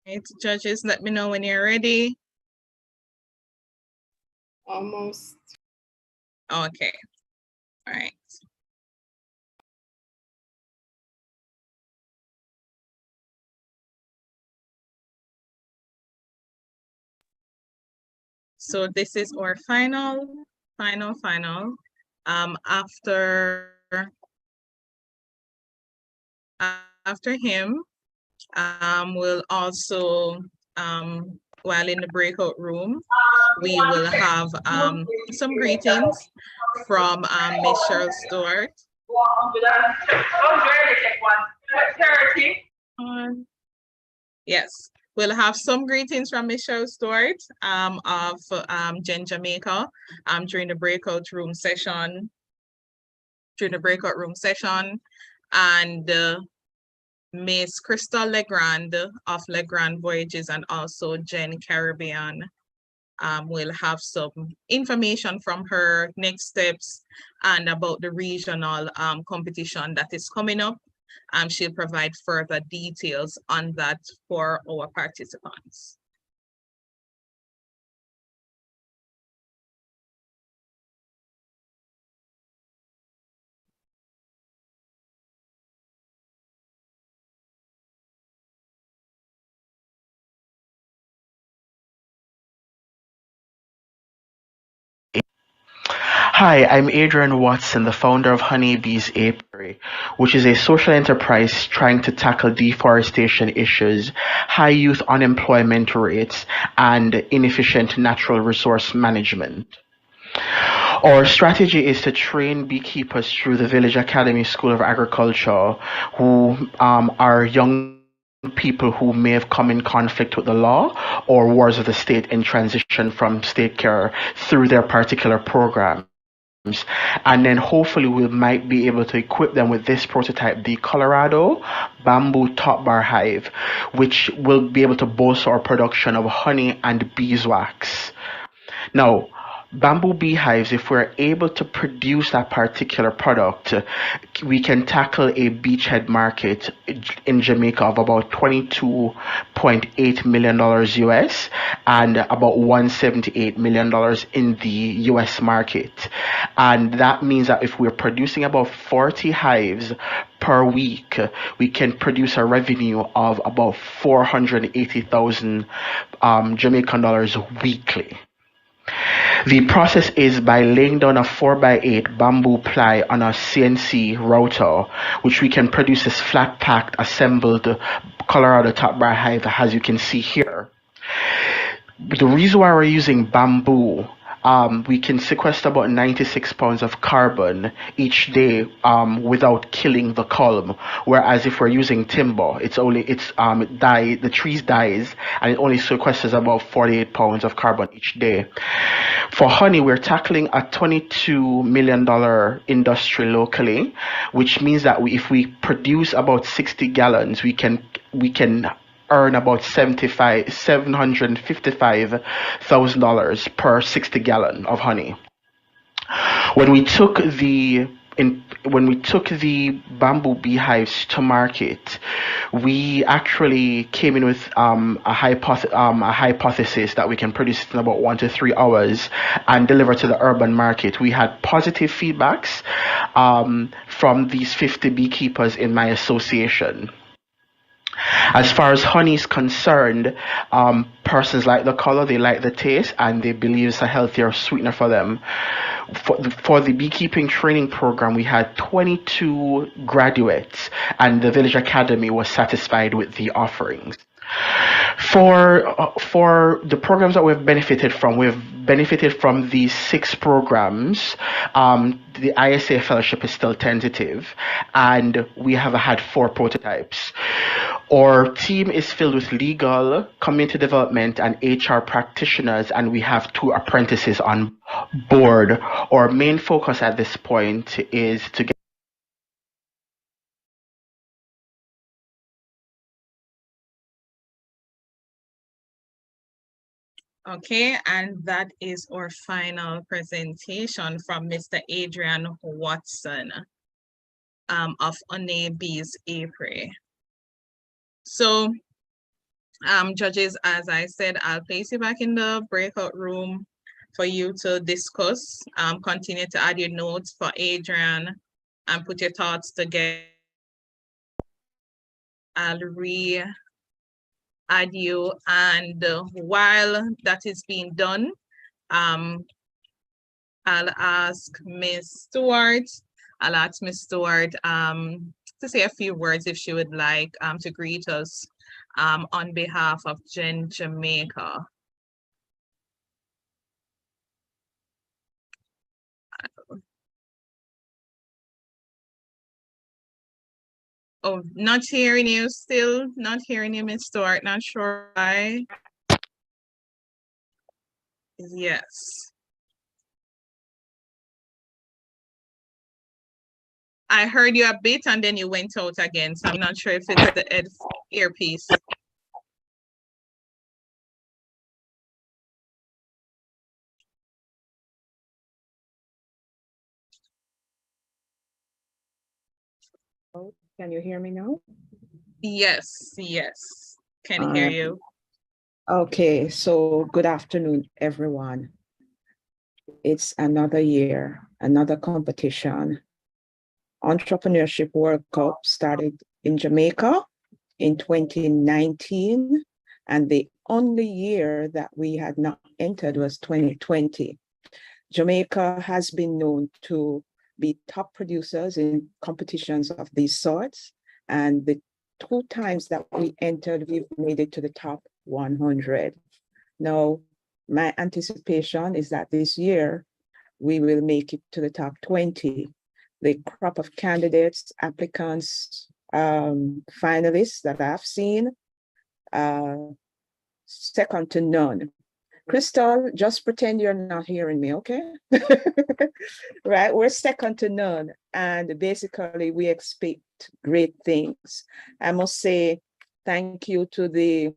S2: Right, judges, let me know when you're ready.
S5: Almost.
S2: Okay, all right. So this is our final. After him, we'll also, while in the breakout room, we will have some greetings from Miss Cheryl Stewart. Yes, we'll have some greetings from Miss Cheryl Stewart of Gen Jamaica during the breakout room session. And Miss Crystal Legrand of Legrand Voyages and also Gen Caribbean. We'll have some information from her, next steps, and about the regional competition that is coming up. She'll provide further details on that for our participants.
S19: Hi, I'm Adrian Watson, the founder of Honeybees Apiary, which is a social enterprise trying to tackle deforestation issues, high youth unemployment rates, and inefficient natural resource management. Our strategy is to train beekeepers through the Village Academy School of Agriculture, who are young people who may have come in conflict with the law or wards of the state in transition from state care through their particular program. And then hopefully we might be able to equip them with this prototype, the Colorado Bamboo Top Bar Hive, which will be able to bolster our production of honey and beeswax. Now, bamboo beehives, if we're able to produce that particular product, we can tackle a beachhead market in Jamaica of about $22.8 million US and about $178 million in the US market. And that means that if we're producing about 40 hives per week, we can produce a revenue of about 480,000 Jamaican dollars weekly. The process is by laying down a 4x8 bamboo ply on a CNC router, which we can produce this flat packed assembled Colorado top bar hive, as you can see here. The reason why we're using bamboo, we can sequester about 96 pounds of carbon each day without killing the culm. Whereas if we're using timber, the trees dies and it only sequesters about 48 pounds of carbon each day. For honey, we're tackling a $22 million industry locally, which means that if we produce about 60 gallons, we can earn about $755,000 per 60 gallon of honey. When we took the bamboo beehives to market, we actually came in with a hypothesis that we can produce it in about 1 to 3 hours and deliver to the urban market. We had positive feedbacks from these 50 beekeepers in my association. As far as honey is concerned, persons like the color, they like the taste, and they believe it's a healthier sweetener for them. For the beekeeping training program, we had 22 graduates, and the Village Academy was satisfied with the offerings. For the programs that we've benefited from these 6 programs. The ISA fellowship is still tentative, and we have had 4 prototypes. Our team is filled with legal, community development, and HR practitioners, and we have 2 apprentices on board. Our main focus at this point is to get
S2: Okay, and that is our final presentation from Mr. Adrian Watson of Honeybees Apiary. So, judges, as I said, I'll place you back in the breakout room for you to discuss. Continue to add your notes for Adrian and put your thoughts together. I'll re-add you, and while that is being done, I'll ask Miss Stewart. To say a few words if she would like to greet us on behalf of Gen Jamaica. Oh, not hearing you still, not hearing you, Miss Stewart, not sure why. Yes. I heard you a bit and then you went out again, so I'm not sure if it's the earpiece.
S20: Can you hear me now?
S2: Yes, yes, can hear you.
S20: Okay, so good afternoon, everyone. It's another year, another competition. Entrepreneurship World Cup started in Jamaica in 2019, and the only year that we had not entered was 2020. Jamaica has been known to be top producers in competitions of these sorts, and the 2 times that we entered, we've made it to the top 100. Now, my anticipation is that this year, we will make it to the top 20. The crop of candidates, applicants, finalists that I've seen, second to none. Crystal, just pretend you're not hearing me, okay? Right, we're second to none. And basically we expect great things. I must say thank you to the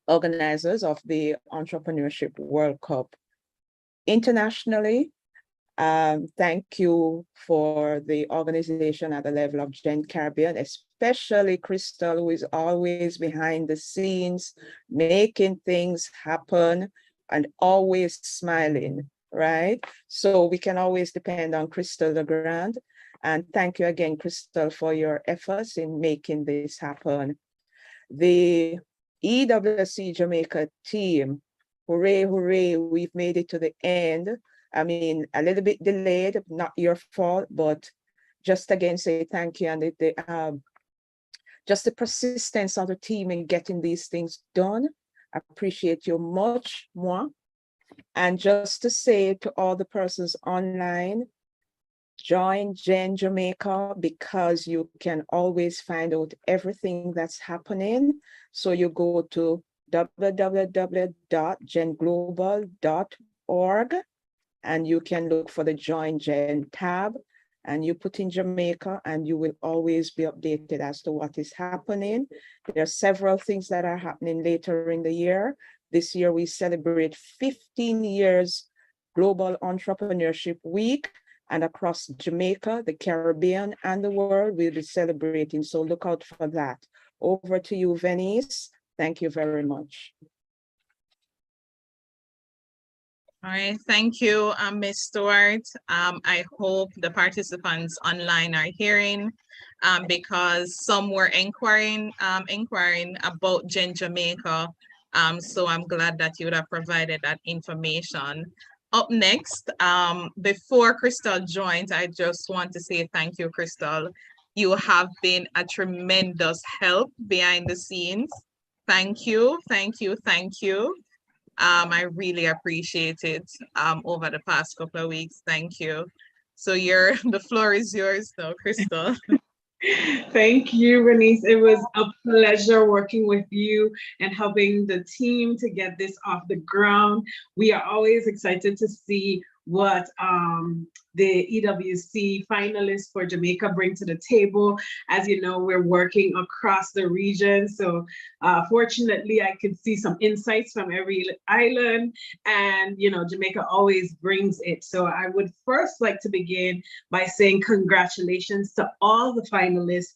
S20: organizers of the Entrepreneurship World Cup. Internationally, thank you for the organization at the level of Gen Caribbean, especially Crystal, who is always behind the scenes, making things happen and always smiling, right? So we can always depend on Crystal Legrand. And thank you again, Crystal, for your efforts in making this happen. The EWC Jamaica team, hooray, hooray, we've made it to the end. I mean, a little bit delayed, not your fault, but just again say thank you. And just the persistence of the team in getting these things done. I appreciate you much more. And just to say to all the persons online, join Gen Jamaica because you can always find out everything that's happening. So you go to www.genglobal.org and you can look for the Join Gen tab and you put in Jamaica and you will always be updated as to what is happening. There are several things that are happening later in the year. This year we celebrate 15 years Global Entrepreneurship Week, and across Jamaica, the Caribbean, and the world, we'll be celebrating. So look out for that. Over to you, Venice. Thank you very much.
S2: All right, thank you, Ms. Stewart. I hope the participants online are hearing because some were inquiring about Gen Jamaica. So I'm glad that you would have provided that information. Up next, before Crystal joins, I just want to say thank you, Crystal. You have been a tremendous help behind the scenes. Thank you, thank you, thank you. I really appreciate it over the past couple of weeks. Thank you. So the floor is yours now, Crystal.
S21: Thank you, Bernice. It was a pleasure working with you and helping the team to get this off the ground. We are always excited to see what the EWC finalists for Jamaica bring to the table. As you know, we're working across the region. So fortunately, I could see some insights from every island, and Jamaica always brings it. So I would first like to begin by saying congratulations to all the finalists.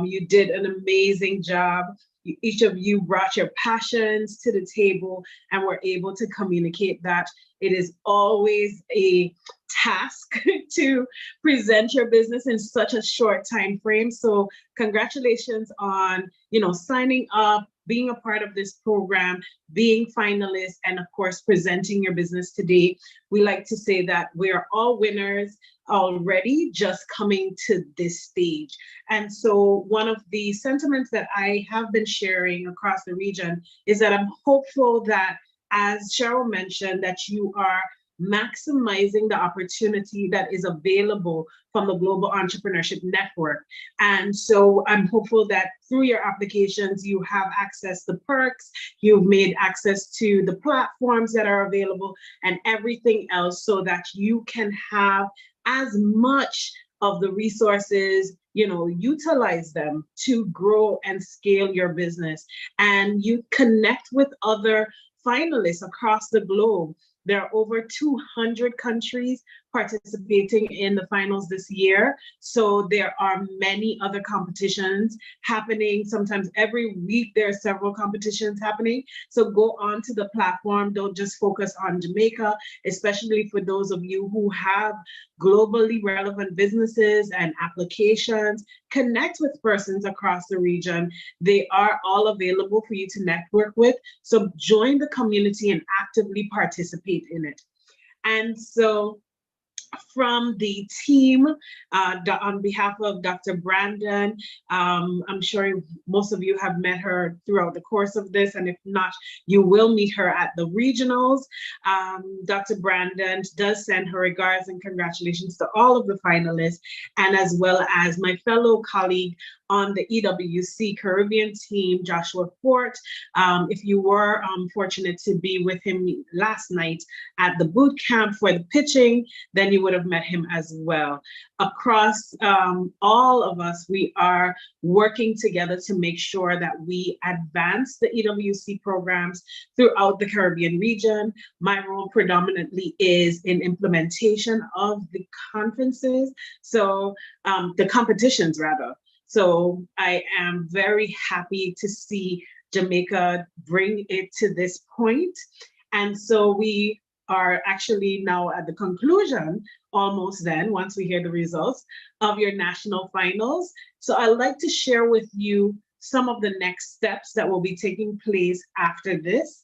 S21: You did an amazing job. Each of you brought your passions to the table and were able to communicate that. It is always a task to present your business in such a short time frame. So congratulations on, signing up, being a part of this program, being finalists, and of course, presenting your business today. We like to say that we are all winners already, just coming to this stage. And so one of the sentiments that I have been sharing across the region is that I'm hopeful that, as Cheryl mentioned, that you are maximizing the opportunity that is available from the Global Entrepreneurship Network. And so I'm hopeful that through your applications, you have access to perks, you've made access to the platforms that are available and everything else, so that you can have as much of the resources, utilize them to grow and scale your business. And you connect with other finalists across the globe. There are over 200 countries participating in the finals this year. So there are many other competitions happening. Sometimes every week there are several competitions happening. So go on to the platform. Don't just focus on Jamaica, especially for those of you who have globally relevant businesses and applications. Connect with persons across the region. They are all available for you to network with. So join the community and actively participate in it. And so from the team, on behalf of Dr. Brandon, I'm sure most of you have met her throughout the course of this, and if not, you will meet her at the regionals. Dr. Brandon does send her regards and congratulations to all of the finalists, and as well as my fellow colleague on the EWC Caribbean team, Joshua Fort. If you were fortunate to be with him last night at the boot camp for the pitching, then you would have met him as well. Across all of us, we are working together to make sure that we advance the EWC programs throughout the Caribbean region. My role predominantly is in implementation of the conferences, so the competitions rather. So I am very happy to see Jamaica bring it to this point. And so we are actually now at the conclusion, almost then, once we hear the results of your national finals. So I'd like to share with you some of the next steps that will be taking place after this.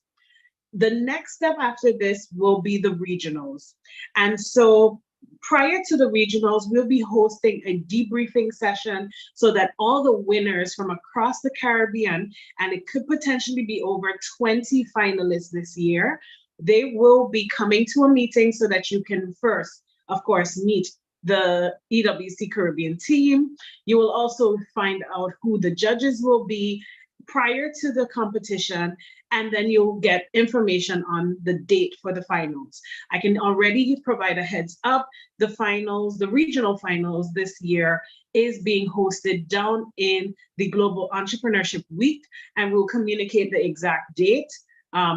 S21: The next step after this will be the regionals. And so prior to the regionals, we'll be hosting a debriefing session so that all the winners from across the Caribbean, and it could potentially be over 20 finalists this year, they will be coming to a meeting so that you can first, of course, meet the EWC Caribbean team. You will also find out who the judges will be prior to the competition, and then you'll get information on the date for the finals. I can already provide a heads up. The finals, the regional finals this year is being hosted down in the Global Entrepreneurship Week, and we'll communicate the exact date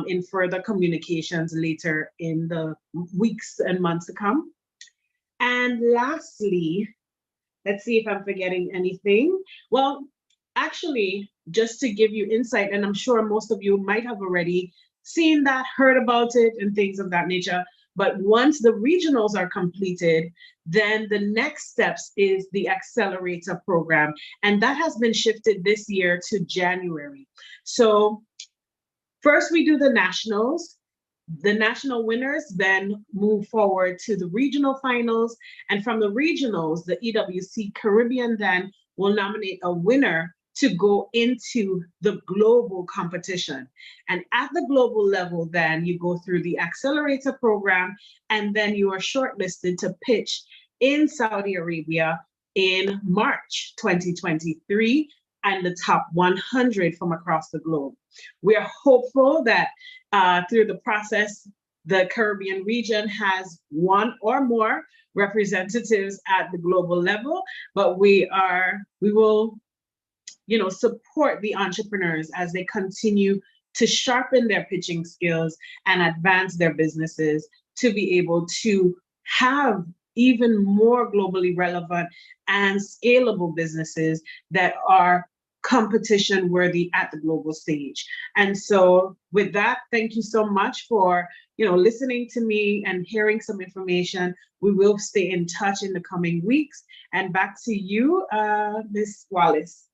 S21: in further communications later in the weeks and months to come. And lastly, let's see if I'm forgetting anything. Well, actually, just to give you insight, and I'm sure most of you might have already seen that, heard about it, and things of that nature. But once the regionals are completed, then the next steps is the Accelerator Program. And that has been shifted this year to January. So first we do the nationals. The national winners then move forward to the regional finals. And from the regionals, the EWC Caribbean then will nominate a winner to go into the global competition. And at the global level, then you go through the Accelerator Program, and then you are shortlisted to pitch in Saudi Arabia in March 2023, and the top 100 from across the globe. We are hopeful that through the process, the Caribbean region has one or more representatives at the global level, but we will support the entrepreneurs as they continue to sharpen their pitching skills and advance their businesses to be able to have even more globally relevant and scalable businesses that are competition worthy at the global stage. And so with that, thank you so much for listening to me and hearing some information. We will stay in touch in the coming weeks. And back to you, Ms. Wallace.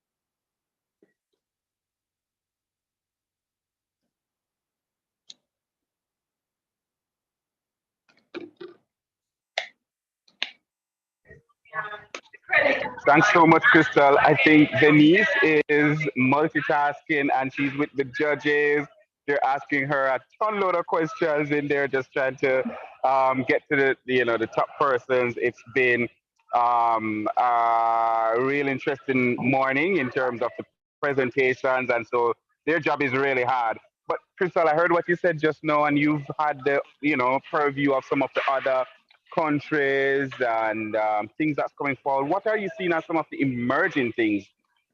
S1: Thanks so much, Crystal. I think Denise is multitasking and she's with the judges. They're asking her a ton load of questions in there, just trying to get to the top persons. It's been a real interesting morning in terms of the presentations, and so their job is really hard. But Crystal, I heard what you said just now, and you've had the purview of some of the other countries and things that's coming forward. What are you seeing as some of the emerging things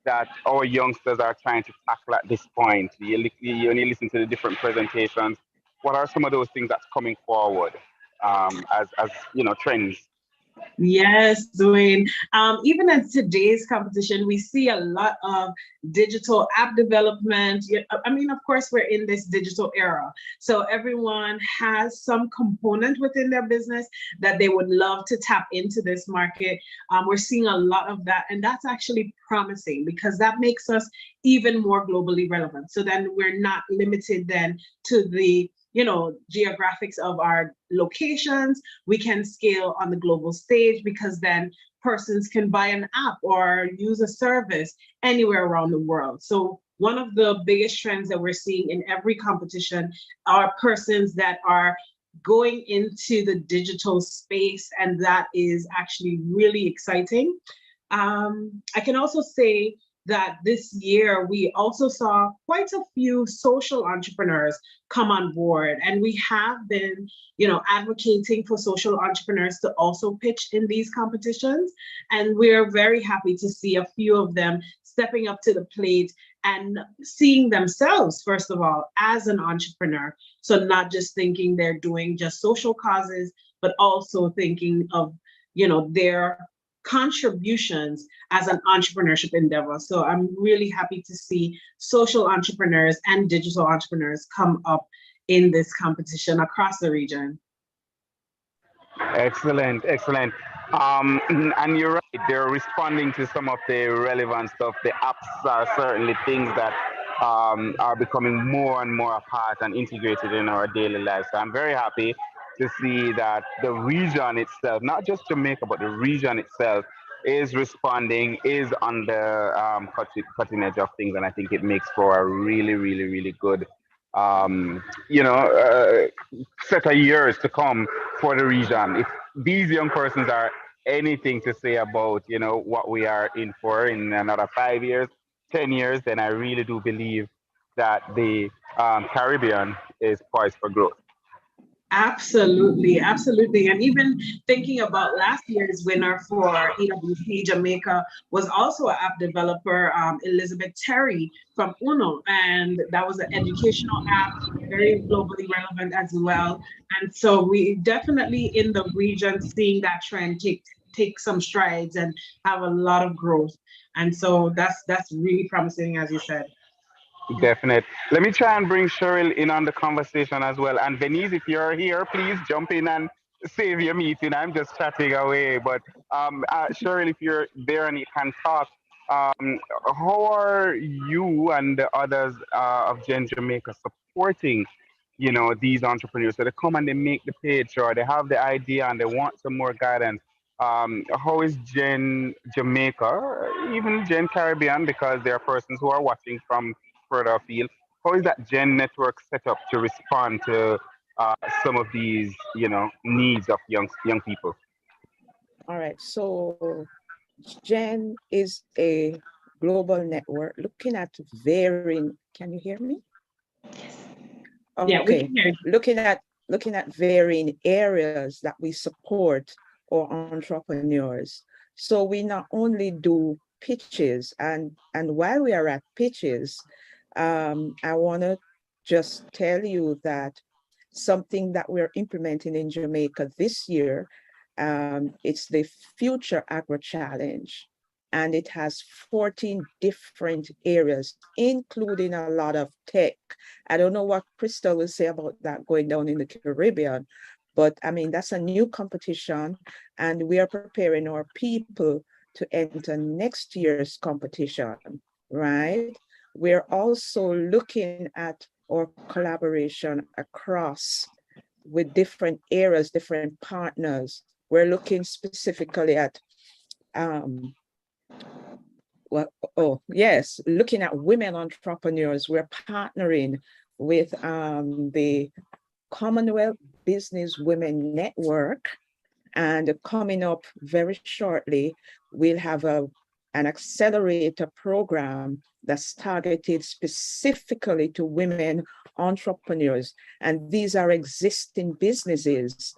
S1: that our youngsters are trying to tackle at this point? When you listen to the different presentations, what are some of those things that's coming forward as trends?
S21: Yes, Dwayne. Even at today's competition, we see a lot of digital app development. I mean, of course, we're in this digital era. So everyone has some component within their business that they would love to tap into this market. We're seeing a lot of that, and that's actually promising because that makes us even more globally relevant. So then we're not limited then to the geographics of our locations. We can scale on the global stage because then persons can buy an app or use a service anywhere around the world. So one of the biggest trends that we're seeing in every competition are persons that are going into the digital space, and that is actually really exciting. I can also say that this year we also saw quite a few social entrepreneurs come on board, and we have been advocating for social entrepreneurs to also pitch in these competitions, and we're very happy to see a few of them stepping up to the plate and seeing themselves, first of all, as an entrepreneur. So not just thinking they're doing just social causes, but also thinking of their contributions as an entrepreneurship endeavor. So I'm really happy to see social entrepreneurs and digital entrepreneurs come up in this competition across the region.
S1: Excellent, excellent. And you're right, they're responding to some of the relevant stuff. The apps are certainly things that are becoming more and more a part and integrated in our daily lives. So I'm very happy to see that the region itself, not just Jamaica, but the region itself is responding, is on the cutting edge of things. And I think it makes for a really, really, really good set of years to come for the region. If these young persons are anything to say about what we are in for in another 5 years, 10 years, then I really do believe that the Caribbean is poised for growth.
S21: Absolutely, absolutely. And even thinking about last year's winner for EWC Jamaica was also an app developer, Elizabeth Terry from Uno. And that was an educational app, very globally relevant as well. And so we definitely in the region seeing that trend take some strides and have a lot of growth. And so that's really promising, as you said.
S1: Definite. Let me try and bring Cheryl in on the conversation as well. And Venice, if you're here, please jump in and save your meeting. I'm just chatting away. But Cheryl, if you're there and you can talk, how are you and the others of Gen Jamaica supporting, these entrepreneurs? So they come and they make the pitch or they have the idea and they want some more guidance. How is Gen Jamaica, even Gen Caribbean, because there are persons who are watching from further afield, how is that Gen network set up to respond to some of these, needs of young people?
S20: All right, so Gen is a global network looking at varying. Can you hear me?
S21: Yes.
S20: Okay.
S21: Yeah, we can hear you.
S20: Looking at varying areas that we support our entrepreneurs. So we not only do pitches, and while we are at pitches, I want to just tell you that something that we're implementing in Jamaica this year, it's the Future Agro Challenge, and it has 14 different areas, including a lot of tech. I don't know what Crystal will say about that going down in the Caribbean, but I mean, that's a new competition, and we are preparing our people to enter next year's competition, right? We're also looking at our collaboration across with different areas, different partners. We're looking specifically at looking at women entrepreneurs. We're partnering with the Commonwealth Business Women Network, and coming up very shortly, we'll have an accelerator program that's targeted specifically to women entrepreneurs. And these are existing businesses.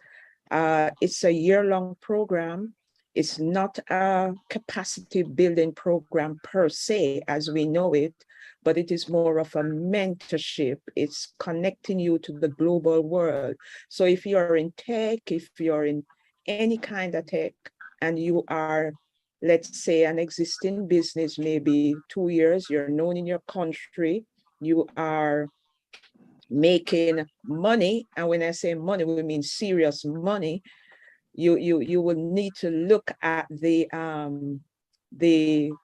S20: It's a year-long program. It's not a capacity building program per se, as we know it, but it is more of a mentorship. It's connecting you to the global world. So if you're in tech, if you're in any kind of tech, and you are, let's say, an existing business, maybe 2 years, you're known in your country, you are making money, and when I say money, we mean serious money, you will need to look at the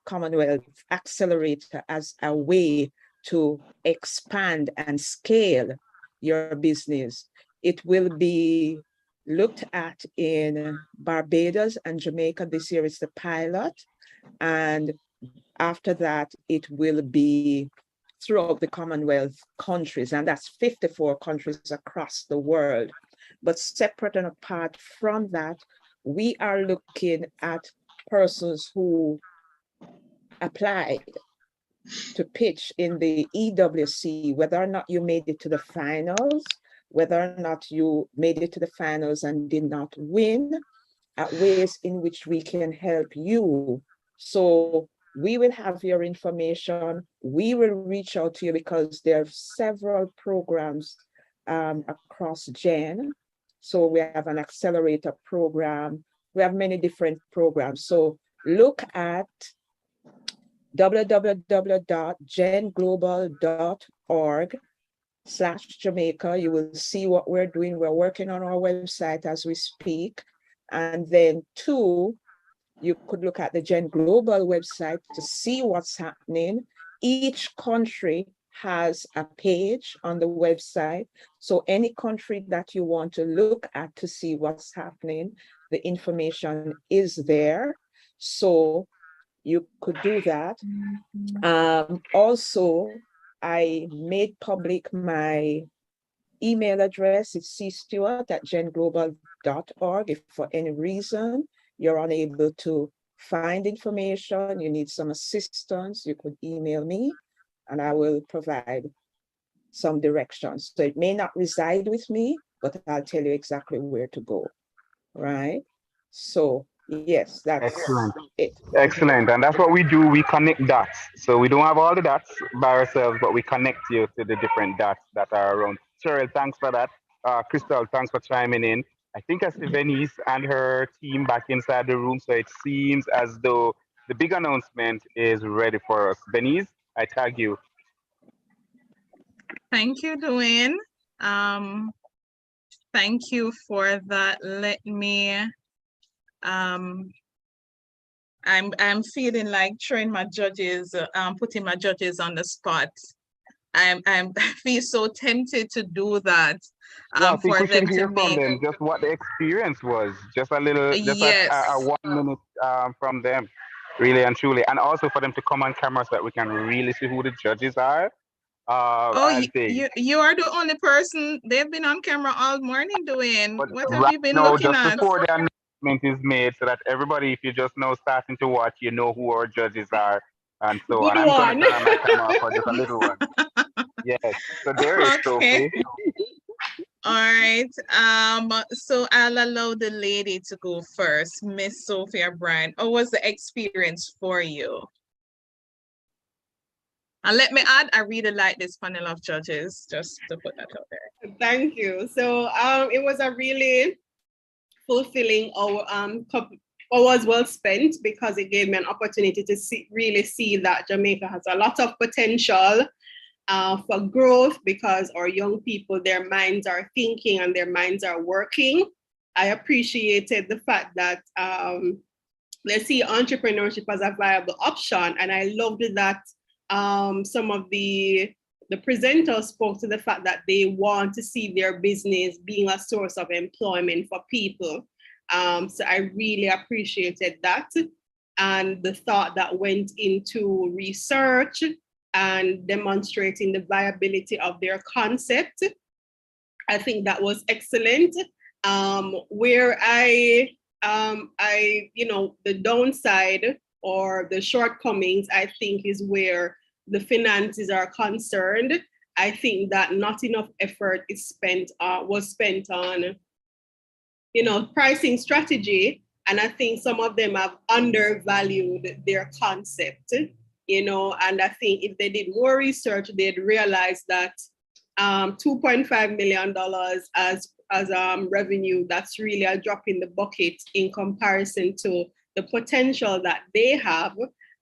S20: Commonwealth Accelerator as a way to expand and scale your business. It will be looked at in Barbados and Jamaica. This year is the pilot. And after that, it will be throughout the Commonwealth countries, and that's 54 countries across the world. But separate and apart from that, we are looking at persons who applied to pitch in the EWC, whether or not you made it to the finals, whether or not you made it to the finals and did not win, ways in which we can help you. So we will have your information. We will reach out to you because there are several programs across GEN. So we have an accelerator program. We have many different programs. So look at www.genglobal.org/Jamaica. You will see what we're doing. We're working on our website as we speak. And then 2, you could look at the Gen Global website to see what's happening. Each country has a page on the website. So any country that you want to look at to see what's happening, the information is there. So you could do that. Also, I made public my email address. It's cstewart@genglobal.org. If for any reason you're unable to find information, you need some assistance, you could email me and I will provide some directions. So it may not reside with me, but I'll tell you exactly where to go, right? So yes, that's
S1: Excellent.
S20: it.
S1: Excellent. And that's what we do. We connect dots. So we don't have all the dots by ourselves, but we connect you to the different dots that are around. Cheryl, thanks for that. Crystal, thanks for chiming in. I think I see Venice and her team back inside the room. So it seems as though the big announcement is ready for us. Venice, I tag you.
S2: Thank you, Dwayne. Thank you for that. Let me, I'm feeling like throwing my judges, putting my judges on the spot. I feel so tempted to do that.
S1: Yeah, I think
S2: For
S1: we
S2: them
S1: should hear
S2: to
S1: from
S2: make.
S1: them just what the experience was. Just a little, just
S2: Yes.
S1: a 1 minute from them, really and truly. And also for them to come on camera so that we can really see who the judges are.
S2: Oh, you are the only person. They've been on camera all morning, Dwayne. What have
S1: right
S2: you been
S1: now,
S2: looking
S1: just
S2: at?
S1: before the announcement is made, so that everybody, if you just now starting to watch, you know who our judges are and so on.
S5: Good
S1: I'm going
S5: one.
S1: to turn on my camera for just a little one. Yes. So there is
S2: Okay.
S1: Sophie.
S2: All right. So I'll allow the lady to go first. Miss Sophia Bryan, what was the experience for you? And let me add, I really like this panel of judges, just to put that out there.
S5: Thank you. So it was a really fulfilling hours well spent, because it gave me an opportunity to really see that Jamaica has a lot of potential for growth, because our young people, their minds are thinking and their minds are working. I appreciated the fact that they see entrepreneurship as a viable option, and I loved that some of the presenters spoke to the fact that they want to see their business being a source of employment for people. So I really appreciated that. and the thought that went into research and demonstrating the viability of their concept. I think that was excellent. Where the downside or the shortcomings, I think, is where the finances are concerned. I think that not enough effort was spent on, pricing strategy. And I think some of them have undervalued their concept, and I think if they did more research, they'd realize that $2.5 million as revenue, that's really a drop in the bucket in comparison to the potential that they have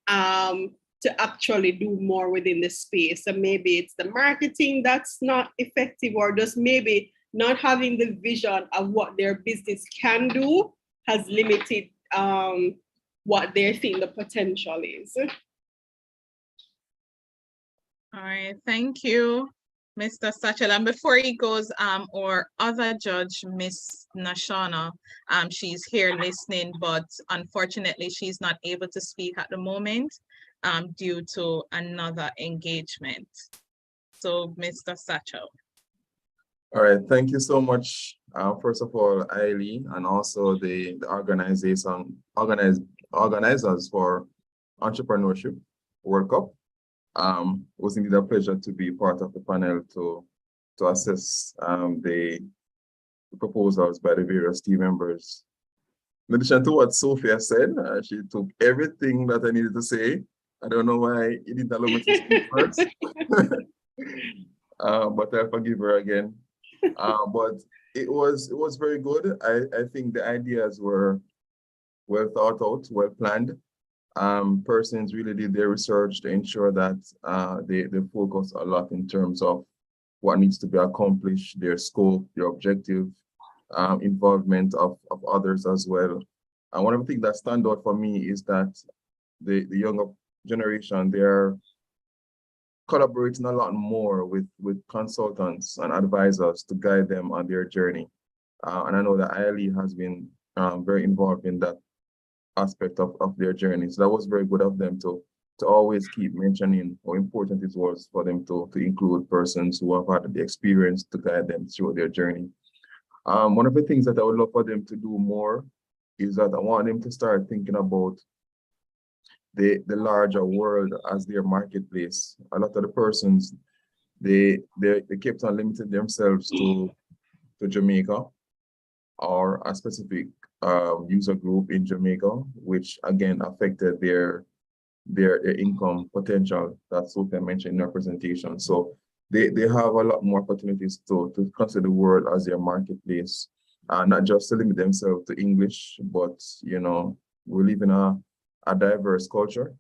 S5: to actually do more within the space. So maybe it's the marketing that's not effective, or just maybe not having the vision of what their business can do has limited what they think the potential is.
S2: All right, thank you, Mr. Satchel. And before he goes, our other judge, Miss Nashana, she's here listening, but unfortunately she's not able to speak at the moment due to another engagement. So, Mr. Satchel.
S3: All right, thank you so much. First of all, Ailey, and also the organizers for Entrepreneurship World Cup. It was indeed a pleasure to be part of the panel to assess the proposals by the various team members. In addition to what Sophia said, she took everything that I needed to say. I don't know why you didn't allow me to speak first, but I'll forgive her again. But it was very good. I think the ideas were well thought out, well planned. Persons really did their research to ensure that they focus a lot in terms of what needs to be accomplished, their scope, their objective, involvement of others as well. And one of the things that stand out for me is that the younger generation, they're collaborating a lot more with consultants and advisors to guide them on their journey. And I know that Ailey has been very involved in that aspect of their journey. So that was very good of them to always keep mentioning how important it was for them to include persons who have had the experience to guide them through their journey. One of the things that I would love for them to do more is that I want them to start thinking about the larger world as their marketplace. A lot of the persons, they kept on limiting themselves to Jamaica or a specific user group in Jamaica, which again affected their income potential that Sophia mentioned in her presentation. So they have a lot more opportunities to consider the world as their marketplace, not just to limit themselves to English, but we live in a diverse culture,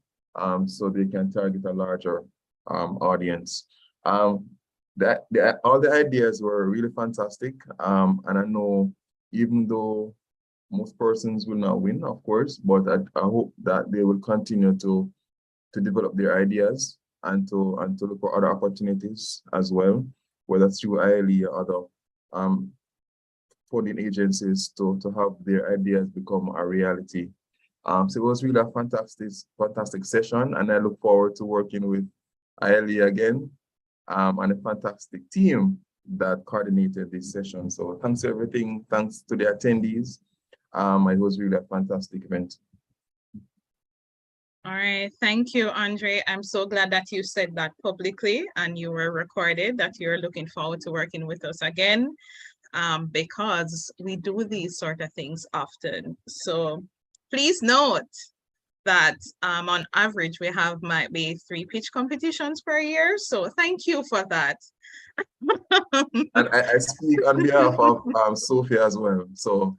S3: so they can target a larger audience. All the ideas were really fantastic, and I know even though most persons will not win, of course, but I hope that they will continue to develop their ideas and to look for other opportunities as well, whether through ILE or other funding agencies to have their ideas become a reality. So it was really a fantastic session, and I look forward to working with ILE again and a fantastic team that coordinated this session. So thanks to everything, thanks to the attendees. It was really a fantastic event.
S2: All right, thank you, Andre. I'm so glad that you said that publicly and you were recorded, that you're looking forward to working with us again, because we do these sort of things often. So please note that on average, we have might be 3 pitch competitions per year. So thank you for that.
S3: And I speak on behalf of Sophia as well. So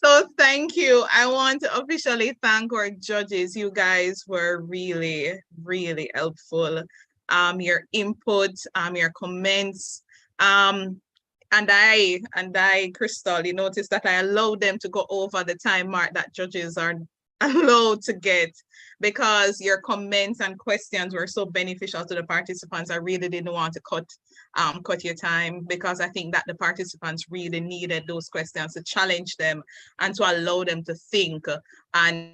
S2: So thank you. I want to officially thank our judges. You guys were really, really helpful. Your input, your comments, and I, Crystal, you notice that I allowed them to go over the time mark that judges are allowed to get, because your comments and questions were so beneficial to the participants. I really didn't want to cut your time, because I think that the participants really needed those questions to challenge them and to allow them to think and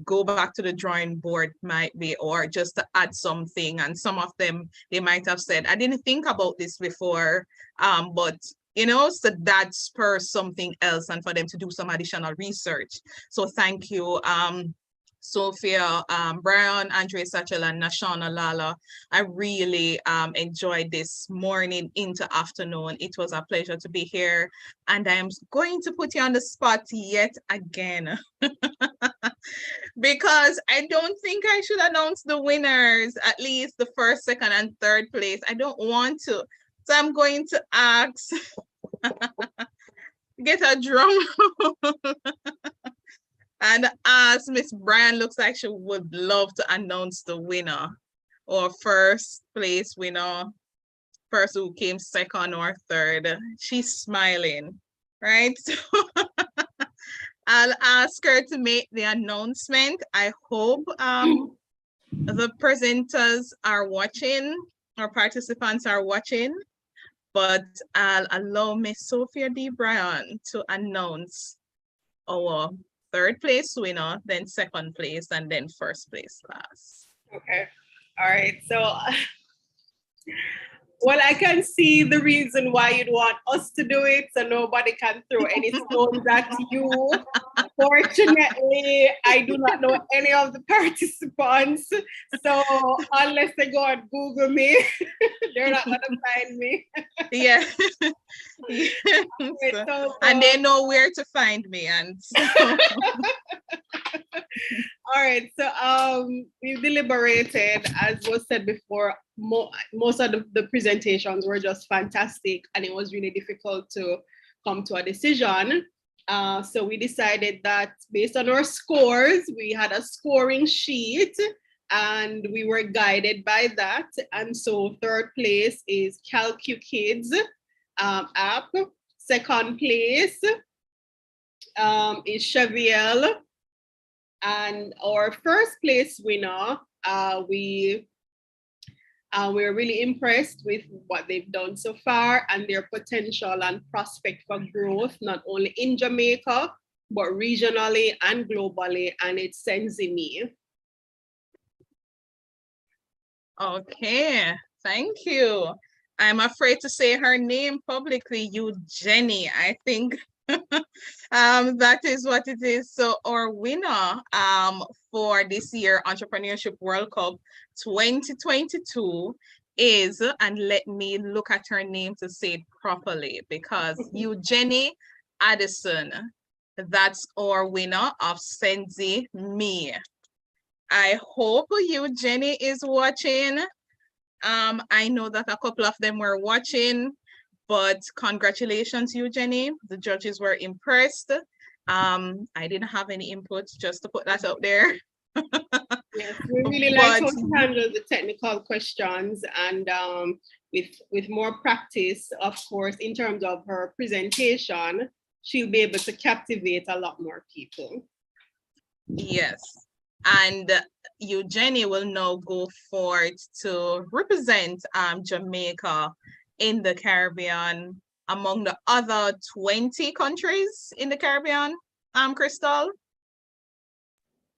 S2: go back to the drawing board, might be, or just to add something. And some of them, they might have said, I didn't think about this before, but you know, so that spurs something else, and for them to do some additional research. So thank you, Sophia, Brian, Andre Satchel, and Nashana Lala. I really enjoyed this morning into afternoon. It was a pleasure to be here, and I'm going to put you on the spot yet again. Because I don't think I should announce the winners, at least the first, second, and third place. I don't want to. So I'm going to ask, get a drum and ask Miss Brian, looks like she would love to announce the winner, or first place winner, person who came second or third. She's smiling, right? So I'll ask her to make the announcement. I hope the presenters are watching, or participants are watching, but I'll allow Miss Sophia D. Bryan to announce our third place winner, then second place, and then first place class.
S5: Okay. All right. So, well, I can see the reason why you'd want us to do it, so nobody can throw any stones at you. Fortunately, I do not know any of the participants, so unless they go and Google me, they're not gonna find me.
S2: Yeah. Yes. And they know where to find me, and so.
S5: All right, so we've deliberated, as was said before. Most of the presentations were just fantastic, and it was really difficult to come to a decision. So we decided that based on our scores, we had a scoring sheet, and we were guided by that. And so third place is CalcuKids app. Second place is Cheviel. And our first place winner, we're really impressed with what they've done so far and their potential and prospect for growth, not only in Jamaica, but regionally and globally, and it's Senzimi.
S2: Okay, thank you. I'm afraid to say her name publicly, Jenny. I think that is what it is. So our winner for this year Entrepreneurship World Cup 2022 is, and let me look at her name to say it properly, because Jenny Addison, that's our winner of Senzi Me. I hope Jenny is watching. I know that a couple of them were watching, but congratulations, Jenny. The judges were impressed. I didn't have any input, just to put that out there.
S5: Yes, we really like how to handle the technical questions, and with more practice, of course, in terms of her presentation, she'll be able to captivate a lot more people.
S2: Yes, and Jenny will now go forward to represent Jamaica in the Caribbean among the other 20 countries in the Caribbean, Crystal?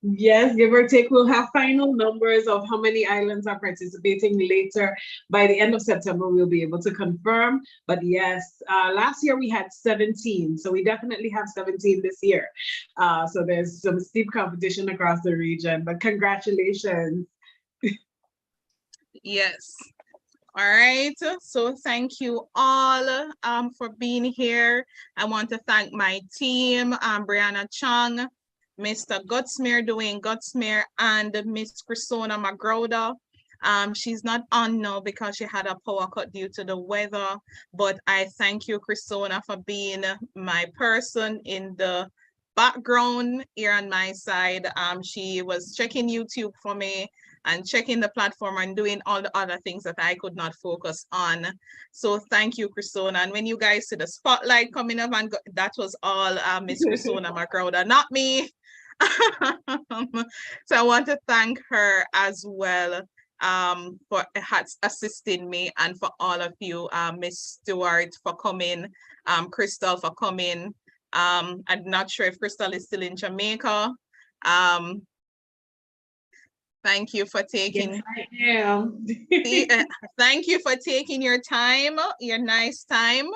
S21: Yes, give or take, we'll have final numbers of how many islands are participating later. By the end of September, we'll be able to confirm. But yes, last year we had 17, so we definitely have 17 this year. So there's some steep competition across the region, but congratulations.
S2: Yes. All right, so thank you all for being here. I want to thank my team, Brianna Chung, Mr. Gutsmeer, Dwayne Gutsmeer, and Miss Chrisona Magroda. She's not on now because she had a power cut due to the weather, but I thank you, Chrisona, for being my person in the background here on my side. She was checking YouTube for me and checking the platform and doing all the other things that I could not focus on. So thank you, Chrisona. And when you guys see the spotlight coming up, and that was all Miss Chrisona Magroda, not me. So I want to thank her as well for assisting me, and for all of you, Miss Stewart for coming, Crystal for coming. I'm not sure if Crystal is still in Jamaica. Thank you for taking.
S21: Yes, I am.
S2: Thank you for taking your time, your nice time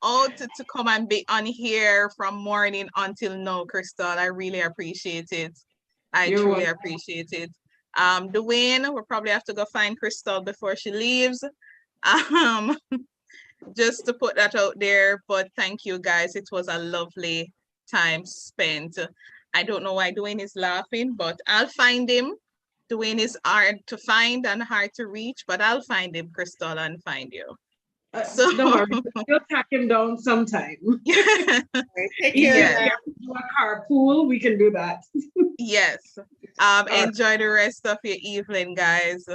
S2: out to come and be on here from morning until now, Crystal. I really appreciate it. I
S21: You're
S2: truly
S21: welcome.
S2: appreciate it. Dwayne, we'll probably have to go find Crystal before she leaves. Just to put that out there, but thank you guys. It was a lovely time spent. I don't know why Dwayne is laughing, but I'll find him. Dwayne is hard to find and hard to reach, but I'll find him, Crystal, and find you. So
S21: Don't worry, we'll track him down sometime.
S5: Take
S21: Even
S5: care.
S21: if we have to do a carpool, we can do that.
S2: Yes. Enjoy the rest of your evening, guys.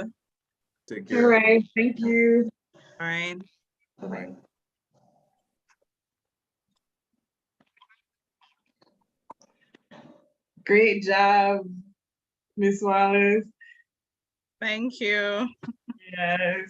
S14: Take
S21: All
S14: care.
S21: right, thank you.
S2: All right.
S21: Bye-bye. Great job, Miss Wallace.
S2: Thank you.
S21: Yes.